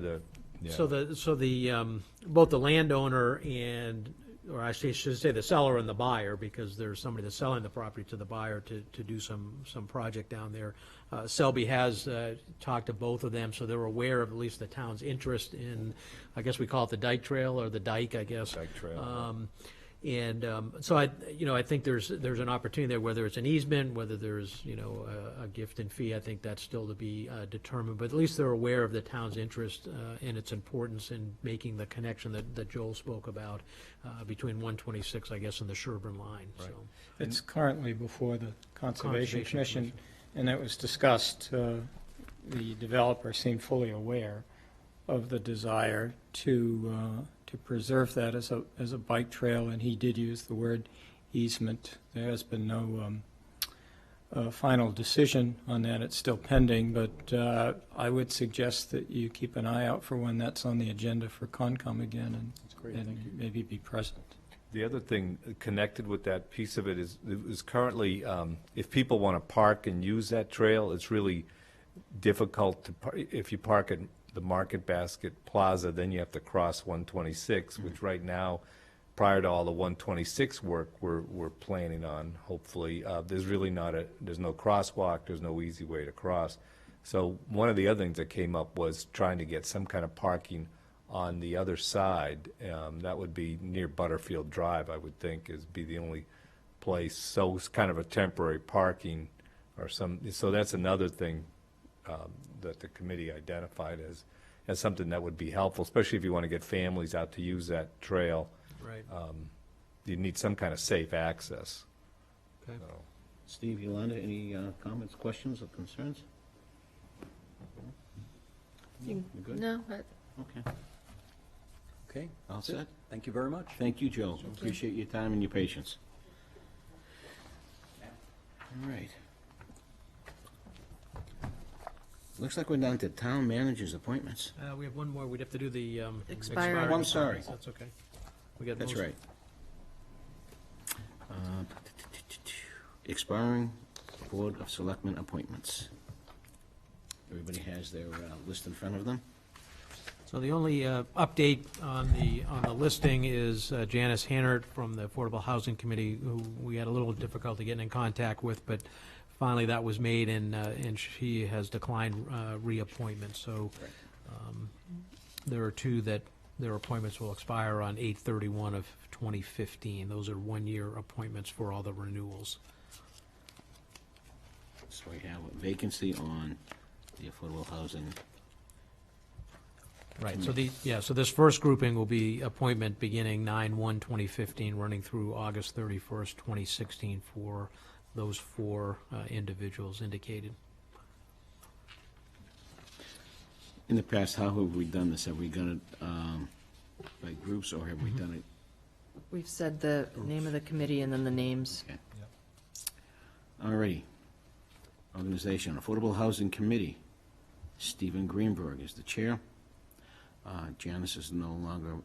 Yeah. So both the landowner and, or I should say the seller and the buyer, because there's somebody that's selling the property to the buyer to do some project down there. Selby has talked to both of them, so they're aware of at least the town's interest in, I guess we call it the Dyke Trail, or the Dyke, I guess. Dyke Trail. So I think there's an opportunity there, whether it's an easement, whether there's, a gift and fee. I think that's still to be determined, but at least they're aware of the town's interest and its importance in making the connection that Joel spoke about between 126, I guess, and the Sherburne line. Right. So It's currently before the Conservation Commission, and it was discussed, the developer seemed fully aware of the desire to preserve that as a bike trail, and he did use the word easement. There has been no final decision on that. It's still pending, but I would suggest that you keep an eye out for when that's on the agenda for Concom again, and maybe be present. The other thing connected with that piece of it is currently, if people want to park and use that trail, it's really difficult to if you park at the Market Basket Plaza, then you have to cross 126, which right now, prior to all the 126 work we're planning on, hopefully, there's really there's no crosswalk, there's no easy way to cross. So one of the other things that came up was trying to get some kind of parking on the other side. That would be near Butterfield Drive, I would think, be the only place. So it's kind of a temporary parking or so that's another thing that the committee identified as something that would be helpful, especially if you want to get families out to use that trail. Right. You need some kind of safe access. Okay. So. Steve, Yolanda, any comments, questions, or concerns? You good? No. Okay. Okay. All set? Thank you very much. Thank you, Joe. Appreciate your time and your patience. All right. Looks like we're down to town managers' appointments. we have one more. We'd have to do the Expiring. Oh, I'm sorry. That's okay. We got That's most- right. Expiring Board of Selectmen appointments. Everybody has their list in front of them. So the only update on the listing is Janice Hannert from the Affordable Housing Committee, who we had a little difficulty getting in contact with, but finally that was made, and she has declined reappointment. So there are two that their appointments will expire on 8/31 of 2015. Those are one-year appointments for all the renewals. So we have a vacancy on the Affordable Housing. Right, so this first grouping will be appointment beginning 9/1/2015, running through August 31st, 2016 for those four individuals indicated. In the past, how have we done this? Have we done it by groups, or have we done it? We've said the name of the committee and then the names. Okay. All righty. Organization, Affordable Housing Committee. Stephen Greenberg is the chair. Janice is no longer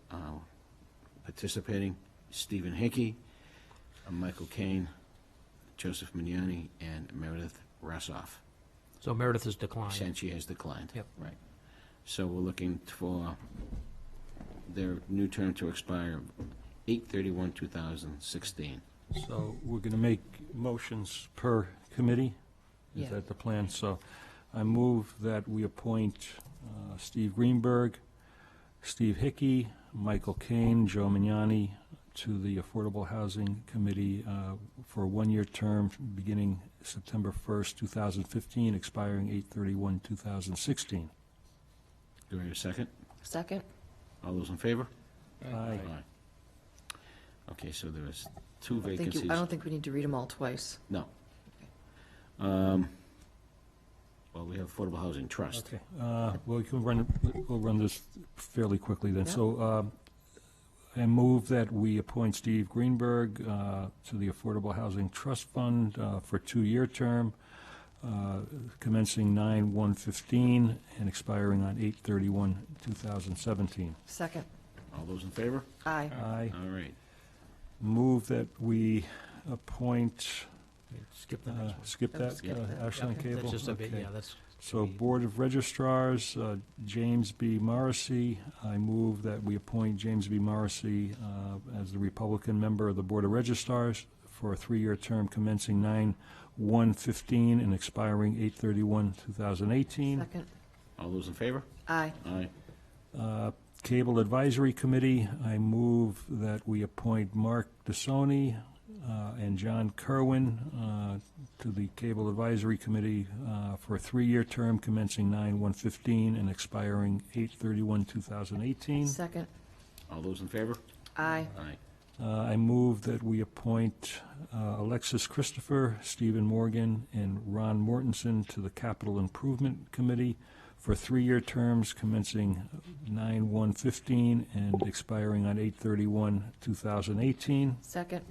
participating. Stephen Hickey, Michael Kane, Joseph Mignani, and Meredith Rassoff. So Meredith has declined. And she has declined. Yep. Right. So we're looking for their new term to expire 8/31/2016. So we're going to make motions per committee? Is Yeah. that the plan? So I move that we appoint Steve Greenberg, Steve Hickey, Michael Kane, Joe Mignani to the Affordable Housing Committee for a one-year term beginning September 1st, 2015, expiring 8/31/2016. Do I hear a second? Second? All those in favor? Aye. Okay, so there is two I vacancies. don't think we need to read them all twice. No. Well, we have Affordable Housing Trust. Okay, well, we'll run this fairly quickly then. Yeah. So, I move that we appoint Steve Greenberg to the Affordable Housing Trust Fund for a 2-year term, commencing 9/1/15 and expiring on 8/31/2017. Second? All those in favor? Aye. Aye. All right. Move that we appoint, Skip the next one. skip that, Skip that. Ashland That's Cable? just a bit, Okay. yeah, that's. So Board of Registrars, James B. Morrissey, I move that we appoint James B. Morrissey as the Republican member of the Board of Registrars for a 3-year term commencing 9/1/15 and expiring 8/31/2018. Second? All those in favor? Aye. Aye. Cable Advisory Committee, I move that we appoint Mark DeSoni and John Kerwin to the Cable Advisory Committee for a 3-year term commencing 9/1/15 and expiring 8/31/2018. Second? All those in favor? Aye. Aye. I move that we appoint Alexis Christopher, Stephen Morgan, and Ron Mortensen to the Capital Improvement Committee for 3-year terms commencing 9/1/15 and expiring on 8/31/2018. Second?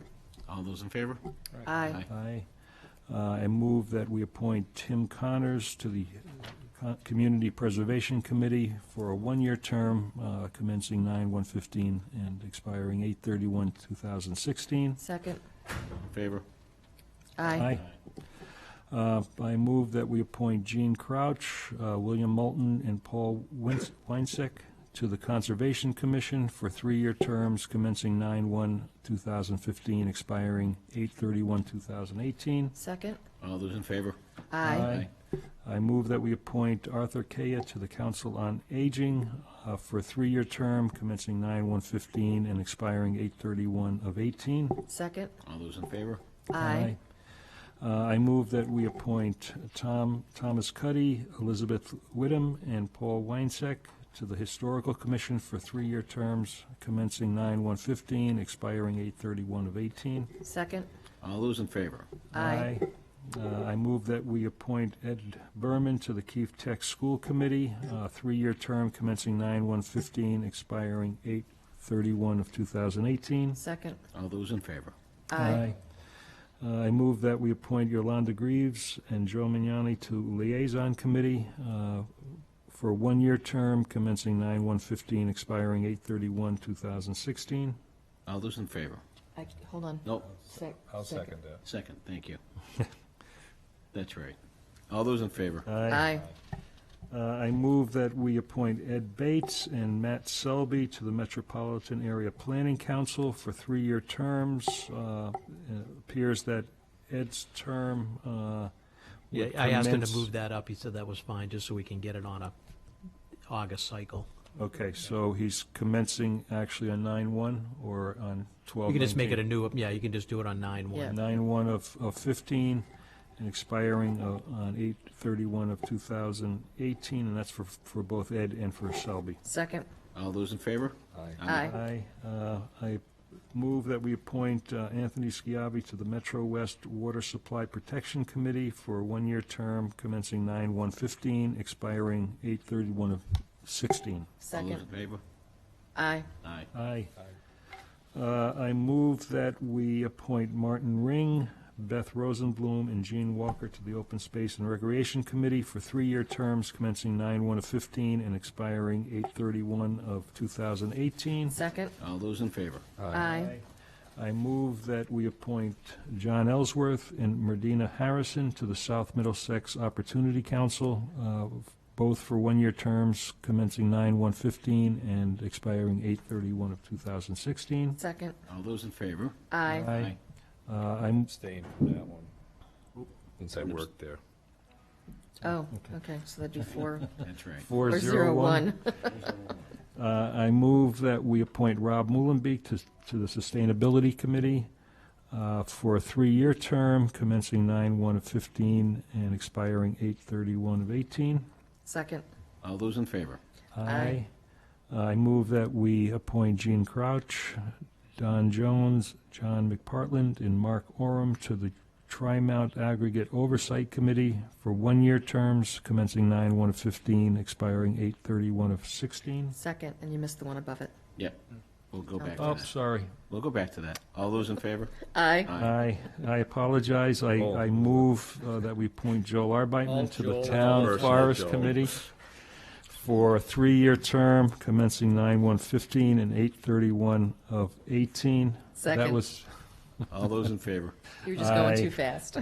All those in favor? Aye. Aye. I move that we appoint Tim Connors to the Community Preservation Committee for a 1-year term commencing 9/1/15 and expiring 8/31/2016. Second? All in favor? Aye. I move that we appoint Gene Crouch, William Moulton, and Paul Weinsick to the Conservation Commission for 3-year terms commencing 9/1/2015, expiring 8/31/2018. Second? All those in favor? Aye. I move that we appoint Arthur Kaya to the Council on Aging for a 3-year term commencing 9/1/15 and expiring 8/31/18. Second? All those in favor? Aye. I move that we appoint Thomas Cuddy, Elizabeth Whittam, and Paul Weinseck to the Historical Commission for 3-year terms commencing 9/1/15, expiring 8/31/18. Second? All those in favor? Aye. I move that we appoint Ed Berman to the Keefe Tech School Committee, 3-year term commencing 9/1/15, expiring 8/31/2018. Second? All those in favor? Aye. I move that we appoint Yolanda Greaves and Joe Mignani to Liaison Committee for a 1-year term commencing 9/1/15, expiring 8/31/2016. All those in favor? Hold on. No. I'll second that. Second, thank you. That's right. All those in favor? Aye. I move that we appoint Ed Bates and Matt Selby to the Metropolitan Area Planning Council for 3-year terms. It appears that Ed's term Yeah, would I asked him to commence- move that up. He said that was fine, just so we can get it on a August cycle. Okay, so he's commencing actually on 9/1 or on 12/19? You can just make it a new, yeah, you can just do it on 9/1. 9/1 of 15 and expiring on 8/31/2018, and that's for both Ed and for Selby. Second? All those in favor? Aye. I move that we appoint Anthony Schiavi to the Metro West Water Supply Protection Committee for a 1-year term commencing 9/1/15, expiring 8/31/16. All Second? those in favor? Aye. Aye. Aye. I move that we appoint Martin Ring, Beth Rosenblum, and Jean Walker to the Open Space and Recreation Committee for 3-year terms commencing 9/1/15 and expiring 8/31/2018. Second? All those in favor? Aye. I move that we appoint John Ellsworth and Merdina Harrison to the South Middlesex Opportunity Council, both for 1-year terms commencing 9/1/15 and expiring 8/31/2016. Second? All those in favor? Aye. I'm Abstain from that one, since I worked there. Oh, okay, so that'd be 4. That's right. 401. I move that we appoint Rob Muhlenbeek to the Sustainability Committee for a 3-year term commencing 9/1/15 and expiring 8/31/18. Second? All those in favor? Aye. I move that we appoint Gene Crouch, Don Jones, John McPartland, and Mark Oram to the Tri-Mount Aggregate Oversight Committee for one-year terms commencing 9/1/15, expiring 8/31/16. Second, and you missed the one above it. Yep, we'll go back to Oh, that. sorry. We'll go back to that. All those in favor? Aye. Aye. I apologize. I move that we appoint Joel Arbeitman to the Town Personal Forest Joel. Committee for a 3-year term commencing 9/1/15 and 8/31/18. Second. That was, All those in favor? You're just going Aye. too fast.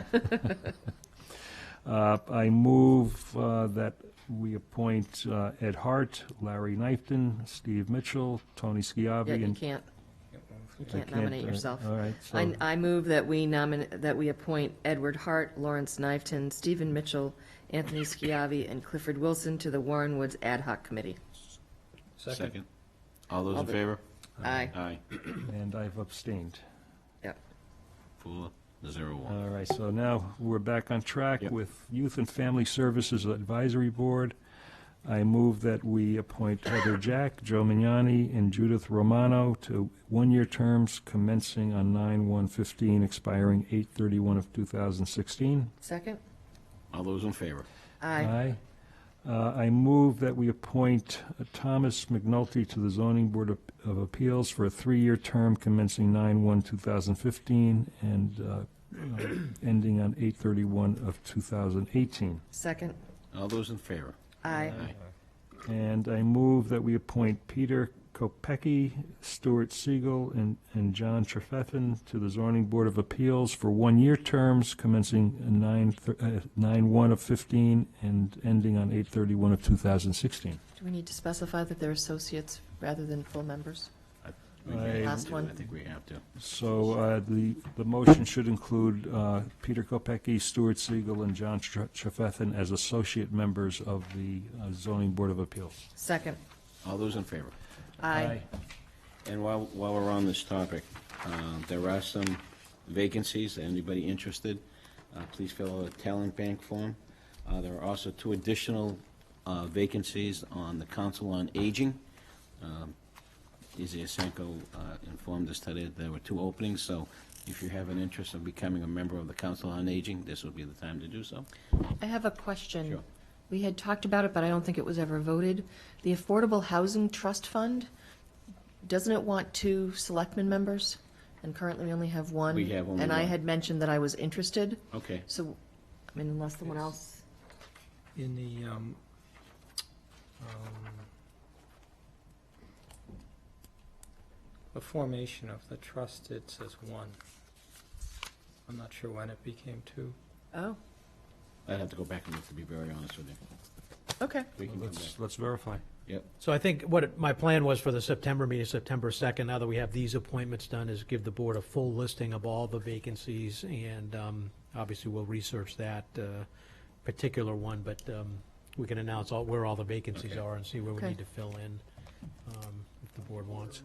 I move that we appoint Ed Hart, Larry Knifton, Steve Mitchell, Tony Schiavi, Yeah, you and... can't. You I can't can't, nominate yourself. all right, so- I move that we appoint Edward Hart, Lawrence Knifton, Stephen Mitchell, Anthony Schiavi, and Clifford Wilson to the Warren Woods Ad Hoc Committee. Second. All those All in the- favor? Aye. Aye. And I've abstained. Yep. 4-0-1. All right, so now we're back on track Yep. with Youth and Family Services Advisory Board. I move that we appoint Heather Jack, Joe Mignani, and Judith Romano to one-year terms commencing on 9/1/15, expiring 8/31/2016. Second? All those in favor? Aye. I move that we appoint Thomas McNulty to the Zoning Board of Appeals for a 3-year term commencing 9/1/2015 and ending on 8/31/2018. Second? All those in favor? Aye. And I move that we appoint Peter Kopecki, Stuart Siegel, and John Trefethen to the Zoning Board of Appeals for one-year terms commencing 9/1/15 and ending on 8/31/2016. Do we need to specify that they're associates rather than full members? Last one. I think we have to. So the motion should include Peter Kopecki, Stuart Siegel, and John Trefethen as associate members of the Zoning Board of Appeals. Second? All those in favor? Aye. And while we're on this topic, there are some vacancies. Anybody interested, please fill out a talent bank form. There are also 2 additional vacancies on the Council on Aging. Izzy Asenko informed us today that there were 2 openings, so if you have an interest in becoming a member of the Council on Aging, this would be the time to do so. I have a question. Sure. We had talked about it, but I don't think it was ever voted. The Affordable Housing Trust Fund, doesn't it want 2 selectmen members? And currently we only have 1. We have only And I one. had mentioned that I was interested. Okay. So, I mean, unless someone else, In the, the formation of the trust, it says 1. I'm not sure when it became 2. oh, I'd have to go back and look, to be very honest with you. okay. We can come back. Let's verify. Yep. So I think my plan was for the September meeting, September 2nd, now that we have these appointments done, is give the board a full listing of all the vacancies, and obviously we'll research that particular one, but we can announce where all the vacancies Okay. are and see where we Okay. need to fill in if the board wants.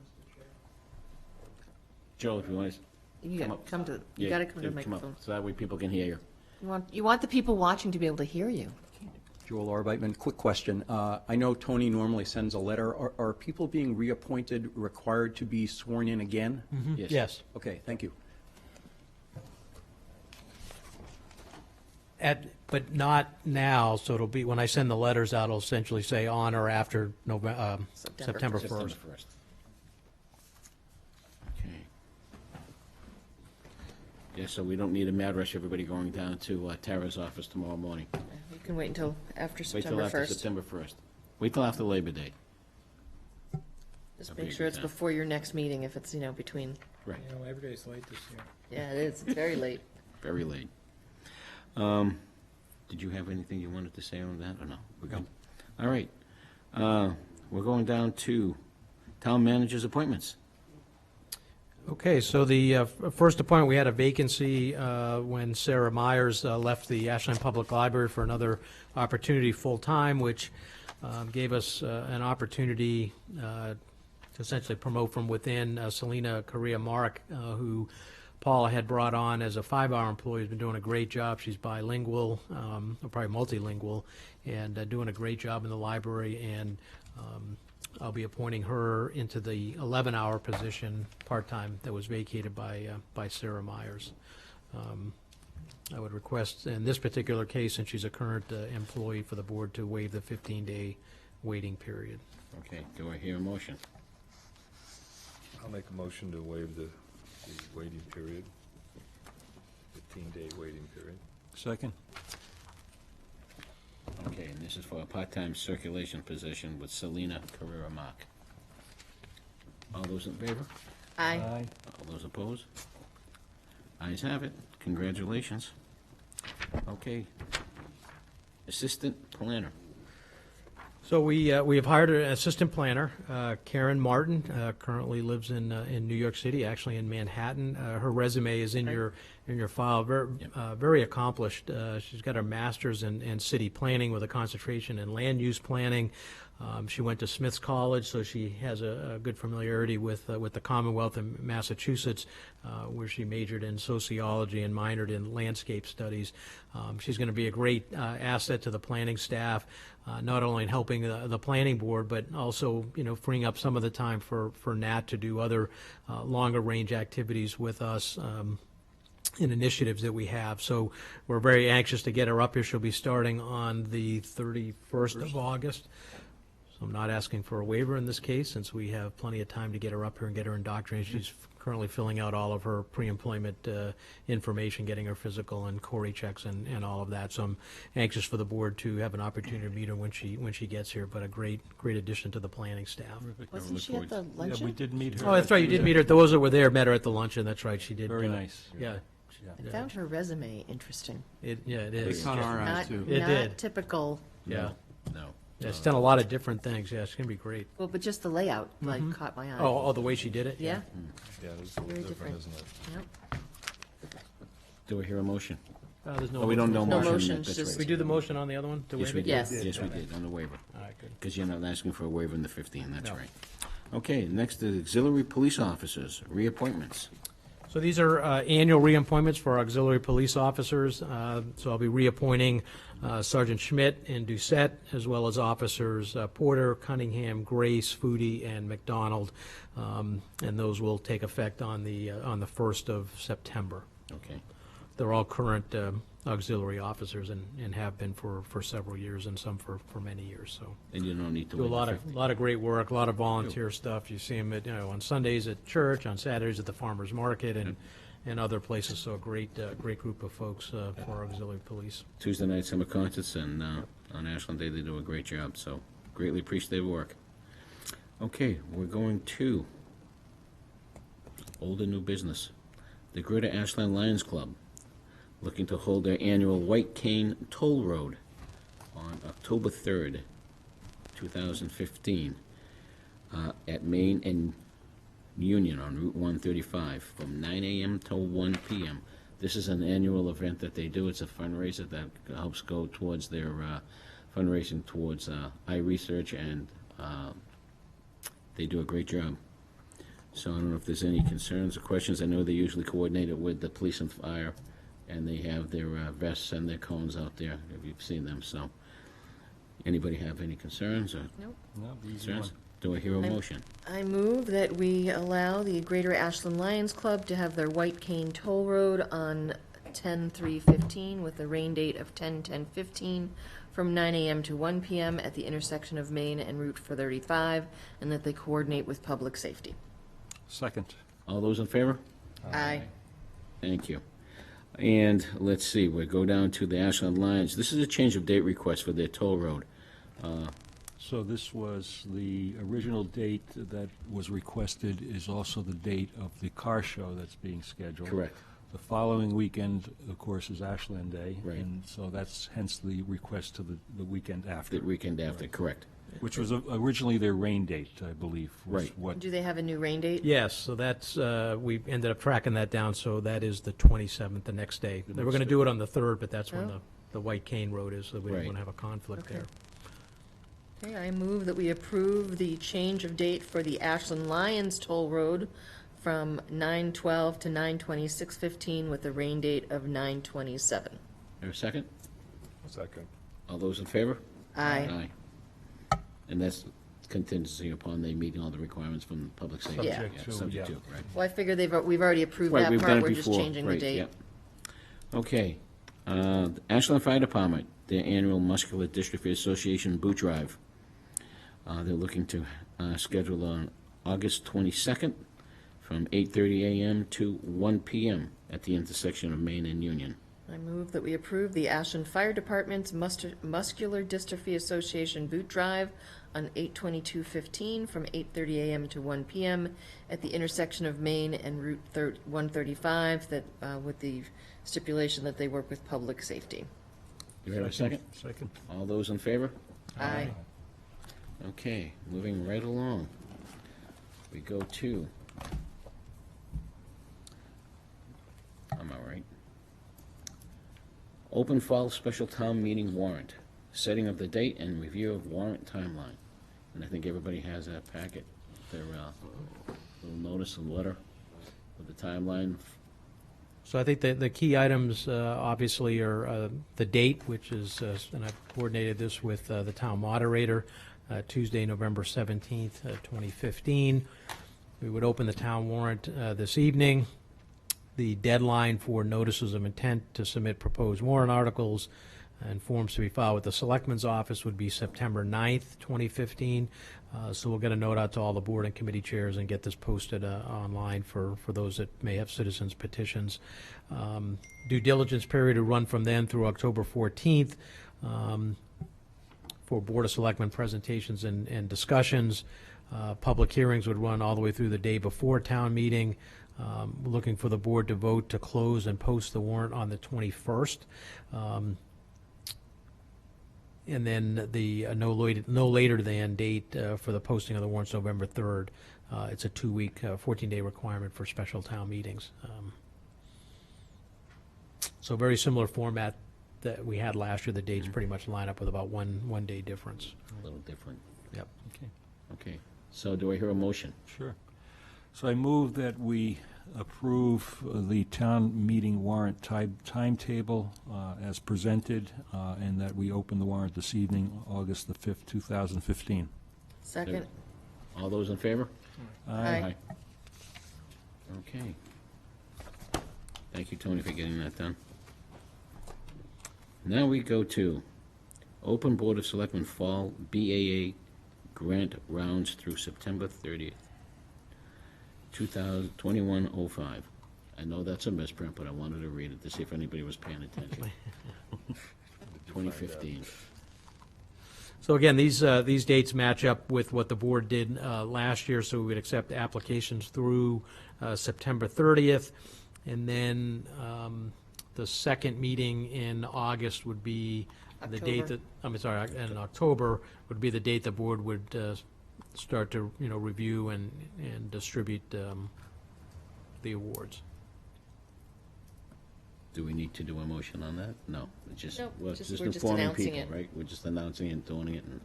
Joe, if you want to You come gotta up. come to, Yeah, you gotta come to the come up, microphone. so that way people can hear you. You want the people watching to be able to hear you. Joel Arbeitman, quick question. I know Tony normally sends a letter. Are people being reappointed required to be sworn in again? Yes. Yes. Okay, thank you. But not now, so it'll be, when I send the letters out, it'll essentially say on or after September 1st. Okay. Yeah, so we don't need a mad rush, everybody going down to Tara's office tomorrow morning. You can wait until after Wait till September after 1st. September 1st. Wait till after Labor Day. Just That'd be make a sure good it's time. before your next meeting, if it's, between. Right. You know, every day's late this year. Yeah, it is. It's very late. Very late. Did you have anything you wanted to say on that, or no? We're good? All right. We're going down to town managers' appointments. Okay, so the first appointment, we had a vacancy when Sarah Myers left the Ashland Public Library for another opportunity full-time, which gave us an opportunity to essentially promote from within Selena Correa-Mark, who Paula had brought on as a 5-hour employee, has been doing a great job. She's bilingual, or probably multilingual, and doing a great job in the library, and I'll be appointing her into the 11-hour position, part-time, that was vacated by Sarah Myers. I would request, in this particular case, since she's a current employee, for the board to waive the 15-day waiting period. Okay, do I hear a motion? I'll make a motion to waive the waiting period, 15-day waiting period. Second? Okay, and this is for a part-time circulation position with Selena Carrera-Mark. All those in favor? Aye. All those opposed? Ayes have it. Congratulations. Okay. Assistant planner. So we have hired an assistant planner, Karen Martin, currently lives in New York City, actually in Manhattan. Her resume is in your file. Very accomplished. She's got her master's in city planning with a concentration in land use planning. She went to Smith's College, so she has a good familiarity with the Commonwealth of Massachusetts, where she majored in sociology and minored in landscape studies. She's going to be a great asset to the planning staff, not only in helping the planning board, but also, freeing up some of the time for Nat to do other longer range activities with us. In initiatives that we have. So we're very anxious to get her up here. She'll be starting on the 31st of August. So I'm not asking for a waiver in this case, since we have plenty of time to get her up here and get her indoctrinated. She's currently filling out all of her pre-employment information, getting her physical and Corey checks and all of that. So I'm anxious for the board to have an opportunity to meet her when she gets here, but a great addition to the planning staff. Wasn't she at the luncheon? Yeah, we did meet her. Oh, that's right, you did meet her. Those that were there met her at the luncheon, that's right, she did. Very nice. Yeah. I found her resume interesting. It is. It caught our eyes, too. It Not did. typical. Yeah. No. Yeah, she's done a lot of different things. Yeah, it's going to be great. Well, but just the layout, caught my eye. Oh, the way she did it? Yeah. Yeah, it's a Very little different, different. isn't it? Yep. Do I hear a motion? There's no Oh, we don't know No motion. motion, That's just- right. We do the motion on the other one to Yes, waive we it? did. Yes. Yes, we did, on the waiver. All right, good. Because you're not asking for a waiver in the 15, that's No. right. Okay, next is auxiliary police officers, reappointments. So these are annual reappointments for our auxiliary police officers. So I'll be reappointing Sergeant Schmidt and Doucette, as well as officers Porter, Cunningham, Grace, Foodie, and McDonald. And those will take effect on the 1st of September. Okay. They're all current auxiliary officers and have been for several years, and some for many years, so. And you don't need to Do a wait the lot 15. of great work, a lot of volunteer stuff. You see them on Sundays at church, on Saturdays at the farmer's market, and other places. So a great group of folks for our auxiliary police. Tuesday night summer concerts, and on Ashland Day, they do a great job, so greatly appreciate their work. Okay, we're going to old and new business. The Greater Ashland Lions Club, looking to hold their annual White Cane Toll Road on October 3rd, 2015, at Main and Union on Route 135 from 9 a.m. till 1 p.m. This is an annual event that they do. It's a fundraiser that helps go towards their fundraising towards eye research, and they do a great job. So I don't know if there's any concerns or questions. I know they usually coordinate it with the police and fire, and they have their vests and their cones out there, if you've seen them. So anybody have any concerns or Nope. No, easy concerns? one. Do I hear a motion? I move that we allow the Greater Ashland Lions Club to have their White Cane Toll Road on 10/3/15 with a rain date of 10/10/15 from 9 a.m. to 1 p.m. at the intersection of Main and Route 435, and that they coordinate with public safety. Second. All those in favor? Aye. Thank you. And let's see, we'll go down to the Ashland Lions. This is a change of date request for their toll road. So this was the original date that was requested is also the date of the car show that's being scheduled. Correct. The following weekend, of course, is Ashland Day. Right. And so that's hence the request to the weekend after. The weekend after, correct. Which was originally their rain date, I believe. Was Right. what Do they have a new rain date? Yes, so that's, we ended up tracking that down, so that is the 27th, the next day. They were going to do it on the 3rd, but that's when Oh. the White Cane Road is, so we don't Right. want to have a conflict Okay. there. Okay, I move that we approve the change of date for the Ashland Lions Toll Road from 9/12 to 9/26/15 with a rain date of 9/27. There a second? Second. All those in favor? Aye. And that's contingency upon they meeting all the requirements from public safety. Subject to, Subject yeah. to, right. Well, I figure we've already approved Right, that we've done part, it we're just before. changing the Right, date. yep. Okay. Ashland Fire Department, their annual Muscular Dystrophy Association boot drive. They're looking to schedule on August 22nd from 8:30 a.m. to 1 p.m. at the intersection of Main and Union. I move that we approve the Ashland Fire Department's Muscular Dystrophy Association boot drive on 8/22/15 from 8:30 a.m. to 1 p.m. at the intersection of Main and Route 135, that, with the stipulation that they work with public safety. Do we have a second? Second. All those in favor? Aye. Okay, moving right along. We go to, I'm all right. Open fall special town meeting warrant, setting of the date and review of warrant timeline. And I think everybody has that packet, their little notice and letter with the timeline. So I think the key items, obviously, are the date, which is, and I've coordinated this with the town moderator, Tuesday, November 17th, 2015. We would open the town warrant this evening. The deadline for notices of intent to submit proposed warrant articles and forms to be filed with the Selectman's Office would be September 9th, 2015. So we'll get a note out to all the board and committee chairs and get this posted online for those that may have citizens petitions. Due diligence period will run from then through October 14th for Board of Selectmen presentations and discussions. Public hearings would run all the way through the day before town meeting. We're looking for the board to vote to close and post the warrant on the 21st. And then the no later than date for the posting of the warrants, November 3rd. It's a 2-week, 14-day requirement for special town meetings. So very similar format that we had last year. The dates pretty much line up with about one day difference. A little different. Yep. Okay. Okay, so do I hear a motion? Sure. So I move that we approve the town meeting warrant timetable as presented, and that we open the warrant this evening, August the 5th, 2015. Second. All those in favor? Aye. Okay. Thank you, Tony, for getting that done. Now we go to Open Board of Selectmen Fall BAA Grant Rounds through September 30th, 2021-05. I know that's a misprint, but I wanted to read it to see if anybody was paying attention. 2015. So again, these dates match up with what the board did last year, so we would accept applications through September 30th. And then the second meeting in August would be the date that, in October would be the date the board would start to, review and distribute the awards. Do we need to do a motion on that? No, it's just, Nope, we're just- just we're just informing announcing people, it. right? We're just announcing it, doing it, and,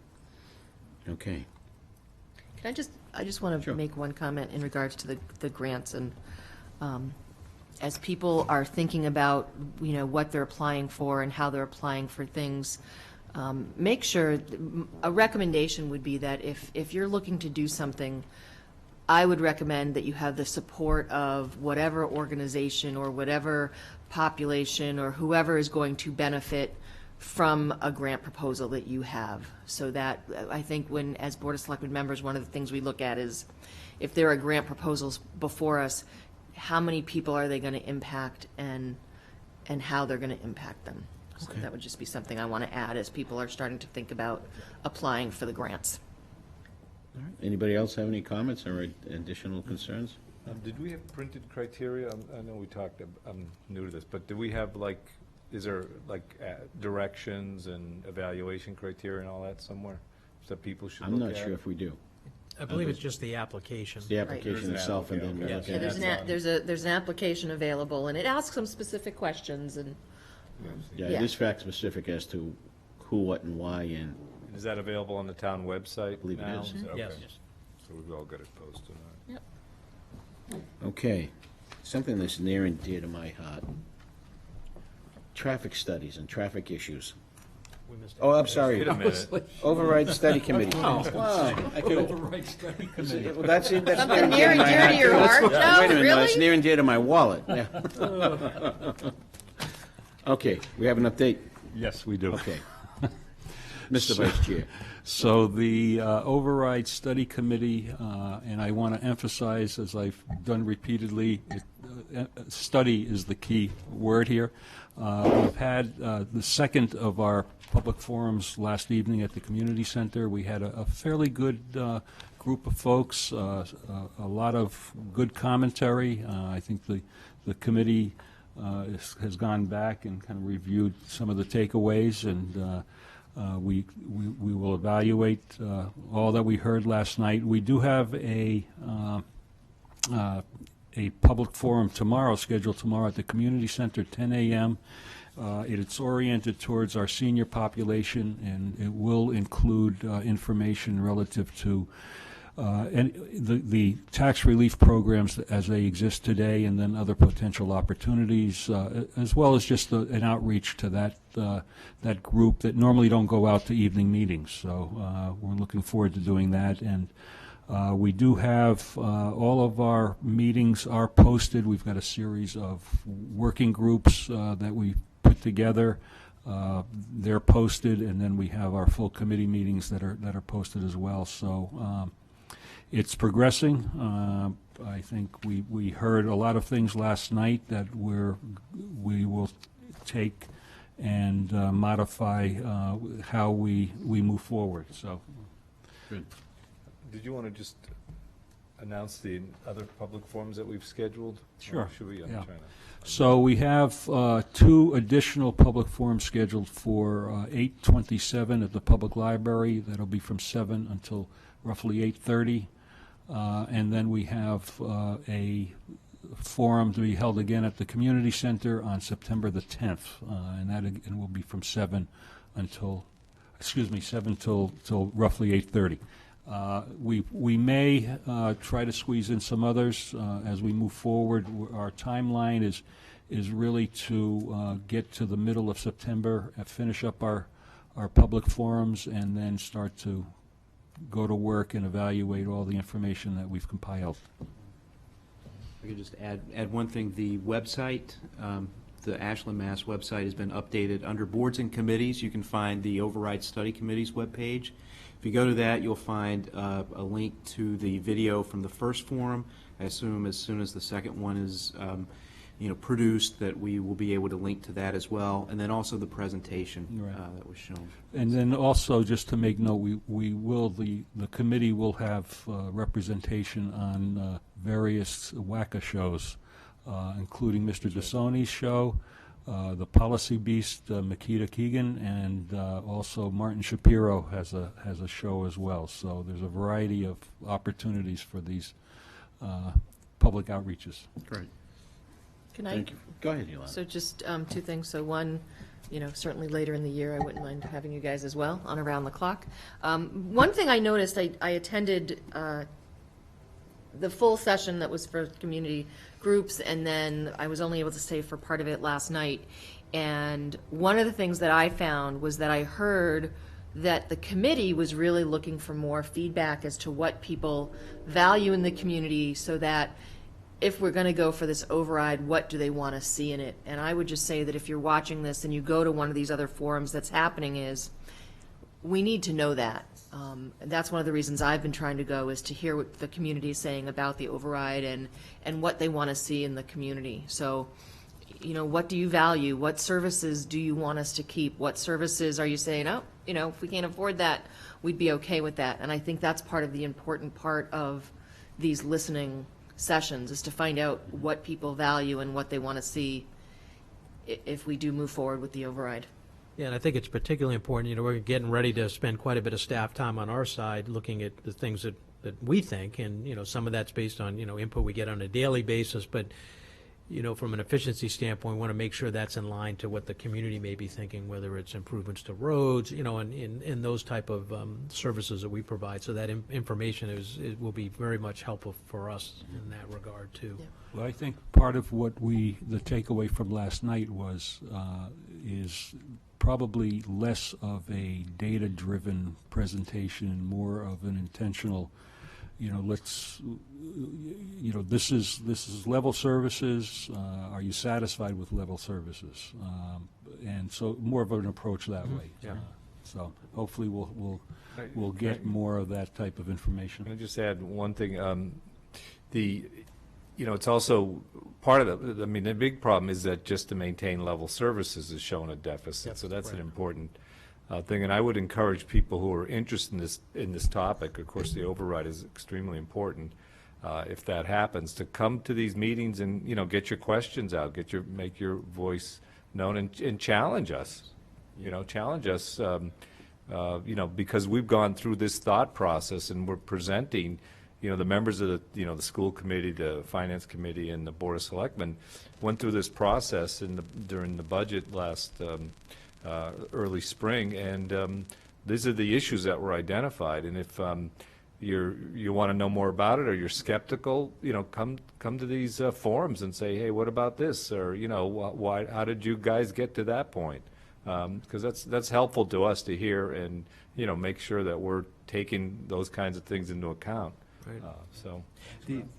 okay. Can I just want to Sure. make one comment in regards to the grants, and as people are thinking about, what they're applying for and how they're applying for things, make sure, a recommendation would be that if you're looking to do something, I would recommend that you have the support of whatever organization or whatever population or whoever is going to benefit from a grant proposal that you have. So that, I think as Board of Selectmen members, one of the things we look at is if there are grant proposals before us, how many people are they going to impact and how they're going to impact them. So Okay. that would just be something I want to add as people are starting to think about applying for the grants. All right. Anybody else have any comments or additional concerns? Did we have printed criteria? I know we talked, I'm new to this, but do we have is there directions and evaluation criteria and all that somewhere that people should I'm look not at? sure if we do. I believe it's just the application. The application itself, and then we're looking Yeah, at. there's an application available, and it asks some specific questions, and Yeah, Yeah. it is fact specific as to who, what, and why, and Is that available on the town website? I believe it now? is. Okay. Yes. So we've all got it posted. All right. Okay, something that's near and dear to my heart. Traffic studies and traffic issues. We missed Oh, I'm sorry. Wait a minute. Override Study Committee. Oh. Wow. I could- Override study committee. Well, that's near and Something dear near and dear to your heart, Wait Joe? a minute, no, Really? it's near and dear to my wallet, yeah. Okay, we have an update? Yes, we do. Okay. Mr. Vice Chair. So the Override Study Committee, and I want to emphasize, as I've done repeatedly, study is the key word here. We've had the second of our public forums last evening at the community center. We had a fairly good group of folks, a lot of good commentary. I think the committee has gone back and kind of reviewed some of the takeaways, and we will evaluate all that we heard last night. We do have a public forum tomorrow, scheduled tomorrow at the community center, 10 a.m. It's oriented towards our senior population, and it will include information relative to the tax relief programs as they exist today, and then other potential opportunities, as well as just an outreach to that group that normally don't go out to evening meetings. So we're looking forward to doing that. And we do have all of our meetings are posted. We've got a series of working groups that we put together. They're posted, and then we have our full committee meetings that are posted as well. So it's progressing. I think we heard a lot of things last night that we will take and modify how we move forward. So. Good. Did you want to just announce the other public forums that we've scheduled? Sure. Or should we? I'm Yeah. trying to. So we have 2 additional public forums scheduled for 8/27 at the public library. That'll be from 7 until roughly 8:30. And then we have a forum to be held again at the community center on September the 10th, and that again will be from 7 till roughly 8:30. We may try to squeeze in some others as we move forward. Our timeline is really to get to the middle of September, finish up our public forums, and then start to go to work and evaluate all the information that we've compiled. I could just add one thing. The website, the Ashland, Mass. website has been updated. Under boards and committees, you can find the Override Study Committee's webpage. If you go to that, you'll find a link to the video from the first forum. I assume as soon as the second one is produced, that we will be able to link to that as well, and then also the presentation that was shown. And then also, just to make note, the committee will have representation on various WACA shows, including Mr. DeSoni's show, the Policy Beast, Makita Keegan, and also Martin Shapiro has a show as well. So there's a variety of opportunities for these public outreaches. Great. Can I? Thank you. Go ahead, Yolanda. So just 2 things. So one, certainly later in the year, I wouldn't mind having you guys as well on Around the Clock. One thing I noticed, I attended the full session that was for community groups, and then I was only able to stay for part of it last night. And one of the things that I found was that I heard that the committee was really looking for more feedback as to what people value in the community, so that if we're going to go for this override, what do they want to see in it? And I would just say that if you're watching this and you go to one of these other forums that's happening, is we need to know that. That's one of the reasons I've been trying to go, is to hear what the community is saying about the override and what they want to see in the community. So, what do you value? What services do you want us to keep? What services are you saying, if we can't afford that, we'd be okay with that? And I think that's part of the important part of these listening sessions, is to find out what people value and what they want to see if we do move forward with the override. Yeah, and I think it's particularly important, we're getting ready to spend quite a bit of staff time on our side looking at the things that we think, and, some of that's based on, input we get on a daily basis, but, from an efficiency standpoint, we want to make sure that's in line to what the community may be thinking, whether it's improvements to roads, and those type of services that we provide. So that information will be very much helpful for us in that regard, too. Yeah. Well, I think part of what the takeaway from last night is probably less of a data-driven presentation and more of an intentional, let's, this is level services. Are you satisfied with level services? And so more of an approach that way. Yeah. So hopefully we'll get more of that type of information. Can I just add one thing? It's also part of the big problem is that just to maintain level services is showing a deficit. So that's an important thing. And I would encourage people who are interested in this topic, of course the override is extremely important, if that happens, to come to these meetings and, get your questions out, make your voice known and challenge us. Challenge us, because we've gone through this thought process and we're presenting, the members of the school committee, the finance committee, and the board of selectmen went through this process during the budget last early spring, and these are the issues that were identified. And if you want to know more about it, or you're skeptical, come to these forums and say, hey, what about this, or why? How did you guys get to that point? Because that's helpful to us to hear, and make sure that we're taking those kinds of things into account. Right. So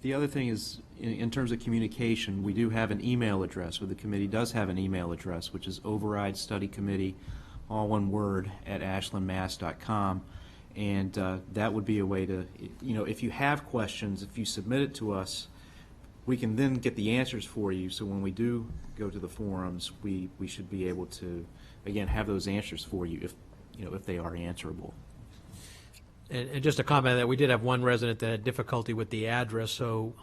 the other thing is, in terms of communication, we do have an email address, or the committee does have an email address, which is override study committee, all one word, at ashlandmass.com. And that would be a way to, if you have questions, if you submit it to us, we can then get the answers for you. So when we do go to the forums, we should be able to, again, have those answers for you if they are answerable. And just a comment that we did have one resident that had difficulty with the address, so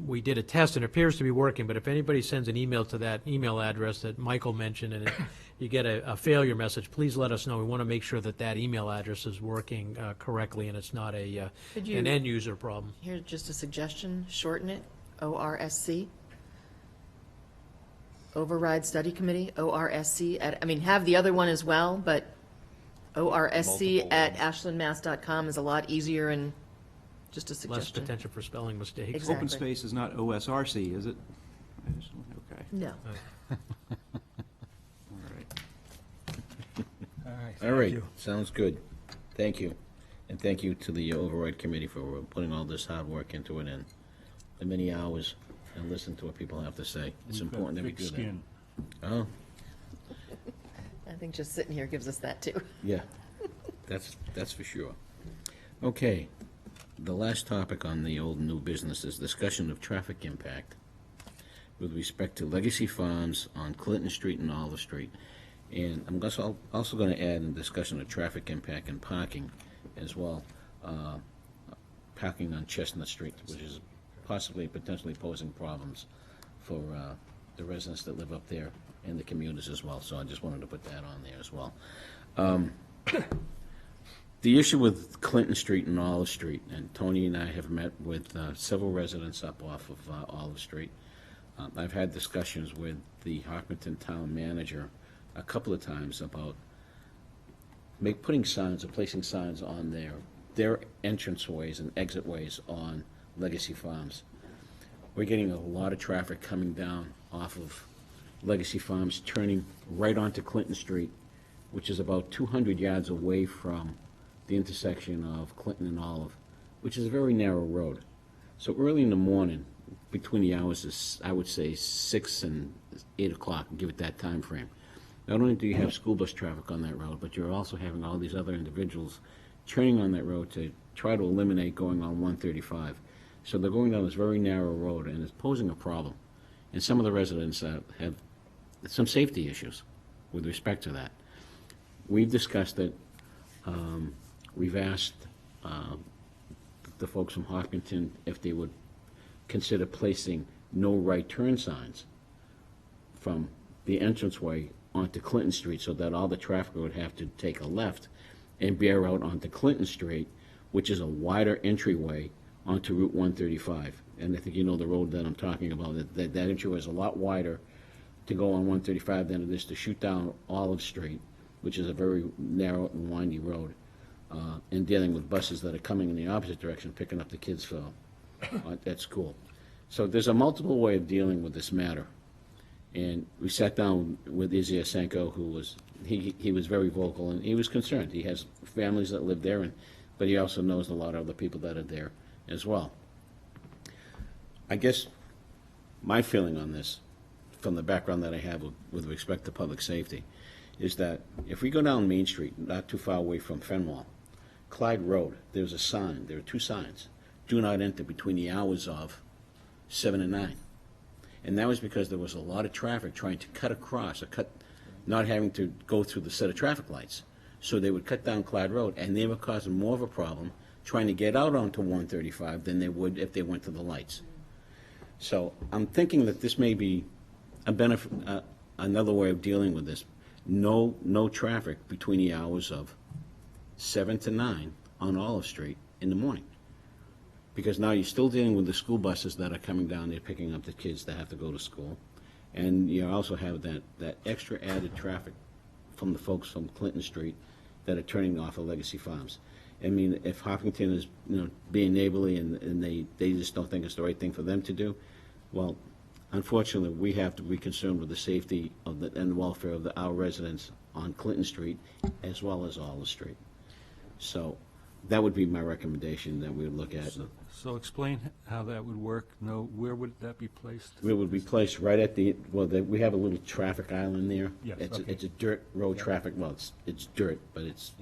we did a test and it appears to be working, but if anybody sends an email to that email address that Michael mentioned and you get a failure message, please let us know. We want to make sure that email address is working correctly and it's not an end user problem. Here's just a suggestion, shorten it, ORSC. Override Study Committee, ORSC, have the other one as well, but ORSC at ashlandmass.com is a lot easier and just a suggestion. Less potential for spelling mistakes. Exactly. Open space is not OSRC, is it? Okay. No. All right, sounds good. Thank you. And thank you to the Override Committee for putting all this hard work into it and the many hours and listen to what people have to say. It's important that we do that. Oh, I think just sitting here gives us that too. yeah, that's for sure. Okay, the last topic on the old and new business is discussion of traffic impact with respect to Legacy Farms on Clinton Street and Olive Street. And I'm also going to add in discussion of traffic impact and parking as well. Parking on Chestnut Street, which is possibly potentially posing problems for the residents that live up there and the commuters as well. So I just wanted to put that on there as well. The issue with Clinton Street and Olive Street, and Tony and I have met with several residents up off of Olive Street. I've had discussions with the Hopkinton Town Manager a couple of times about putting signs or placing signs on their entranceways and exitways on Legacy Farms. We're getting a lot of traffic coming down off of Legacy Farms, turning right onto Clinton Street, which is about 200 yards away from the intersection of Clinton and Olive, which is a very narrow road. So early in the morning, between the hours of, I would say, 6 and 8 o'clock, give it that time frame, not only do you have school bus traffic on that road, but you're also having all these other individuals turning on that road to try to eliminate going on 135. So they're going down this very narrow road, and it's posing a problem. And some of the residents have some safety issues with respect to that. We've discussed it. We've asked the folks from Hopkinton if they would consider placing no right turn signs from the entranceway onto Clinton Street so that all the traffic would have to take a left and bear out onto Clinton Street, which is a wider entryway onto Route 135. And I think you know the road that I'm talking about. That entryway is a lot wider to go on 135 than it is to shoot down Olive Street, which is a very narrow and windy road, and dealing with buses that are coming in the opposite direction, picking up the kids at school. So there's a multiple way of dealing with this matter. And we sat down with Izzy Asenko, who was, he was very vocal, and he was concerned. He has families that live there, but he also knows a lot of the people that are there as well. I guess my feeling on this, from the background that I have with respect to public safety, is that if we go down Main Street, not too far away from Fenwall, Clyde Road, there's a sign, there are two signs: do not enter between the hours of 7 and 9. And that was because there was a lot of traffic trying to cut across, not having to go through the set of traffic lights. So they would cut down Clyde Road, and they were causing more of a problem trying to get out onto 135 than they would if they went to the lights. So I'm thinking that this may be a benefit, another way of dealing with this. No traffic between the hours of 7 to 9 on Olive Street in the morning. Because now you're still dealing with the school buses that are coming down there picking up the kids that have to go to school. And you also have that extra added traffic from the folks from Clinton Street that are turning off of Legacy Farms. I mean, if Hopkinton is, being neighborly and they just don't think it's the right thing for them to do, well, unfortunately, we have to be concerned with the safety of and welfare of our residents on Clinton Street as well as Olive Street. So that would be my recommendation that we would look at. So explain how that would work. Where would that be placed? It would be placed right at we have a little traffic island there. Yes, It's a dirt road traffic, well, it's dirt, but it's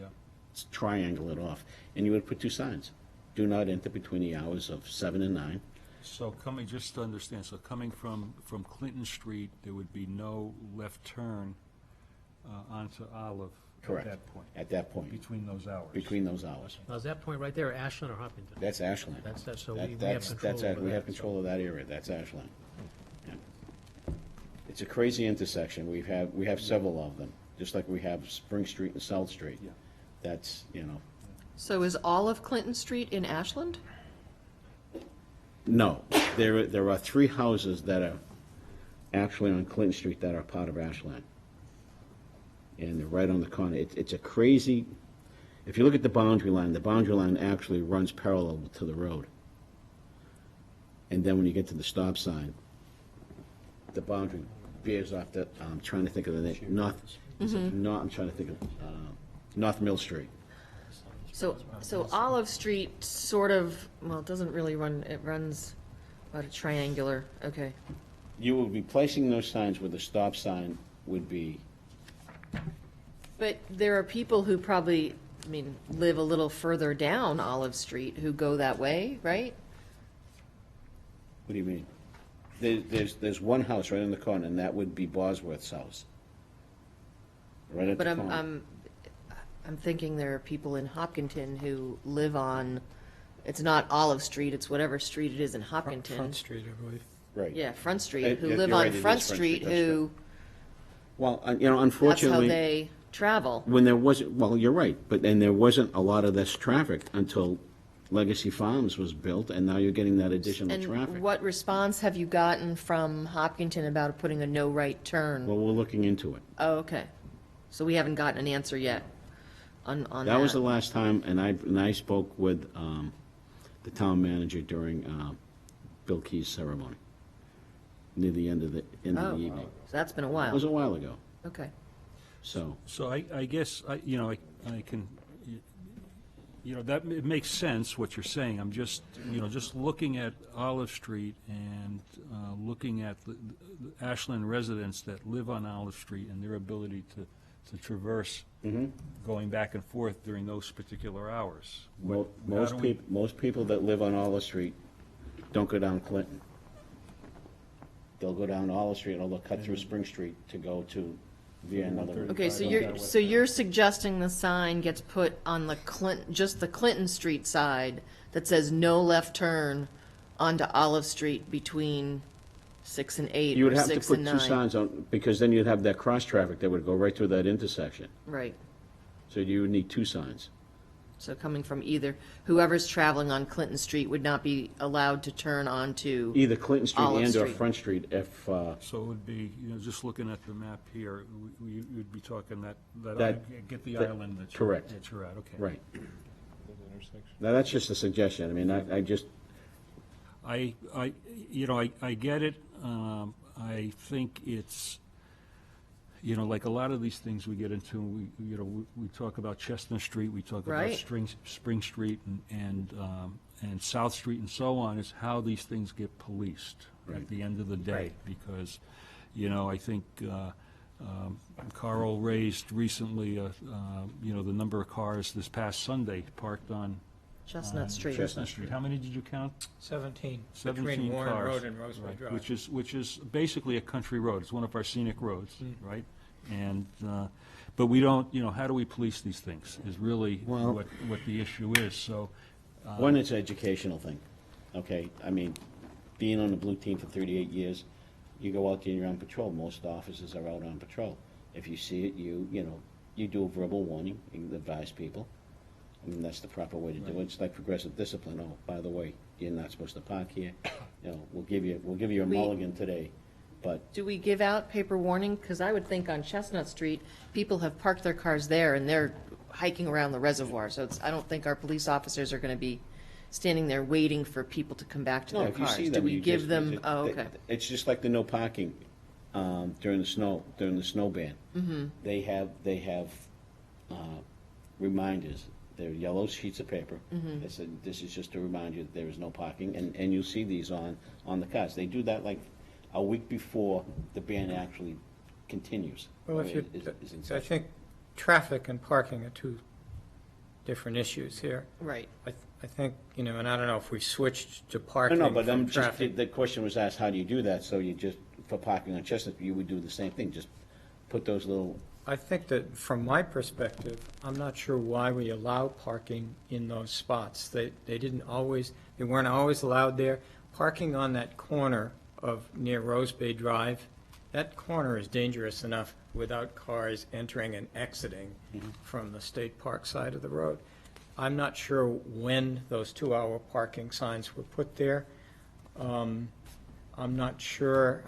triangle it off. And you would put two signs: do not enter between the hours of 7 and 9. So just to understand, so coming from Clinton Street, there would be no left turn onto Olive. Correct. At that point. At that point. Between those hours. Between those hours. Now, is that point right there Ashland or Hopkinton? That's Ashland. So we have control over that. We have control of that area. That's Ashland. Yeah. It's a crazy intersection. We have several of them, just like we have Spring Street and South Street. Yeah. That's, So is all of Clinton Street in Ashland? No. There are 3 houses that are actually on Clinton Street that are part of Ashland. And they're right on the corner. It's a crazy, if you look at the boundary line actually runs parallel to the road. And then when you get to the stop sign, the boundary veers off the, I'm trying to think of the name, I'm trying to think of, North Mill Street. So Olive Street sort of, well, it doesn't really run, it runs about a triangular, okay. You will be placing those signs where the stop sign would be. But there are people who probably, live a little further down Olive Street who go that way, right? What do you mean? There's one house right in the corner, and that would be Bosworth's house. Right at the corner. I'm thinking there are people in Hopkinton who live on, it's not Olive Street, it's whatever street it is in Hopkinton. Front Street, I believe. Right. Yeah, Front Street, who You're live right, on it is Front Street that's who, Well, that's unfortunately. how they travel. When there wasn't, well, you're right, but then there wasn't a lot of this traffic until Legacy Farms was built, and now you're getting that additional traffic. And what response have you gotten from Hopkinton about putting a no right turn? Well, we're looking into it. Oh, okay. So we haven't gotten an answer yet on that. That was the last time, and I spoke with the town manager during Bill Key's ceremony, near the end of the evening. So that's been a while. It was a while ago. Okay. So I guess, I can, that, it makes sense what you're saying. I'm just, just looking at Olive Street and looking at the Ashland residents that live on Olive Street and their ability to traverse going back and forth during those particular hours. most people that live on Olive Street don't go down Clinton. They'll go down Olive Street, or they'll cut through Spring Street to go to via another. Okay, so you're suggesting the sign gets put on the just the Clinton Street side that says no left turn onto Olive Street between 6 and 8 You would or have to 6 put and two 9. signs on, because then you'd have that cross traffic that would go right through that intersection. Right. So you would need 2 signs. So coming from whoever's traveling on Clinton Street would not be allowed to turn onto Either Clinton Street Olive and or Street. Front Street if, So it would be, just looking at the map here, you'd be talking that get the island that you're correct. That you're at, okay. Right. Now, that's just a suggestion. I mean, I just. I get it. I think it's, like a lot of these things we get into, we talk about Chestnut Street, we talk about Right. Spring Street and South Street and so on, is how these things get policed at the end of the day. Right. Because, I think Carl raised recently, the number of cars this past Sunday parked on Chestnut Street. Chestnut Street. How many did you count? 17. 17 Between Warren cars, Road and Roseway right, Drive. which is basically a country road. It's one of our scenic roads, right? And but we don't, how do we police these things is really Well- what the issue is. So One, it's an educational thing, okay? I mean, being on the blue team for 38 years, you go out there and you're on patrol. Most officers are out on patrol. If you see it, you do a verbal warning, you advise people. I mean, that's the proper way to do it. It's like progressive discipline. Oh, by the way, you're not supposed to park here. We'll give you a mulligan today, but Do we give out paper warning? Because I would think on Chestnut Street, people have parked their cars there and they're hiking around the reservoir. So I don't think our police officers are going to be standing there waiting for people to come back to no, their if you cars. see Do them, we you give just- them, oh, okay. It's just like the no parking during the snow ban. They have reminders. They're yellow sheets of paper. They said, this is just to remind you that there is no parking, and you'll see these on the cars. They do that like a week before the ban actually continues. Well, if you, Is in I session. think traffic and parking are two different issues here. Right. I think, and I don't know if we switched to No, parking no, but from traffic. the question was asked, how do you do that? So you just, for parking on Chestnut, you would do the same thing, just put those little, I think that from my perspective, I'm not sure why we allow parking in those spots. They weren't always allowed there. Parking on that corner of near Rose Bay Drive, that corner is dangerous enough without cars entering and exiting from the state park side of the road. I'm not sure when those 2-hour parking signs were put there. I'm not sure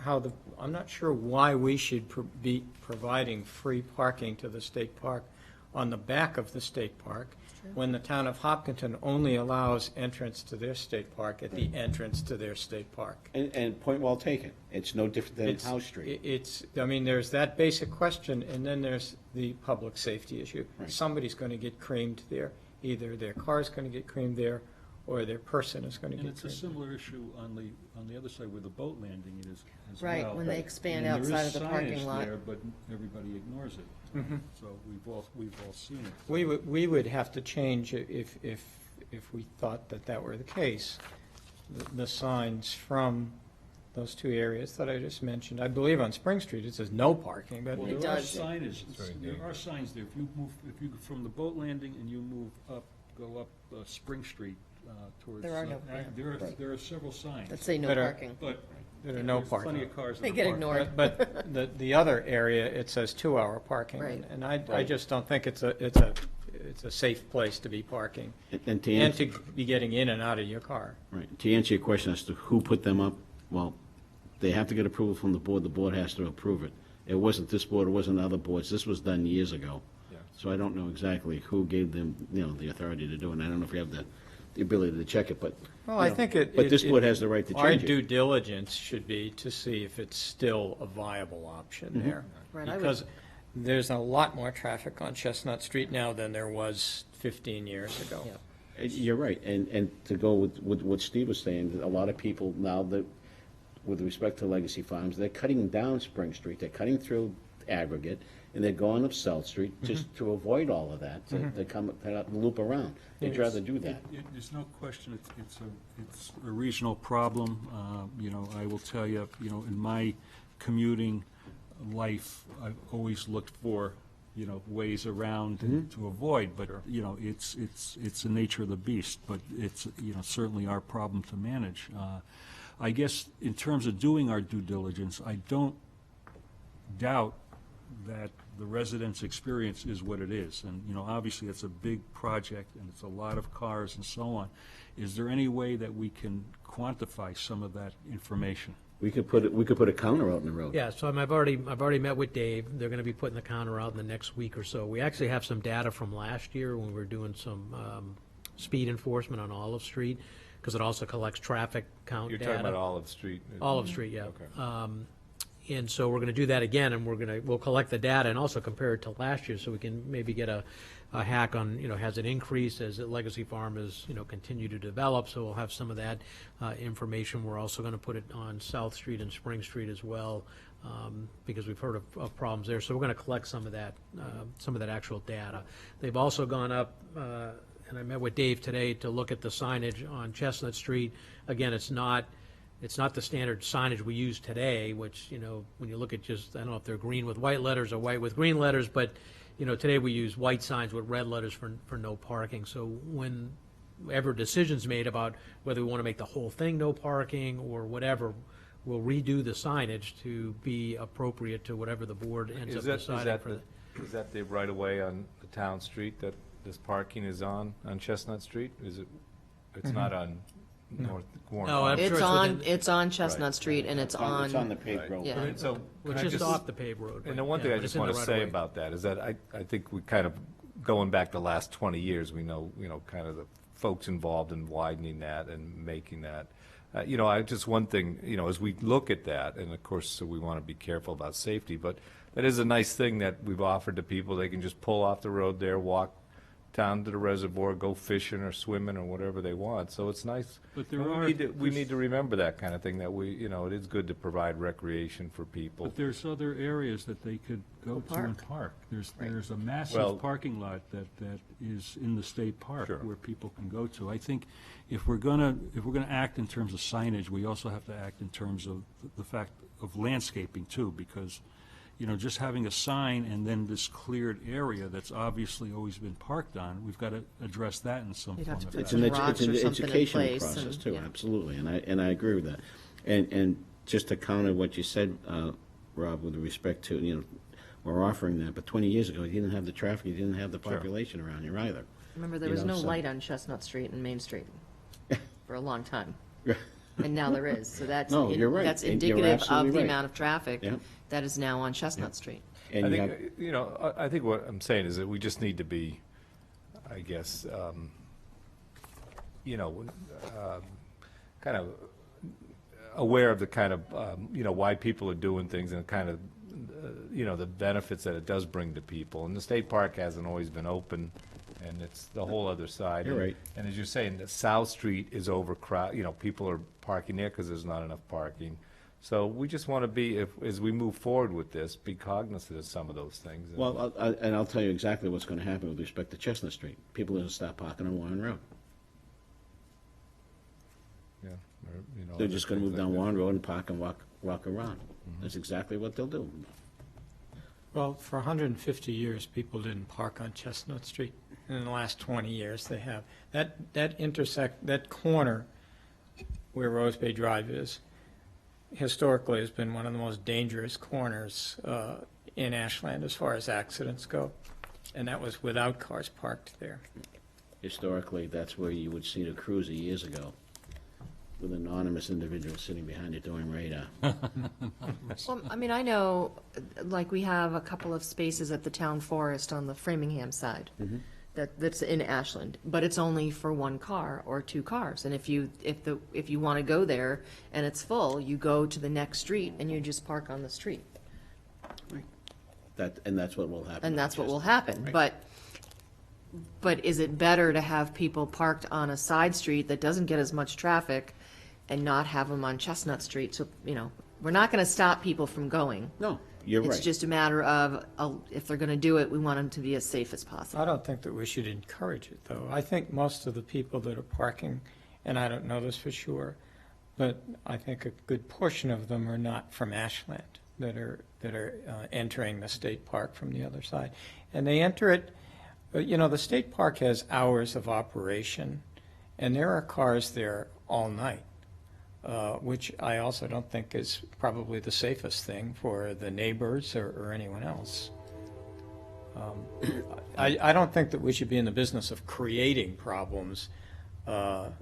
why we should be providing free parking to the state park on the back of the state park when the town of Hopkinton only allows entrance to their state park at the entrance to their state park. and point well taken. It's no different than House Street. There's that basic question, and then there's the public safety issue. Right. Somebody's going to get creamed there. Either their car's going to get creamed there, or their person is going to and get it's a creamed. similar issue on the other side where the boat landing is as well. Right, when they expand And there outside is of the parking signage lot. there, but everybody ignores it. So we've all seen it. We would have to change if we thought that were the case, the signs from those two areas that I just mentioned. I believe on Spring Street it says no parking, but Well, It there are does. signage, there are signs there. If you go from the boat landing and you go up Spring Street towards. There are no, There are several signs. That say no That are- parking. But there are no there's parking. plenty of cars that They are get parked. ignored. But the other area, it says 2-hour parking. Right. And I Right. just don't think it's a safe place to be parking And to and answer, to be getting in and out of your car. right, to answer your question as to who put them up, well, they have to get approval from the board has to approve it. It wasn't this board, it wasn't other boards, this was done years ago. So I don't know exactly who gave them, the authority to do it, and I don't know if we have the ability to check it, but. Well, I think it. But this it- board has the right to Our change due it. diligence should be to see if it's still a viable option there. Right, I would- Because there's a lot more traffic on Chestnut Street now than there was 15 years ago. Yeah. You're right, and to go with what Steve was saying, a lot of people now that, with respect to Legacy Farms, they're cutting down Spring Street, they're cutting through Aggregate, and they're going up South Street just to avoid all of that, to come, loop around. They'd rather do that. There's no question, it's a regional problem. I will tell you, in my commuting life, I've always looked for, ways around to avoid, but, it's the nature of the beast, but it's, certainly our problem to manage. I guess in terms of doing our due diligence, I don't doubt that the residents' experience is what it is. And, obviously, it's a big project, and it's a lot of cars and so on. Is there any way that we can quantify some of that information? We could put a counter out in the road. Yeah, so I've already met with Dave. They're going to be putting the counter out in the next week or so. We actually have some data from last year when we were doing some speed enforcement on Olive Street, because it also collects traffic count You're data. talking about Olive Street? Olive Street, yeah. Okay. And so we're going to do that again, and we'll collect the data and also compare it to last year, so we can maybe get a hack on, has it increased as Legacy Farm has, continued to develop. So we'll have some of that information. We're also going to put it on South Street and Spring Street as well, because we've heard of problems there. So we're going to collect some of that actual data. They've also gone up, and I met with Dave today to look at the signage on Chestnut Street. Again, it's not the standard signage we use today, which, when you look at just, I don't know if they're green with white letters or white with green letters, but, today we use white signs with red letters for no parking. So whenever decisions made about whether we want to make the whole thing no parking or whatever, we'll redo the signage to be appropriate to whatever the board ends up deciding. Is that the right of way on the town street that this parking is on Chestnut Street? Is it, it's not on North Warren? No, I'm sure it's on Chestnut Right. Street, and it's on. It's on the paved road. Yeah. So We're can I just off the paved road. And the one thing I just want to say about that is that I think we kind of, going back the last 20 years, we know, kind of the folks involved in widening that and making that. Just one thing, as we look at that, and of course, so we want to be careful about safety, but that is a nice thing that we've offered to people. They can just pull off the road there, walk down to the reservoir, go fishing or swimming or whatever they want. So it's nice. But there we need to remember that kind of thing, that it is good to provide recreation for people. But there's other areas that they could go to and park. There's a massive parking lot that is in the state park where people can go to. I think if we're gonna act in terms of signage, we also have to act in terms of the fact of landscaping too, because just having a sign and then this cleared area that's obviously always been parked on, we've got to address that in some form of It's Some an rocks or something in educational place process and- too, yeah. absolutely, and I agree with that. And just to counter what you said, Rob, with respect to, we're offering that, but 20 years ago, you didn't have the traffic, you didn't have the population around here either. Remember, there was no light on Chestnut Street and Main Street for a long time. And now there is, so that's, No, you're right. that's And you're indicative absolutely of the right. amount of traffic Yeah. that is now on Chestnut Street. And I you think, have- I think what I'm saying is that we just need to be, I guess, kind of aware of the kind of, why people are doing things and kind of, the benefits that it does bring to people. And the state park hasn't always been open, and it's the whole other side. You're right. And as you're saying, the South Street is overcrowded, people are parking there because there's not enough parking. So we just want to be, as we move forward with this, be cognizant of some of those things. Well, and I'll tell you exactly what's going to happen with respect to Chestnut Street. People are going to stop parking on Warren Road. Yeah, They're just going to move down Warren Road and park and walk around. That's exactly what they'll do. Well, for 150 years, people didn't park on Chestnut Street. And in the last 20 years, they have. That corner where Rose Bay Drive is, historically has been one of the most dangerous corners in Ashland as far as accidents go. And that was without cars parked there. Historically, that's where you would see the cruiser years ago, with an anonymous individual sitting behind it doing radar. Well, I mean, I know, like, we have a couple of spaces at the town forest on the Framingham side that's in Ashland, but it's only for one car or two cars. And if you want to go there and it's full, you go to the next street and you just park on the street. And that's what will happen. And that's what will happen. Right. But is it better to have people parked on a side street that doesn't get as much traffic and not have them on Chestnut Street? So, we're not going to stop people from going. No, you're right. It's just a matter of, if they're going to do it, we want them to be as safe as possible. I don't think that we should encourage it, though. I think most of the people that are parking, and I don't know this for sure, but I think a good portion of them are not from Ashland that are entering the state park from the other side. And they enter it, the state park has hours of operation, and there are cars there all night. Which I also don't think is probably the safest thing for the neighbors or anyone else. I don't think that we should be in the business of creating problems that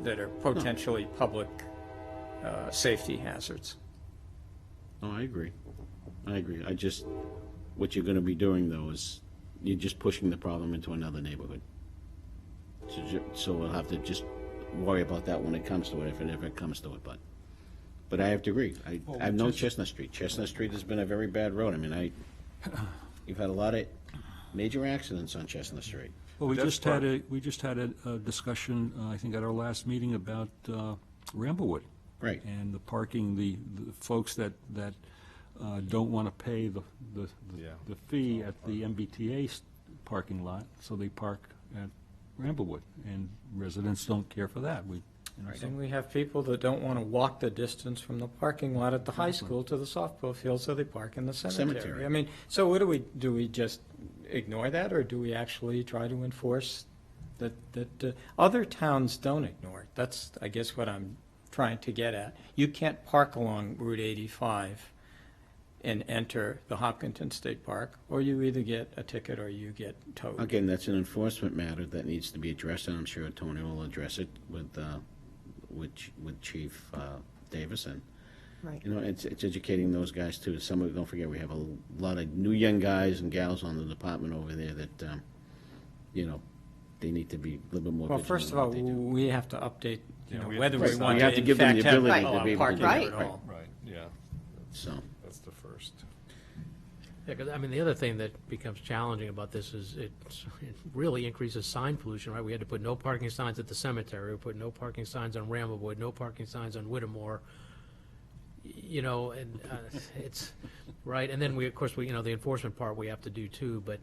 are potentially public safety hazards. No, I agree. What you're going to be doing, though, is you're just pushing the problem into another neighborhood. So we'll have to just worry about that when it comes to it, if it ever comes to it, but But I have to agree. Well, I've known just- Chestnut Street. Chestnut Street has been a very bad road. I mean, you've had a lot of major accidents on Chestnut Street. Well, we That's just had a discussion, I think at our last meeting about Ramblewood. Right. And the parking, the folks that don't want to pay the fee at the MBTA parking lot, so they park at Ramblewood, and residents don't care for that. And we have people that don't want to walk the distance from the parking lot at the high school to the softball field, so they park in the cemetery. I mean, so what do we just ignore that, or do we actually try to enforce that other towns don't ignore it? That's, I guess, what I'm trying to get at. You can't park along Route 85 and enter the Hopkinton State Park, or you either get a ticket or you get towed. Again, that's an enforcement matter that needs to be addressed, and I'm sure Tony will address it with Chief Davison. Right. You know, it's educating those guys too. Don't forget, we have a lot of new young guys and gals on the department over there that, you know, they need to be a little bit more Well, vigilant first of in all, what they do. we have to update, you know, we have whether to we decide. want You to have to in give them fact the have ability a to be able to parking do lot it. at Right. all. Right, yeah, So, that's the first. Yeah, because, I mean, the other thing that becomes challenging about this is it really increases sign pollution, right? We had to put no parking signs at the cemetery, we put no parking signs on Ramblewood, no parking signs on Whittemore, you know, and it's, right? And then of course, you know, the enforcement part we have to do too, but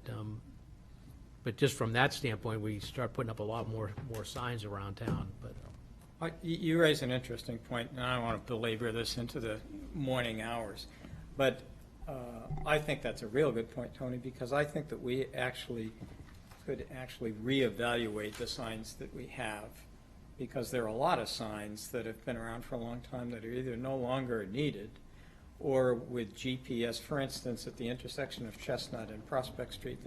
just from that standpoint, we start putting up a lot more signs around town, but. You raise an interesting point, and I don't want to belabor this into the morning hours, but I think that's a real good point, Tony, because I think that we could actually reevaluate the signs that we have, because there are a lot of signs that have been around for a long time that are either no longer needed, or with GPS, for instance, at the intersection of Chestnut and Prospect Street,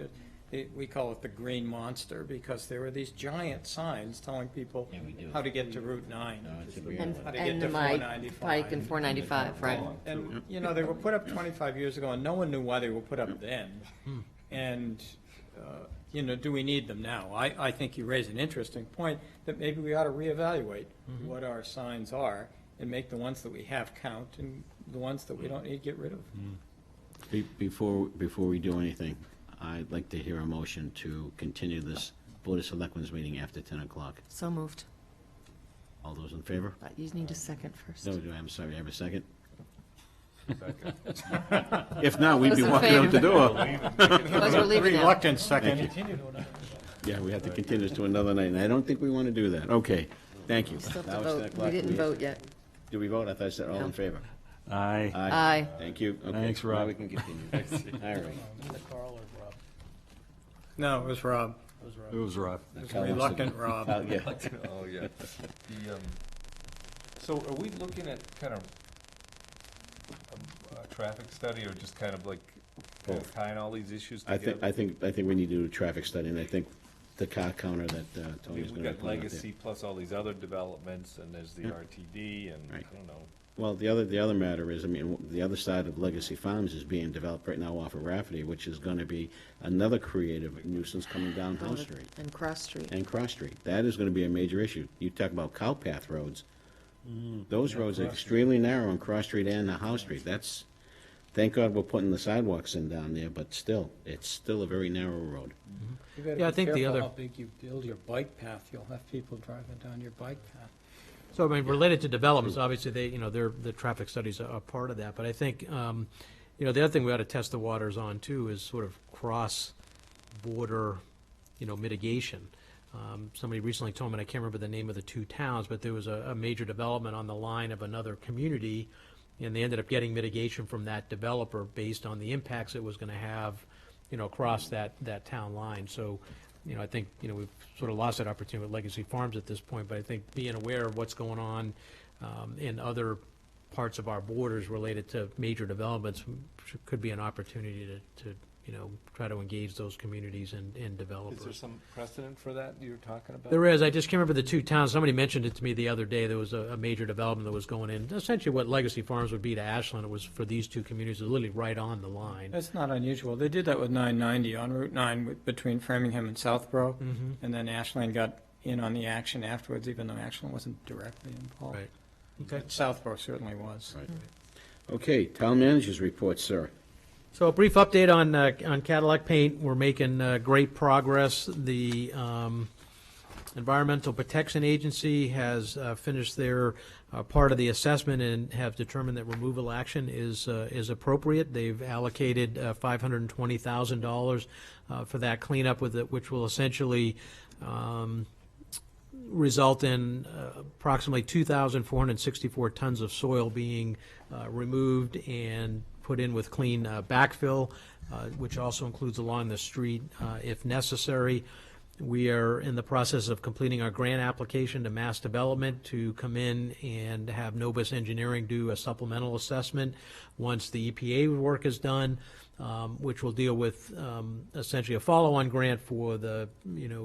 we call it the Green Monster, because there were these giant signs telling people how to get to Route 9, how to get to 495. Pike and 495, right. And, you know, they were put up 25 years ago, and no one knew why they were put up then. And, you know, do we need them now? I think you raise an interesting point that maybe we ought to reevaluate what our signs are and make the ones that we have count, and the ones that we don't need, get rid of. before we do anything, I'd like to hear a motion to continue this Board of Selectmen's meeting after 10 o'clock. So moved. All those in favor? You need a second first. No, I'm sorry, I have a second? Second. If not, we'd be Those in walking out the favor? door. Those are leaving now. Reluctant second. Yeah, we have to continue this to another night, and I don't think we want to do that. Okay, thank you. Still have Now to it's 10 vote. o'clock. We didn't vote yet. Did we vote? I thought I said all in favor. Aye. Aye. Thank you. Okay, Thanks, now Rob. we can continue. All right. No, it was Rob. It was Rob. It was reluctant Rob. Yeah. Oh, yeah. So are we looking at kind of a traffic study, or just kind of like tying all these issues I together? think we need to do a traffic study, and I think the car counter that I Tony's mean, going we've to got put out there. legacy plus all these other developments, and there's the Yeah. RTD, and I Right. don't know. Well, the other matter is, I mean, the other side of Legacy Farms is being developed right now off of Rafferty, which is going to be another creative nuisance coming down House Street And Cross Street. and Cross Street. That is going to be a major issue. You talk about cowpath roads. Those roads are extremely narrow on Cross Street and House Street. That's, thank God we're putting the sidewalks in down there, but still, it's still a very narrow road. You gotta Yeah, I be think the careful other- how big you build your bike path. You'll have people driving down your bike path. So, I mean, related to developments, obviously, the traffic studies are part of that, but I think, you know, the other thing we ought to test the waters on, too, is sort of cross-border, you know, mitigation. Somebody recently told me, and I can't remember the name of the two towns, but there was a major development on the line of another community, and they ended up getting mitigation from that developer based on the impacts it was gonna have, you know, across that town line. So, you know, I think, you know, we've sort of lost that opportunity with Legacy Farms at this point, but I think being aware of what's going on in other parts of our borders related to major developments could be an opportunity to you know, try to engage those communities and developers. Is there some precedent for that you're talking about? There is. I just can't remember the two towns. Somebody mentioned it to me the other day. There was a major development that was going in. Essentially what Legacy Farms would be to Ashland, it was for these two communities, it was literally right on the line. That's not unusual. They did that with 990 on Route 9 between Framingham and Southborough, Mhm. and then Ashland got in on the action afterwards, even though Ashland wasn't directly involved. Right. Okay. Southborough certainly was. Right. Okay, town managers report, sir. So a brief update on Cadillac Paint. We're making great progress. The Environmental Protection Agency has finished their part of the assessment and have determined that removal action is appropriate. They've allocated $520,000 for that cleanup, which will essentially result in approximately 2,464 tons of soil being removed and put in with clean backfill, which also includes along the street if necessary. We are in the process of completing our grant application to Mass Development to come in and have Novus Engineering do a supplemental assessment once the EPA work is done, which will deal with essentially a follow-on grant for the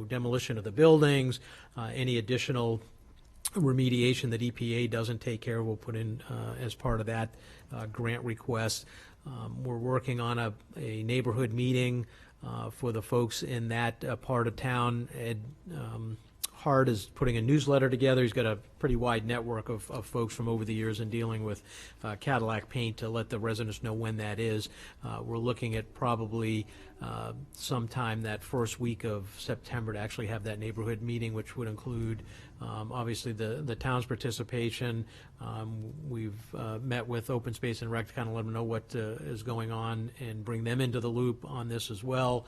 demolition of the buildings, any additional remediation that EPA doesn't take care of, we'll put in as part of that grant request. We're working on a neighborhood meeting for the folks in that part of town. Ed Hart is putting a newsletter together. He's got a pretty wide network of folks from over the years in dealing with Cadillac Paint to let the residents know when that is. We're looking at probably sometime that first week of September to actually have that neighborhood meeting, which would include obviously the town's participation. We've met with Open Space and Rec to kind of let them know what is going on and bring them into the loop on this as well.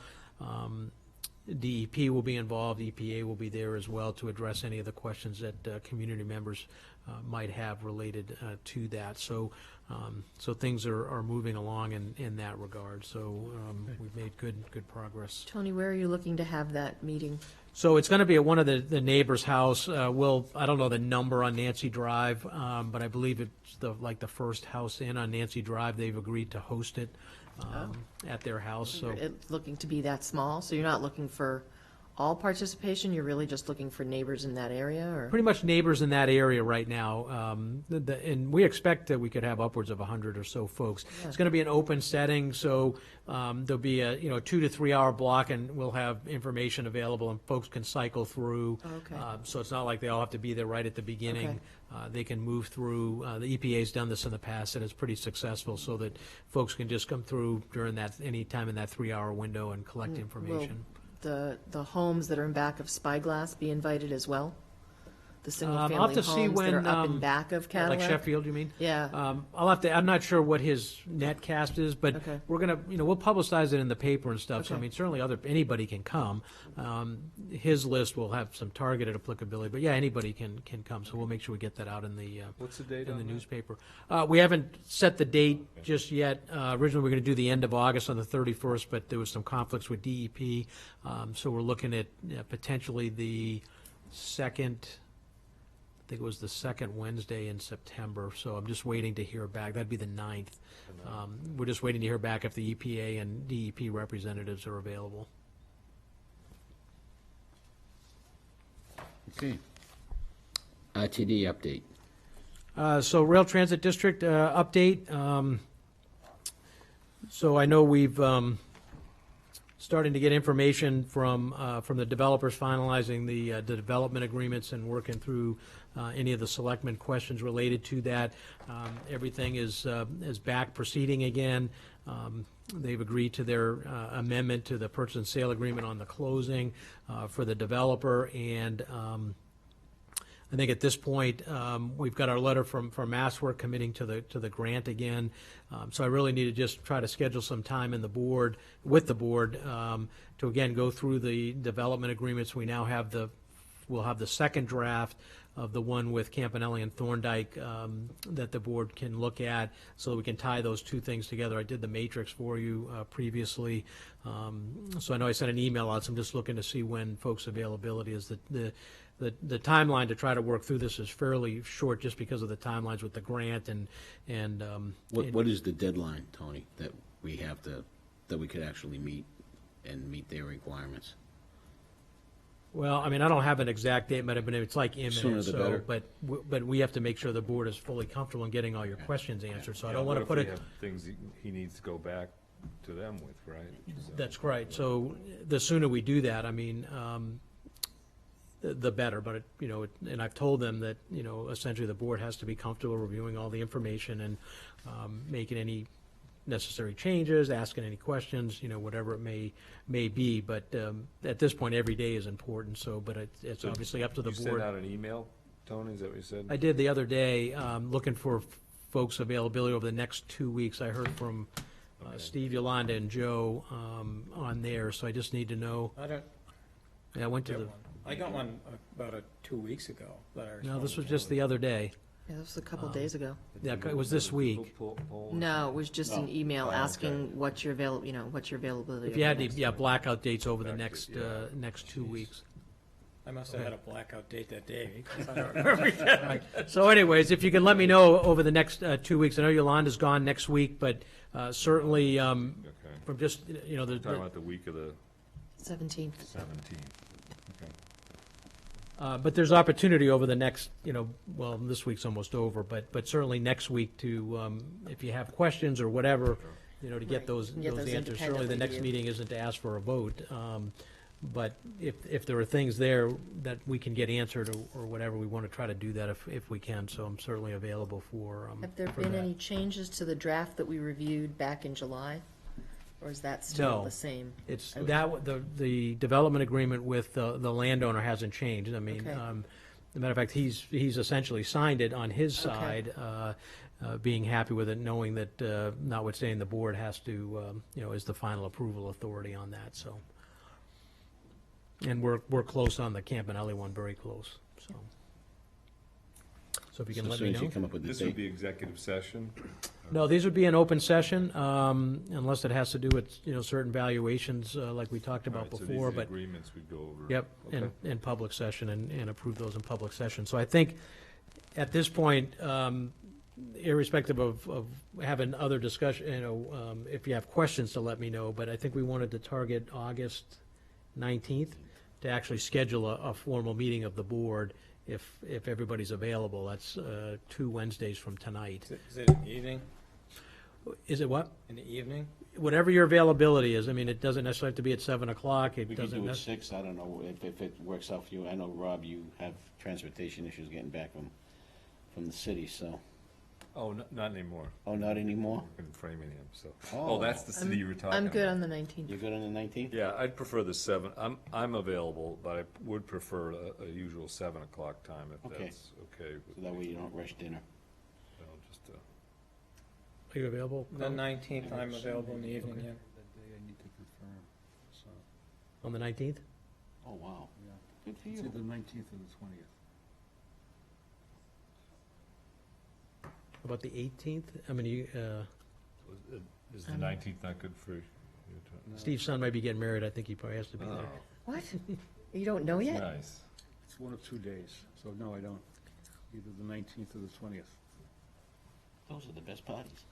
DEP will be involved. EPA will be there as well to address any of the questions that community members might have related to that. So things are moving along in that regard. So we've made good progress. Tony, where are you looking to have that meeting? So it's going to be at one of the neighbor's house. I don't know the number on Nancy Drive, but I believe it's the first house in on Nancy Drive. They've agreed to host it at their house. So It's looking to be that small, so you're not looking for all participation, you're really just looking for neighbors in that area, or? pretty much neighbors in that area right now, and we expect that we could have upwards of 100 or so folks. Yeah. It's going to be an open setting, so there'll be a 2 to 3 hour block, and we'll have information available, and folks can cycle through. Okay. So it's not like they all have to be there right at the beginning. Okay. They can move through. The EPA's done this in the past, and it's pretty successful, so that folks can just come through during any time in that 3 hour window and collect information. Will the homes that are in back of Spyglass be invited as well? The I'll have single-family to see homes that when, are up in back of Cadillac? Like Sheffield, you mean? Yeah. I'm not sure what his net cast is, but Okay. we're gonna, we'll publicize it in the paper and stuff. So I Okay. mean, certainly anybody can come. His list will have some targeted applicability, but yeah, anybody can come. So we'll make sure we get that out in the What's the date in on the that? newspaper. We haven't set the date just yet. Originally, we were going to do the end of August on the 31st, but there was some conflicts with DEP. So we're looking at potentially the second. I think it was the second Wednesday in September, so I'm just waiting to hear back. That'd be the 9th. We're just waiting to hear back if the EPA and DEP representatives are available. Okay. RTD update. So Rail Transit District update. So I know we've starting to get information from the developers finalizing the development agreements and working through any of the selectmen questions related to that. Everything is back proceeding again. They've agreed to their amendment to the purchase and sale agreement on the closing for the developer, and I think at this point, we've got our letter from MassWork committing to the grant again. So I really need to just try to schedule some time with the board to again go through the development agreements. We now have we'll have the second draft of the one with Campanelli and Thorndike that the board can look at, so that we can tie those two things together. I did the matrix for you previously, so I know I sent an email out. So I'm just looking to see when folks' availability is. The timeline to try to work through this is fairly short, just because of the timelines with the grant and What is the deadline, Tony, that we have that we could actually meet and meet their requirements? Well, I mean, I don't have an exact date, but it's like Sooner imminent. the So, better. but we have to make sure the board is fully comfortable in getting all your questions answered. So I don't want to put What it. if we have things he needs to go back to them with, right? So- That's right. So the sooner we do that, I mean, the better. But, and I've told them that, essentially the board has to be comfortable reviewing all the information and making any necessary changes, asking any questions, whatever it may be. But at this point, every day is important, but it's obviously up to the You board. sent out an email, Tony, is that what you said? I did the other day, looking for folks' availability over the next 2 weeks. I heard from Steve, Yolanda, and Joe on there, so I just need to know. I don't Yeah, I went to get the, one. I got one about 2 weeks ago. That I no, this was responded just to. the other day. Yeah, this was a couple days ago. Yeah, it was this week. No, it was just an email Oh, okay. asking what's your what's your availability. If you had over the any, next- blackout dates over the Next, next 2 weeks. I must have had a blackout date that day, because I don't remember getting it. So anyways, if you can let me know over the next 2 weeks, I know Yolanda's gone next week, but certainly from just, Talking about the week of the 17th. 17th. but there's opportunity over the next, well, this week's almost over, but certainly next week to, if you have questions or whatever, to get Right. those Get those answers. Certainly the independently next to you. meeting isn't to ask for a vote. But if there are things there that we can get answered or whatever, we want to try to do that if we can. So I'm certainly available for Have there for been that. any changes to the draft that we reviewed back in July? Or is that still No. the same? It's the development agreement with the landowner hasn't changed. I mean, Okay. as a matter of fact, he's essentially signed it on his Okay. side, being happy with it, knowing that notwithstanding the board has to, is the final approval authority on that, so. And we're close on the Campanelli one, very close, so. So if you can So let as soon me as you know. come up with the This would date. be executive session? No, these would be an open session, unless it has to do with, certain valuations, like we talked about Right, so these before, are the but. agreements we'd go over. Yep, Okay. in public session and approve those in public session. So I think at this point, irrespective of having other discussion, if you have questions to let me know, but I think we wanted to target August 19th to actually schedule a formal meeting of the board if everybody's available. That's 2 Wednesdays from tonight. Is it in the evening? Is it what? In the evening? Whatever your availability is. I mean, it doesn't necessarily have to be at 7 o'clock. It We could doesn't do it necessarily. 6, I don't know if it works out for you. I know, Rob, you have transportation issues getting back from the city, so. Oh, not anymore. Oh, not anymore? In Framingham, so. Oh. Oh, that's the city you were talking about. I'm good on the 19th. You're good on the 19th? Yeah, I'd prefer the 7. I'm available, but I would prefer a usual 7 o'clock time if Okay. that's okay. with So that way you don't rush dinner. just, Are you available? The 19th, I'm available in the evening, yeah. That day I need to confirm, so, On the 19th? Oh, wow. yeah. Good for It's you. either the 19th or the 20th. About the 18th? I mean, is the 19th not good for you? Steve's son might be getting married. I think he probably has to be there. What? You don't know yet? Nice. It's one of 2 days, so no, I don't. Either the 19th or the 20th. Those are the best parties.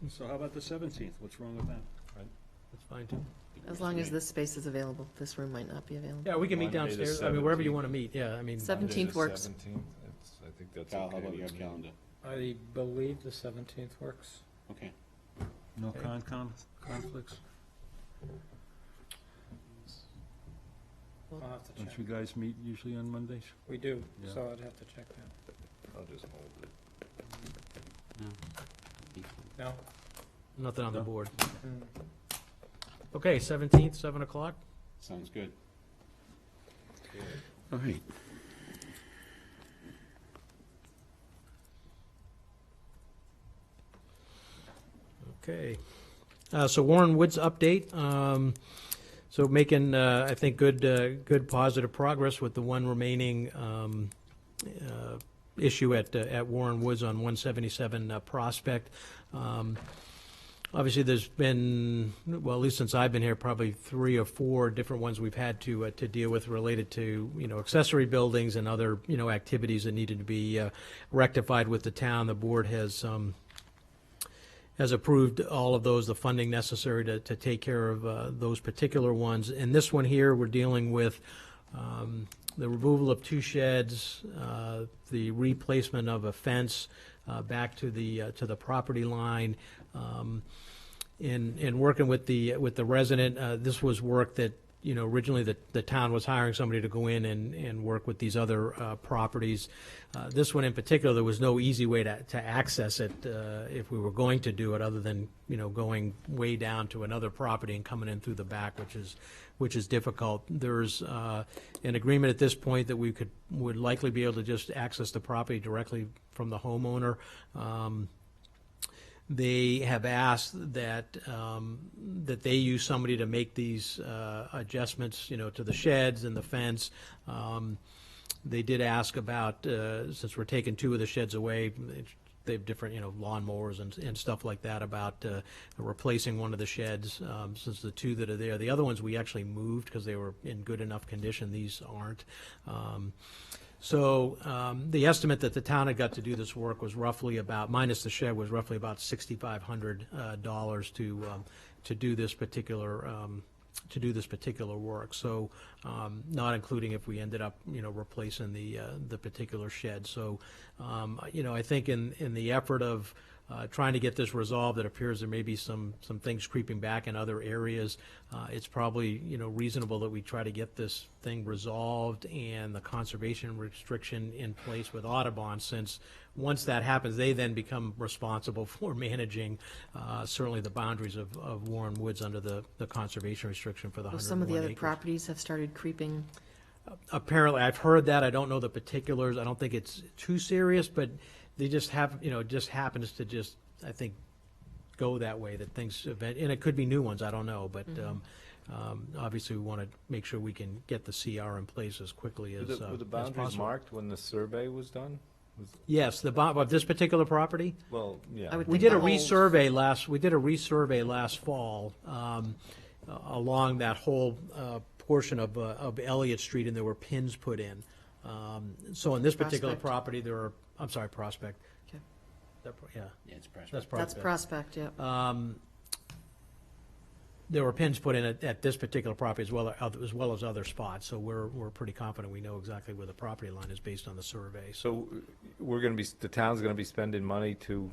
So how about the 17th? What's wrong with that? That's fine, too. As long as this space is available. This room might not be available. Yeah, we can meet Monday the downstairs. I mean, wherever you 17th. want to meet, yeah, I mean. 17th works. 17th, I think that's Kyle, okay how about with your me. calendar? I believe the 17th works. Okay. No Okay. conflicts? I'll have to Don't check. you guys meet usually on Mondays? We do, Yeah. so I'd have to check that. I'll just hold it. No? Nothing on the No. board. Mm. Okay, 17th, 7 o'clock? Sounds good. All right. Okay. So Warren Woods update. So making, I think, good positive progress with the one remaining issue at Warren Woods on 177 Prospect. Obviously, there's been, well, at least since I've been here, probably 3 or 4 different ones we've had to deal with related to, accessory buildings and other, activities that needed to be rectified with the town. The board has approved all of those, the funding necessary to take care of those particular ones. And this one here, we're dealing with the removal of 2 sheds, the replacement of a fence back to the property line. In working with the resident, this was work that originally the town was hiring somebody to go in and work with these other properties. This one in particular, there was no easy way to access it if we were going to do it, other than, going way down to another property and coming in through the back, which is difficult. There's an agreement at this point that we would likely be able to just access the property directly from the homeowner. They have asked that that they use somebody to make these adjustments, to the sheds and the fence. They did ask about, since we're taking 2 of the sheds away, they have different, lawnmowers and stuff like that, about replacing one of the sheds, since the 2 that are there. The other ones we actually moved because they were in good enough condition. These aren't. So the estimate that the town had got to do this work was roughly about, minus the shed, was roughly about $6,500 to do this particular work. So not including if we ended up replacing the particular shed. So I think in the effort of trying to get this resolved, it appears there may be some things creeping back in other areas. It's probably reasonable that we try to get this thing resolved and the conservation restriction in place with Audubon, since once that happens, they then become responsible for managing certainly the boundaries of Warren Woods under the conservation restriction for the 101 acres. Some of the other properties have started creeping. Apparently, I've heard that. I don't know the particulars. I don't think it's too serious, but they just have, it just happens to just, I think, go that way, that things, and it could be new ones, I don't know, but obviously we want to make sure we can get the CR in place as quickly as possible. Were the boundaries marked when the survey was done? Yes, of this particular property? Well, yeah. We did a resurvey last fall along that whole portion of Elliott Street, and there were pins put in. So in this particular property, there are, I'm sorry, Prospect. Okay. Yeah, it's Prospect. That's Prospect. That's Prospect, yeah. There were pins put in at this particular property as well as other spots, so we're pretty confident we know exactly where the property line is based on the survey. So the town's going to be spending money to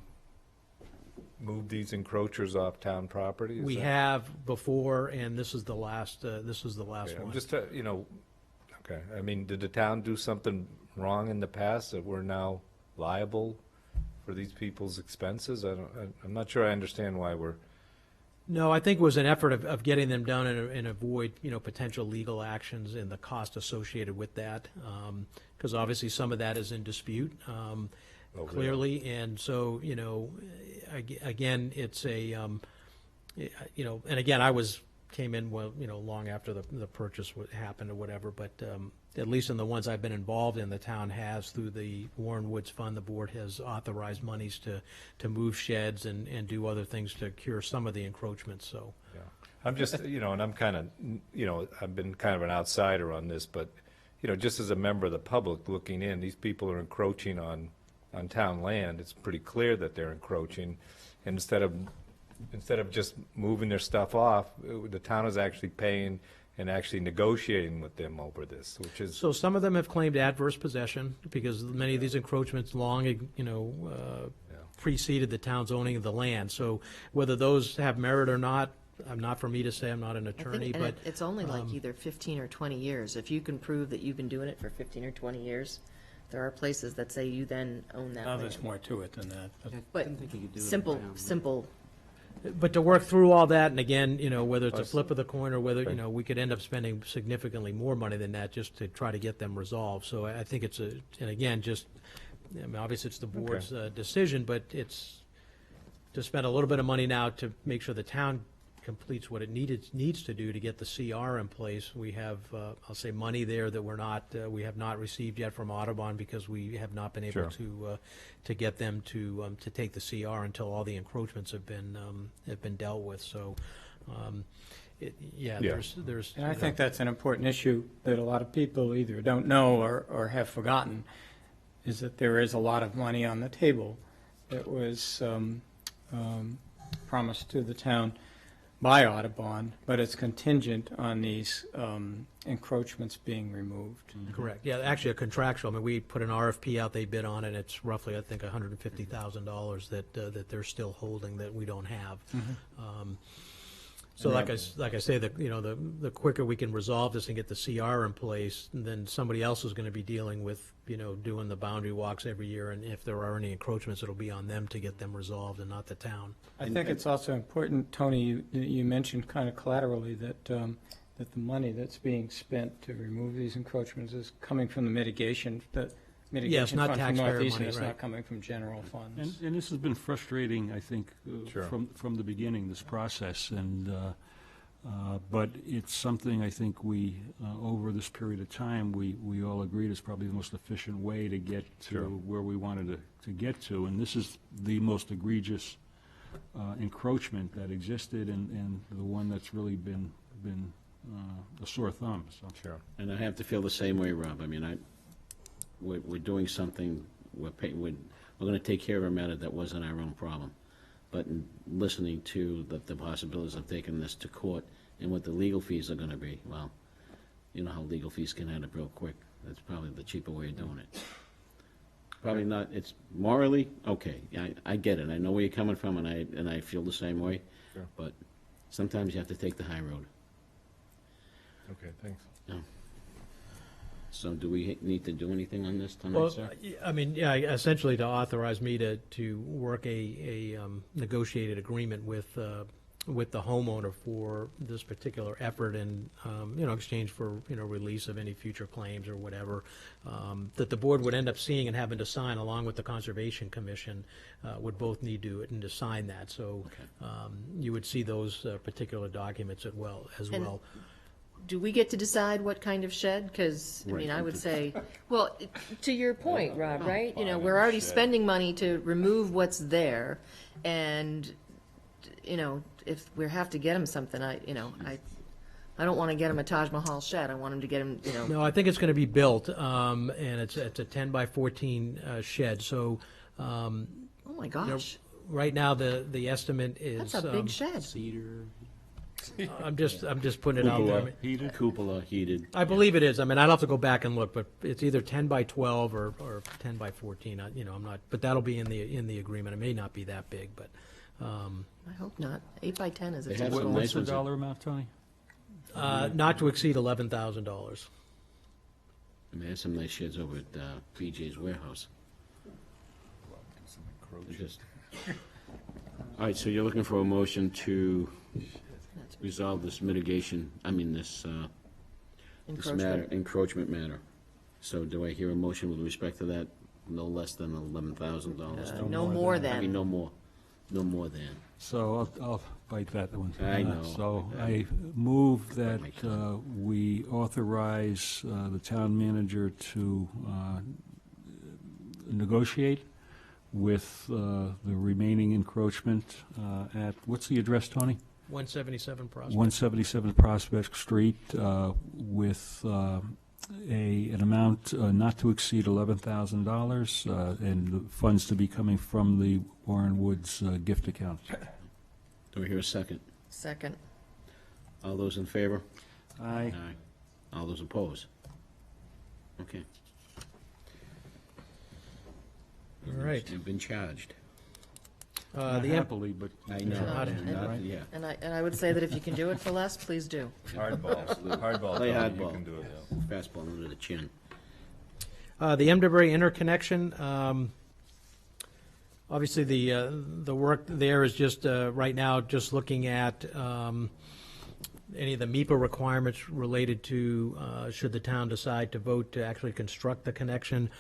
move these encroachers off town property? We have before, and this is the last. This was the last Okay, one. I'm just, okay. I mean, did the town do something wrong in the past that we're now liable for these people's expenses? I'm not sure I understand why we're. No, I think it was an effort of getting them done and avoid, potential legal actions and the cost associated with that, because obviously some of that is in dispute, clearly, and so, again, it's a, and again, I came in, well, long after the purchase happened or whatever, but at least in the ones I've been involved in, the town has, through the Warren Woods Fund, the board has authorized monies to move sheds and do other things to cure some of the encroachments, so. Yeah. I'm just, and I'm kind of, I've been kind of an outsider on this, but, just as a member of the public looking in, these people are encroaching on town land. It's pretty clear that they're encroaching, and instead of just moving their stuff off, the town is actually paying and actually negotiating with them over this, which is. So some of them have claimed adverse possession because many of these encroachments preceded the town's owning of the land. So whether those have merit or not, not for me to say. I'm not an attorney, but it's only like either 15 or 20 years. If you can prove that you've been doing it for 15 or 20 years, there are places that say you then own that land. There's more to it than that. But simple. But to work through all that, and again, whether it's a flip of the coin or whether, we could end up spending significantly more money than that just to try to get them resolved. So I think it's and again, obviously it's the board's decision, but it's to spend a little bit of money now to make sure the town completes what it needs to do to get the CR in place. We have, I'll say, money there that we have not received yet from Audubon because we have not been able to get them to take the CR until all the encroachments have been dealt with. So, there's. And I think that's an important issue that a lot of people either don't know or have forgotten, is that there is a lot of money on the table that was promised to the town by Audubon, but it's contingent on these encroachments being removed. Correct. Yeah, actually a contractual. I mean, we put an RFP out, they bid on it. It's roughly, I think, $150,000 that they're still holding that we don't have. So like I say, the quicker we can resolve this and get the CR in place, then somebody else is gonna be dealing with, doing the boundary walks every year, and if there are any encroachments, it'll be on them to get them resolved and not the town. I think it's also important, Tony, you mentioned kind of collaterally that, that the money that's being spent to remove these encroachments is coming from the mitigation, Yes, not fund from taxpayer Northeastern. money, It's right. not coming from general funds. And this has been frustrating, I think, Sure. from the beginning, this process, and, but it's something I think we, over this period of time, we all agreed is probably the most efficient way to get to Sure. where we wanted to get to, and this is the most egregious encroachment that existed, and the one that's really been a sore thumb, so. Sure. And I have to feel the same way, Rob. I mean, we're doing something, we're going to take care of a matter that wasn't our own problem. But in listening to the possibilities of taking this to court and what the legal fees are going to be, well, you know how legal fees can add up real quick. That's probably the cheaper way of doing it. Probably not, it's morally, okay, I get it. I know where you're coming from, and I feel the same way. Sure. But sometimes you have to take the high road. Okay, thanks. Yeah. So do we need to do anything on this tonight, Well, sir? I mean, yeah, essentially to authorize me to work a negotiated agreement with the homeowner for this particular effort in, exchange for, release of any future claims or whatever, that the board would end up seeing and having to sign along with the Conservation Commission, would both need to sign that. So you would see those particular documents as well. And do we get to decide what kind of shed? Because, I mean, I would say, well, to your point, Rob, right? We're already spending money to remove what's there, and, if we have to get them something, I don't want to get them a Taj Mahal shed. I want them to get them, No, I think it's going to be built, and it's a 10 by 14 shed. So, oh my gosh, right now the estimate is that's a big shed. Cedar. I'm just putting it out there. Cupola, heated. I believe it is. I mean, I'd have to go back and look, but it's either 10 by 12 or 10 by 14. I'm not, but that'll be in the agreement. It may not be that big, but. I hope not. 8 by 10 is a They have typical. some What's nice the ones. dollar amount, Tony? Not to exceed $11,000. I mean, there's some nice sheds over at PJ's Warehouse. Just- All right, so you're looking for a motion to resolve this mitigation, this encroachment matter. So do I hear a motion with respect to that, no less than $11,000? No more I than. mean, no more than. So I'll bite that one. I know. So I move that we authorize the town manager to negotiate with the remaining encroachment at, what's the address, Tony? 177 Prospect. 177 Prospect Street with an amount not to exceed $11,000 and the funds to be coming from the Warren Woods gift account. Do we hear a second? Second. All those in favor? Aye. All those opposed? Okay. All right. You've been charged. Not happily, but. I know. Yeah. And I would say that if you can do it for less, please do. Hardball, hardball, Play Tony, you hardball. can do it. Fastball under the chin. The Emderbury interconnection, obviously the work there is just, right now, just looking at any of the MEPA requirements related to, should the town decide to vote to actually construct the connection.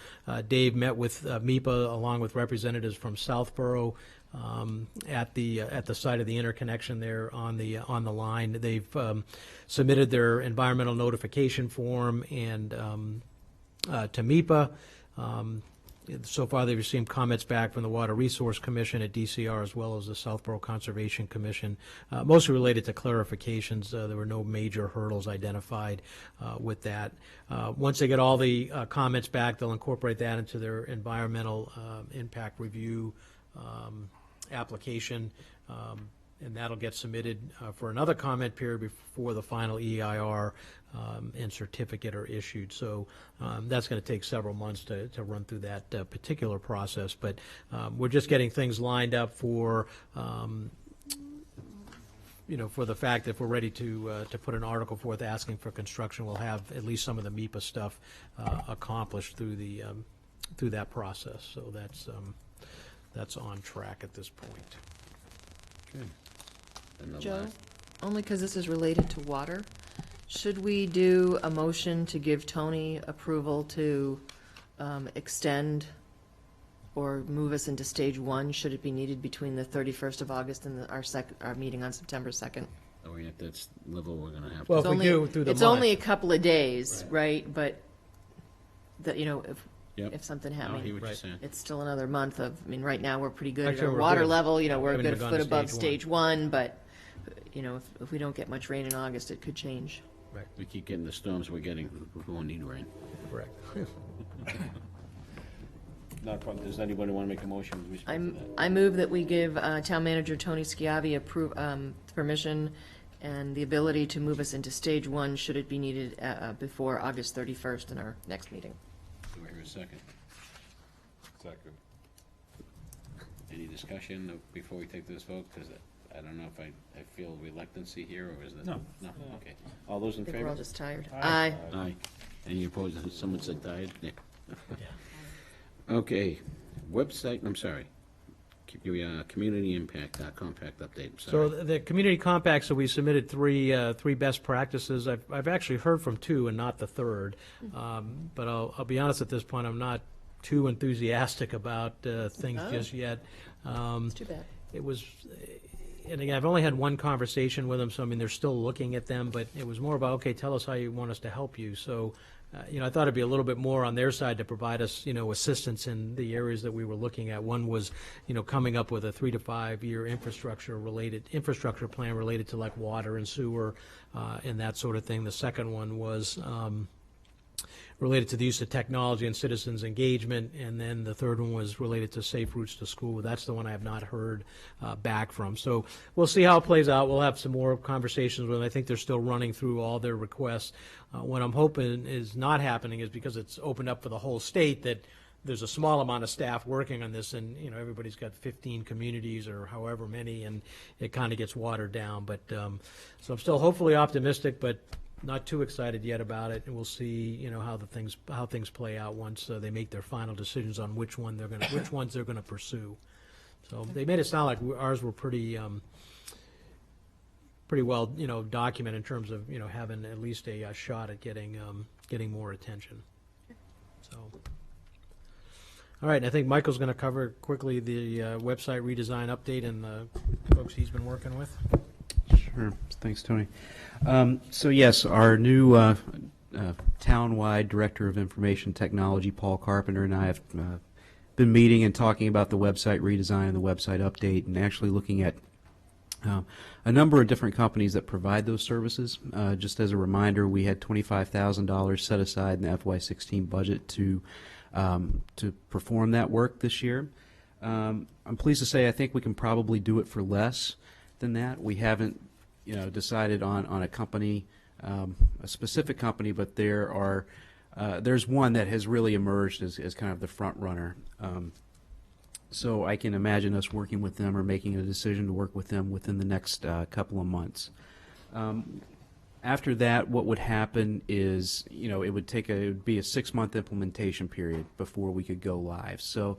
Dave met with MEPA along with representatives from Southborough at the site of the interconnection there on the line. They've submitted their environmental notification form and to MEPA. So far, they've received comments back from the Water Resource Commission at DCR as well as the Southborough Conservation Commission, mostly related to clarifications. There were no major hurdles identified with that. Once they get all the comments back, they'll incorporate that into their environmental impact review application, and that'll get submitted for another comment period before the final EIR and certificate are issued. So that's going to take several months to run through that particular process. But we're just getting things lined up for for the fact that if we're ready to put an article forth asking for construction, we'll have at least some of the MIPA stuff accomplished through that process. So that's on track at this point. Joe, only because this is related to water, should we do a motion to give Tony approval to extend or move us into stage 1, should it be needed between the 31st of August and our meeting on September 2nd? Oh, yeah, that's level we're gonna have. Well, to. if we do through the It's month. only a couple of days, right? But, Yep. if something No, I happened, hear what you're saying. it's still another month of, right now, we're pretty good at Actually, our we're water good. level, we're haven't a good even gone foot to above stage stage 1, but, if we don't get much rain in August, it could change. Right. We keep getting the storms we're getting, we won't need rain. Correct. Not a problem. Does anybody want to make a motion with respect to that? I move that we give Town Manager Tony Schiavi permission and the ability to move us into stage 1, should it be needed before August 31st in our next meeting. Do I hear a second? Second. Any discussion before we take this vote? Because I don't know if I feel reluctancy here, or is it? No. No, okay. All those in I think favor? we're all just tired. Aye. Aye. Any opposed? Someone said tired? Yeah. Okay, website, I'm sorry. Community impact, compact update, I'm So sorry. the community compact, so we submitted three best practices. I've actually heard from 2 and not the third. But I'll be honest at this point, I'm not too enthusiastic about things just yet. It's too bad. It was, and again, I've only had one conversation with them, so I mean, they're still looking at them, but it was more about, okay, tell us how you want us to help you. So, I thought it'd be a little bit more on their side to provide us, assistance in the areas that we were looking at. One was, coming up with a 3 to 5 year infrastructure plan related to like water and sewer and that sort of thing. The second one was related to the use of technology and citizens engagement, and then the third one was related to safe routes to school. That's the one I have not heard back from. So we'll see how it plays out. We'll have some more conversations with them. I think they're still running through all their requests. What I'm hoping is not happening is because it's opened up for the whole state that there's a small amount of staff working on this, and everybody's got 15 communities or however many, and it kind of gets watered down. But so I'm still hopefully optimistic, but not too excited yet about it, and we'll see, how things play out once they make their final decisions on which ones they're gonna pursue. So they made it sound like ours were pretty well, documented in terms of having at least a shot at getting more attention. So, all right, I think Michael's going to cover quickly the website redesign update and the folks he's been working with. Sure. Thanks, Tony. So yes, our new town-wide Director of Information Technology, Paul Carpenter, and I have been meeting and talking about the website redesign and the website update, and actually looking at a number of different companies that provide those services. Just as a reminder, we had $25,000 set aside in the FY16 budget to perform that work this year. I'm pleased to say I think we can probably do it for less than that. We haven't decided on a company, a specific company, but there's one that has really emerged as kind of the front runner. So I can imagine us working with them or making a decision to work with them within the next couple of months. After that, what would happen is, it would be a 6-month implementation period before we could go live. So,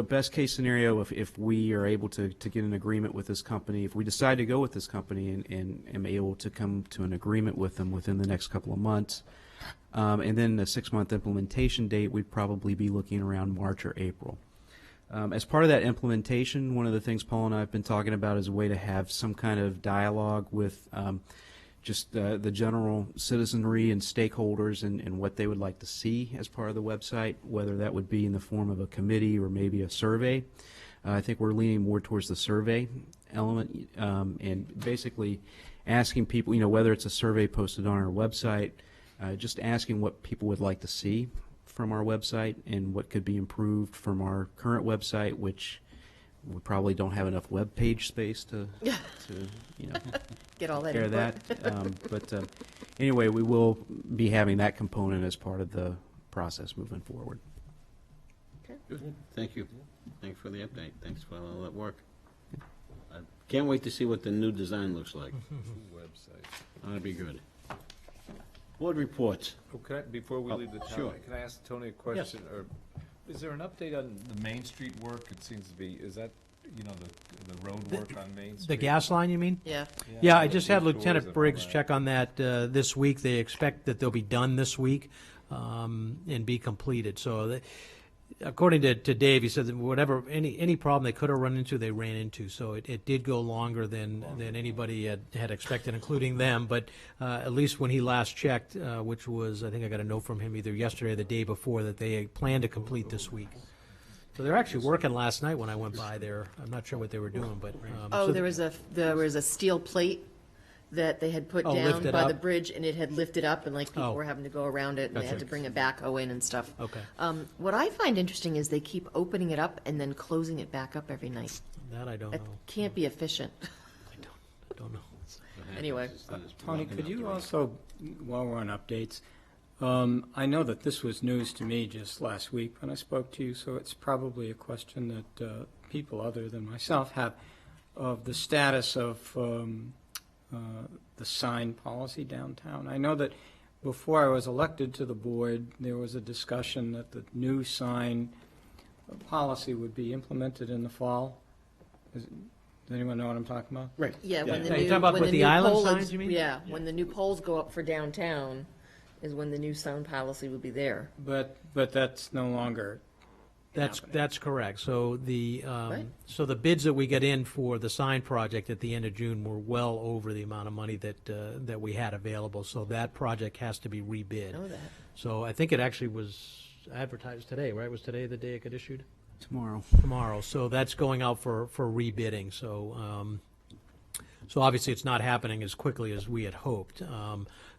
best case scenario, if we are able to get an agreement with this company, if we decide to go with this company and am able to come to an agreement with them within the next couple of months, and then the 6-month implementation date, we'd probably be looking around March or April. As part of that implementation, one of the things Paul and I have been talking about is a way to have some kind of dialogue with just the general citizenry and stakeholders and what they would like to see as part of the website, whether that would be in the form of a committee or maybe a survey. I think we're leaning more towards the survey element, and basically asking people, whether it's a survey posted on our website, just asking what people would like to see from our website and what could be improved from our current website, which we probably don't have enough web page space to get all that care input. but anyway, we will be having that component as part of the process moving forward. Good, thank you. Thanks for the update. Thanks for all that work. I can't wait to see what the new design looks like. Website. That'd be good. Board reports. Okay, before we leave the town, sure. can I ask Tony a question? Or is there an update on the Main Street work? It seems to be, is that, you know, the road work on Main Street? The gas line, you mean? Yeah. Yeah, all I the just had detours Lieutenant and all Briggs that. check on that this week. They expect that they'll be done this week and be completed. So according to Dave, he said that whatever, any problem they could have run into, they ran into. So it did go longer than anybody had expected, including them. But at least when he last checked, which was, I think I got a note from him either yesterday or the day before, that they plan to complete this week. So they're actually working last night when I went by there. I'm not sure what they were doing, but. So There was a steel plate that they had put down lifted by the up? bridge, and it had lifted up, and like people Oh. were having to go around it, and they That's had to right. bring a backhoe in and stuff. Okay. What I find interesting is they keep opening it up and then closing it back up every night. That I don't That know. can't be efficient. I don't know. Anyway. Tony, could you also, while we're on updates, I know that this was news to me just last week when I spoke to you, so it's probably a question that people other than myself have of the status of the sign policy downtown. I know that before I was elected to the board, there was a discussion that the new sign policy would be implemented in the fall. Does anyone know what I'm talking about? Right. Yeah, when the Yeah, new, you talking about when with the the new island pole signs, is- you mean? Yeah, when the new poles go up for downtown is when the new sound policy will be there. But that's no longer That's correct. So the Right. so the bids that we got in for the sign project at the end of June were well over the amount of money that that we had available. So that project has to be rebid. Know that. So I think it actually was advertised today, right? Was today the day it got issued? Tomorrow. Tomorrow. So that's going out for rebidding. So so obviously it's not happening as quickly as we had hoped.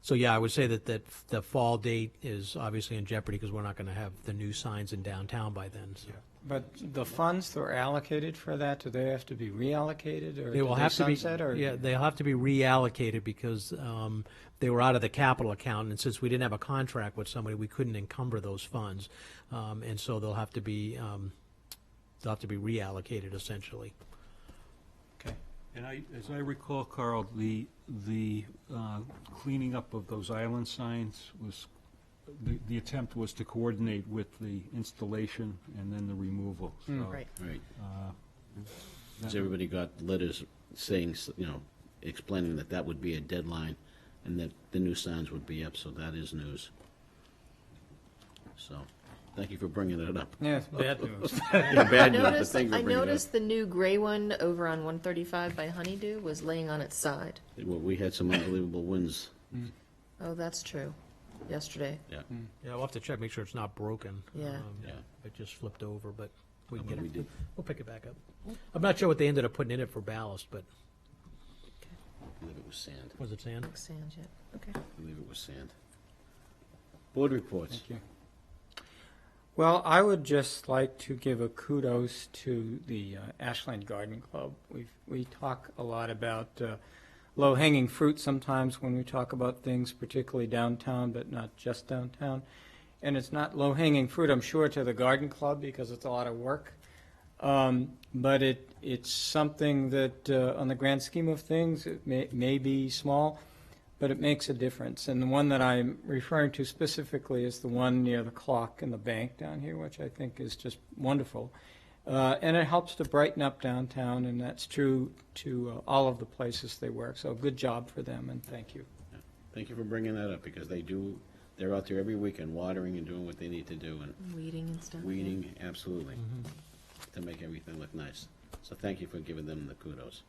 So yeah, I would say that the fall date is obviously in jeopardy because we're not going to have the new signs in downtown by then. So. But the funds that were allocated for that, do they have to be reallocated, or They will do have to be, sunset, or? yeah, they'll have to be reallocated because they were out of the capital account, and since we didn't have a contract with somebody, we couldn't encumber those funds. And so they'll have to be reallocated essentially. Okay. And as I recall, Carl, the cleaning up of those island signs was, the attempt was to coordinate with the installation and then the removal. So, Right. Right. that- Has everybody got letters saying, explaining that that would be a deadline and that the new signs would be up, so that is news. So, thank you for bringing that up. Yes, bad news. Yeah, bad news, but noticed, thank you for I bringing it up. noticed the new gray one over on 135 by Honeydew was laying on its side. Well, we had some unbelievable winds. Oh, that's true. Yesterday. Yeah. Yeah, we'll have to check, make sure it's not broken. Yeah. Yeah. It just flipped over, but we can get We it. did. We'll pick it back up. I'm not sure what they ended up putting in it for ballast, but I believe it was sand. was it sand? Sand yet. Okay. I believe it was sand. Board reports. Thank you. Well, I would just like to give a kudos to the Ashland Garden Club. We talk a lot about low-hanging fruit sometimes when we talk about things, particularly downtown, but not just downtown. And it's not low-hanging fruit, I'm sure, to the Garden Club because it's a lot of work. But it's something that, on the grand scheme of things, it may be small, but it makes a difference. And the one that I'm referring to specifically is the one near the clock in the bank down here, which I think is just wonderful. And it helps to brighten up downtown, and that's true to all of the places they work. So good job for them, and thank you. Thank you for bringing that up, because they're out there every weekend watering and doing what they need to do, and Weeding and stuff. yeah. weeding, absolutely, to make everything look nice. So thank you for giving them the kudos.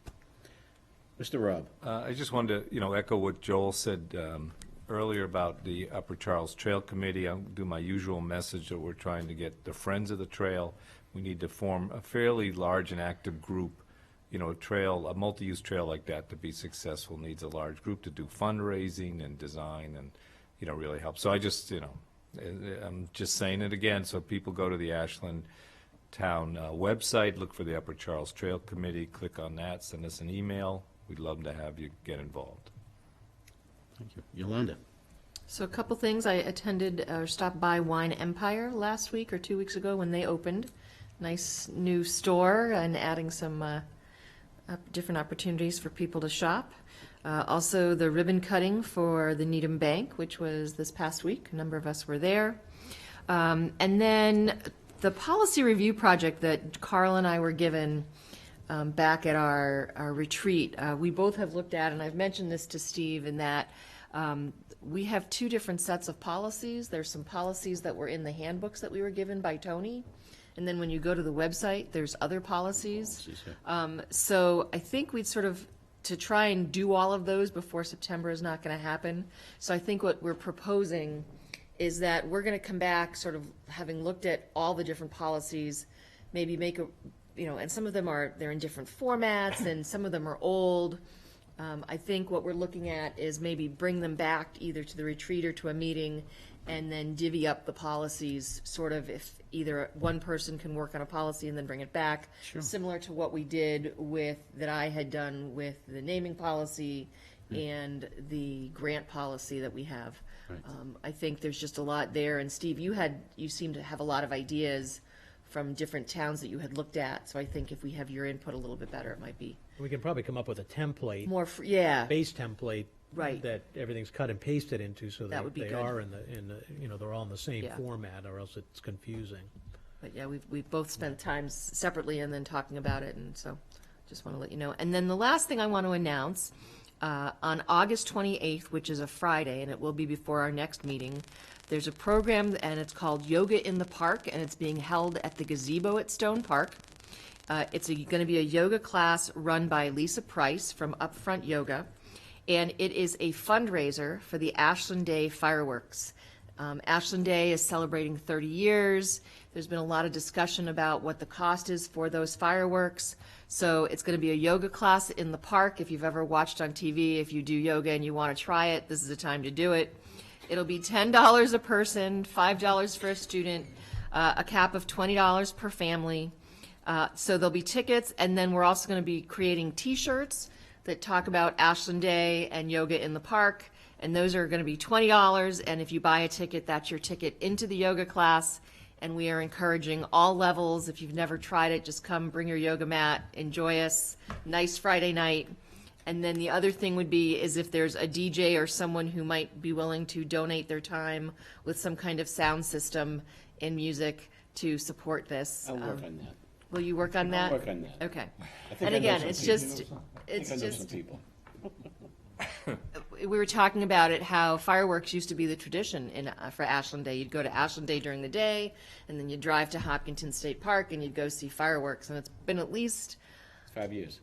Mr. Rob. I just wanted to, echo what Joel said earlier about the Upper Charles Trail Committee. I'll do my usual message that we're trying to get the Friends of the Trail. We need to form a fairly large and active group. A multi-use trail like that to be successful needs a large group to do fundraising and design and, really help. So I just, I'm just saying it again, so people go to the Ashland Town website, look for the Upper Charles Trail Committee, click on that, send us an email. We'd love to have you get involved. Thank you. Yolanda. So a couple things. I attended or stopped by Wine Empire last week or 2 weeks ago when they opened. Nice new store and adding some different opportunities for people to shop. Also, the ribbon cutting for the Needham Bank, which was this past week. A number of us were there. And then the policy review project that Carl and I were given back at our retreat, we both have looked at, and I've mentioned this to Steve, in that we have two different sets of policies. There's some policies that were in the handbooks that we were given by Tony. And then when you go to the website, there's other policies. So I think we'd sort of, to try and do all of those before September is not going to happen. So I think what we're proposing is that we're going to come back sort of having looked at all the different policies, maybe make a, and some of them they're in different formats and some of them are old. I think what we're looking at is maybe bring them back either to the retreat or to a meeting and then divvy up the policies, sort of, if either one person can work on a policy and then bring it back. Sure. Similar to what we did that I had done with the naming policy and the grant policy that we have. Right. I think there's just a lot there, and Steve, you seem to have a lot of ideas from different towns that you had looked at, so I think if we have your input a little bit better, it might be We can probably come up with a template. more, base template. Right. That everything's cut and pasted into, so That would be they good. are in the, they're all in the same Yeah. format, or else it's confusing. But yeah, we've both spent time separately and then talking about it, and so just want to let you know. And then the last thing I want to announce, on August 28th, which is a Friday, and it will be before our next meeting, there's a program, and it's called Yoga in the Park, and it's being held at the gazebo at Stone Park. It's going to be a yoga class run by Lisa Price from Upfront Yoga, and it is a fundraiser for the Ashland Day fireworks. Ashland Day is celebrating 30 years. There's been a lot of discussion about what the cost is for those fireworks. So it's going to be a yoga class in the park. If you've ever watched on TV, if you do yoga and you want to try it, this is the time to do it. It'll be $10 a person, $5 for a student, a cap of $20 per family. So there'll be tickets, and then we're also going to be creating T-shirts that talk about Ashland Day and yoga in the park, and those are going to be $20, and if you buy a ticket, that's your ticket into the yoga class, and we are encouraging all levels. If you've never tried it, just come, bring your yoga mat, enjoy us. Nice Friday night. And then the other thing would be is if there's a DJ or someone who might be willing to donate their time with some kind of sound system and music to support this. I'll work on that. Will you work on that? I'll work on that. Okay. I think And I know again, some it's people. just, I think I know some people. we were talking about it, how fireworks used to be the tradition for Ashland Day. You'd go to Ashland Day during the day, and then you'd drive to Hopkinton State Park, and you'd go see fireworks. And it's been at least, 5 years.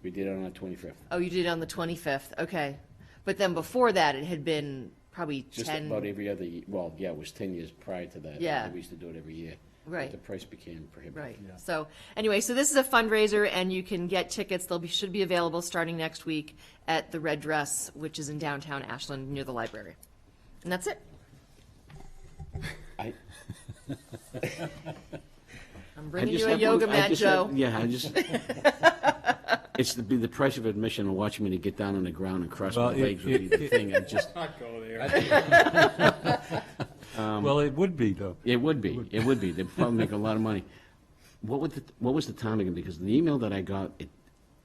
We did it on the 25th. oh, you did it on the 25th, okay. But then before that, it had been probably Just 10. about every other, well, yeah, it was 10 years prior to that. Yeah. We used to do it every year. Right. But the price became prohibitive. Right. So anyway, so this is a fundraiser, and you can get tickets. Should be available starting next week at the Red Dress, which is in downtown Ashland near the library. And that's it. I I'm bringing just you a have yoga one- I mat, just Joe. have- Yeah, I just, it's the price of admission and watching me to get down on the ground and cross my Well, legs would be the thing. I just. Not go there. Well, it would be, though. It would be. It would be. They'd probably make a lot of money. What was the time again? Because the email that I got,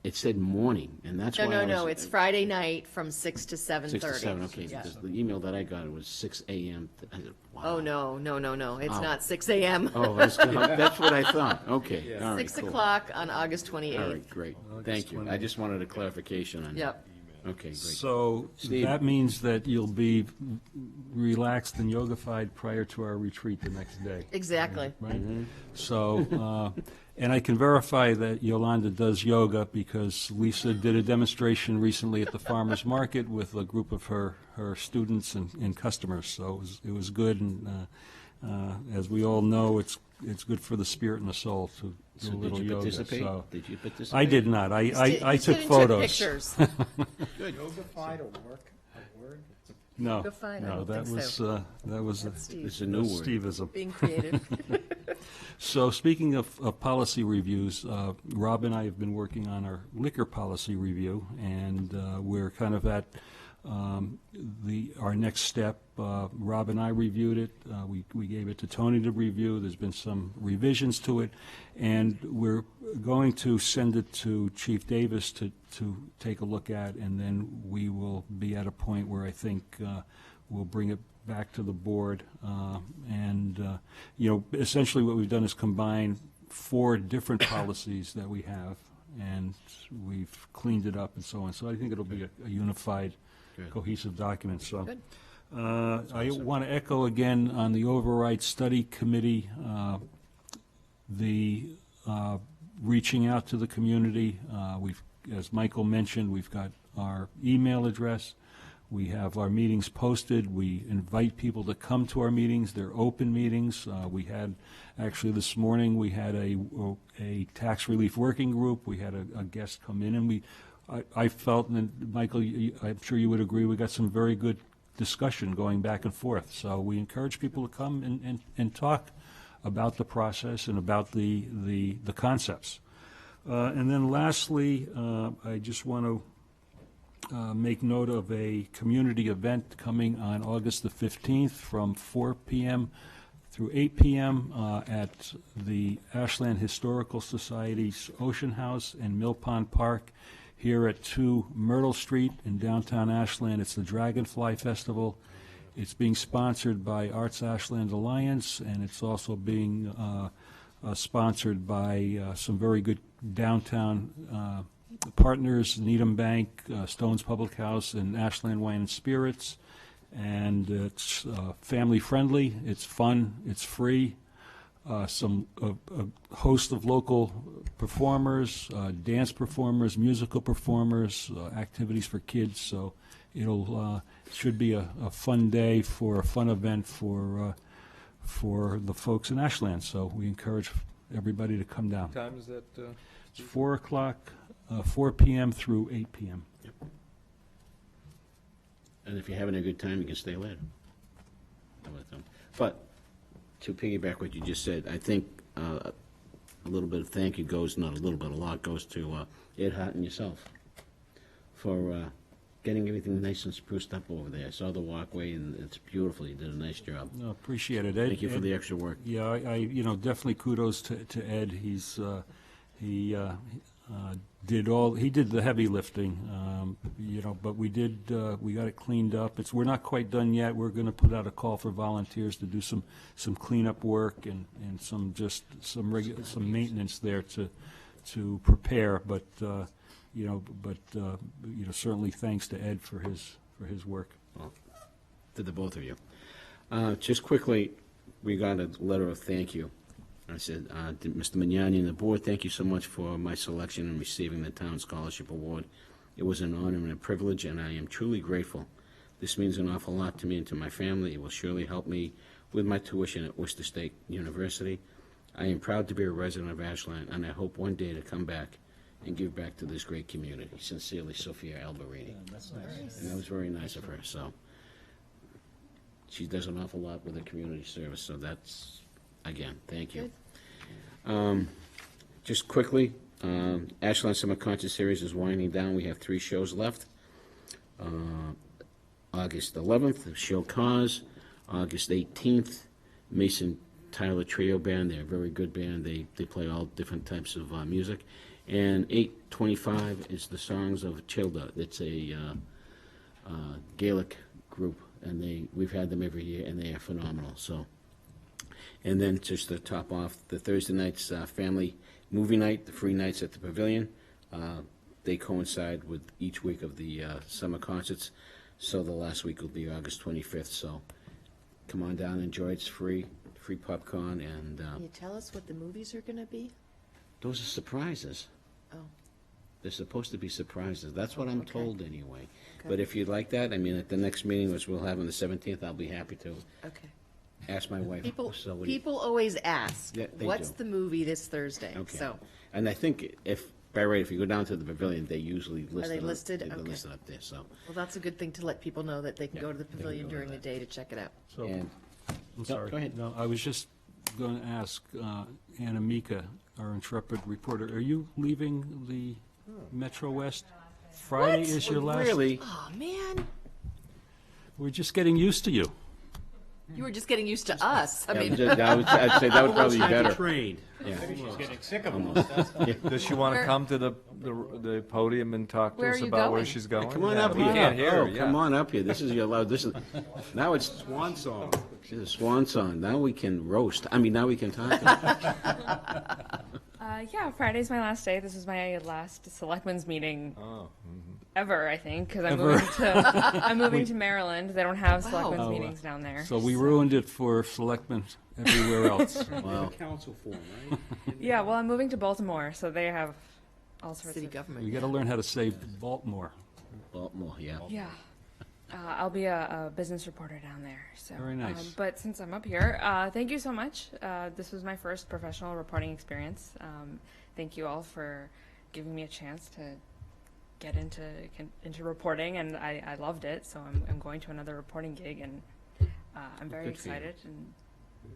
it said morning, and that's why No, it's Friday night from 6 to 7:30. 6 to 7, okay. Yeah. Because the email that I got, it was 6 a.m. I said, wow. Oh, no. It's Oh. not 6 a.m. Oh, that's what I thought. Okay, all right, 6 cool. o'clock on August 28th. All right, great. Thank you. I just wanted a clarification on that. Yep. Okay, great. So Steve? that means that you'll be relaxed and yogified prior to our retreat the next day. Exactly. Right? So, and I can verify that Yolanda does yoga because Lisa did a demonstration recently at the farmer's market with a group of her students and customers. So it was good, and as we all know, it's good for the spirit and the soul to do So a did little you yoga. participate? So Did you participate? I did not. I He took took photos. pictures. Good. Yogified a word? No, Yogified? I no, don't that think was so. that was That's Steve. It's a new word. Steve-ism. Being creative. So speaking of policy reviews, Rob and I have been working on our liquor policy review, and we're kind of at Our next step, Rob and I reviewed it. We gave it to Tony to review. There's been some revisions to it, and we're going to send it to Chief Davis to take a look at, and then we will be at a point where I think we'll bring it back to the board. Essentially what we've done is combine 4 different policies that we have, and we've cleaned it up and so on. So I think it'll be a unified, cohesive document. So Good. I want to echo again on the Override Study Committee, reaching out to the community. As Michael mentioned, we've got our email address. We have our meetings posted. We invite people to come to our meetings. They're open meetings. We had, actually this morning, we had a tax relief working group. We had a guest come in, and I felt, and Michael, I'm sure you would agree, we got some very good discussion going back and forth. So we encourage people to come and talk about the process and about the concepts. And then lastly, I just want to make note of a community event coming on August the 15th from 4 p.m. through 8 p.m. At the Ashland Historical Society's Ocean House and Mill Pond Park here at 2 Myrtle Street in downtown Ashland. It's the Dragonfly Festival. It's being sponsored by Arts Ashland Alliance, and it's also being sponsored by some very good downtown partners, Needham Bank, Stone's Public House, and Ashland Wine and Spirits. And it's family friendly, it's fun, it's free. A host of local performers, dance performers, musical performers, activities for kids. So it'll should be a fun day, for a fun event for the folks in Ashland. So we encourage everybody to come down. What time is that? It's 4 o'clock, 4 p.m. through 8 p.m. Yep. And if you're having a good time, you can stay later. But to piggyback what you just said, I think a little bit of thank you goes, not a little bit, a lot goes to Ed Hart and yourself for getting everything nice and spruced up over there. I saw the walkway, and it's beautiful. You did a nice job. No, appreciate it, Ed. Thank you for the extra work. Yeah, I definitely kudos to Ed. He did the heavy lifting, but we got it cleaned up. We're not quite done yet. We're going to put out a call for volunteers to do some cleanup work and some maintenance there to prepare. But certainly thanks to Ed for his work. Well, to the both of you. Just quickly, we got a letter of thank you. I said, Mr. Mignani and the board, thank you so much for my selection and receiving the Town Scholarship Award. It was an honor and a privilege, and I am truly grateful. This means an awful lot to me and to my family. It will surely help me with my tuition at Worcester State University. I am proud to be a resident of Ashland, and I hope one day to come back and give back to this great community. Sincerely, Sophia Alberini. Yeah, that's nice. And that was very nice of her. So she does an awful lot with the community service, so that's, again, thank you. Just quickly, Ashland Summer Concert Series is winding down. We have 3 shows left. August 11th, the show Cause. August 18th, Mason Tyler Trio Band. They're a very good band. They play all different types of music. And 8/25 is the Songs of Childa. It's a Gaelic group, and we've had them every year, and they are phenomenal. So. And then just to top off, the Thursday night's family movie night, the free nights at the Pavilion. They coincide with each week of the summer concerts. So the last week will be August 25th. So come on down, enjoy. It's free popcorn. And Can you tell us what the movies are going to be? those are surprises. Oh. They're supposed to be surprises. That's what I'm told anyway. Okay. But if you'd like that, I mean, at the next meeting, which we'll have on the 17th, I'll be happy to Okay. ask my wife. So what do you- People always ask, Yeah, they what's do. the movie this Thursday? Okay. So, And I think by right, if you go down to the Pavilion, they usually list they it. listed? They're Okay. listed up there, so. well, that's a good thing to let people know that they can Yeah, go to the they can pavilion go to during the that. day to check it out. So, And- I'm No, sorry. go ahead. No, I was just going to ask Anna Mika, our intrepid reporter, are you leaving the Metro West? Friday is your last? Really? Oh, man. We're just getting used to you. You were just getting used to us. I mean. I'd say that would probably be better. Trained. Maybe she's getting sick of us. Does she want to come to the podium and talk to Where us are you about where going? she's going? Come on Yeah, up we here. can't hear her, Come yeah. on up here. This is your loud. This is now it's Swan song. She's a swan song. Now we can roast. I mean, now we can talk. Yeah, Friday's my last day. This is my last selectmen's meeting Oh, ever, I think, because I'm Ever. moving to I'm moving to Maryland. They don't have selectmen's Oh, meetings down there. So we ruined it for selectmen everywhere else. Wow. Council form, right? Yeah, well, I'm moving to Baltimore, so they have all sorts City of government. We got to learn how to say Baltimore. Baltimore, yeah. Yeah. I'll be a business reporter down there. So, Very nice. But since I'm up here, thank you so much. This was my first professional reporting experience. Thank you all for giving me a chance to get into reporting, and I loved it. So I'm going to another reporting gig, and I'm very Good for you. excited. And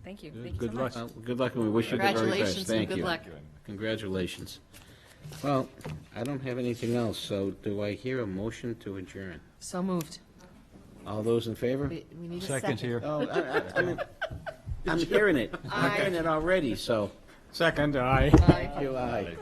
thank you. Good- Thank you good so luck. much. Good luck, and we wish you the very best. Congratulations and Thank good you. luck. Congratulations. Well, I don't have anything else, so do I hear a motion to adjourn? So moved. All those in favor? We need a Second here. Oh, I'm hearing it. I'm hearing it already, so. Second, aye. Thank you, aye.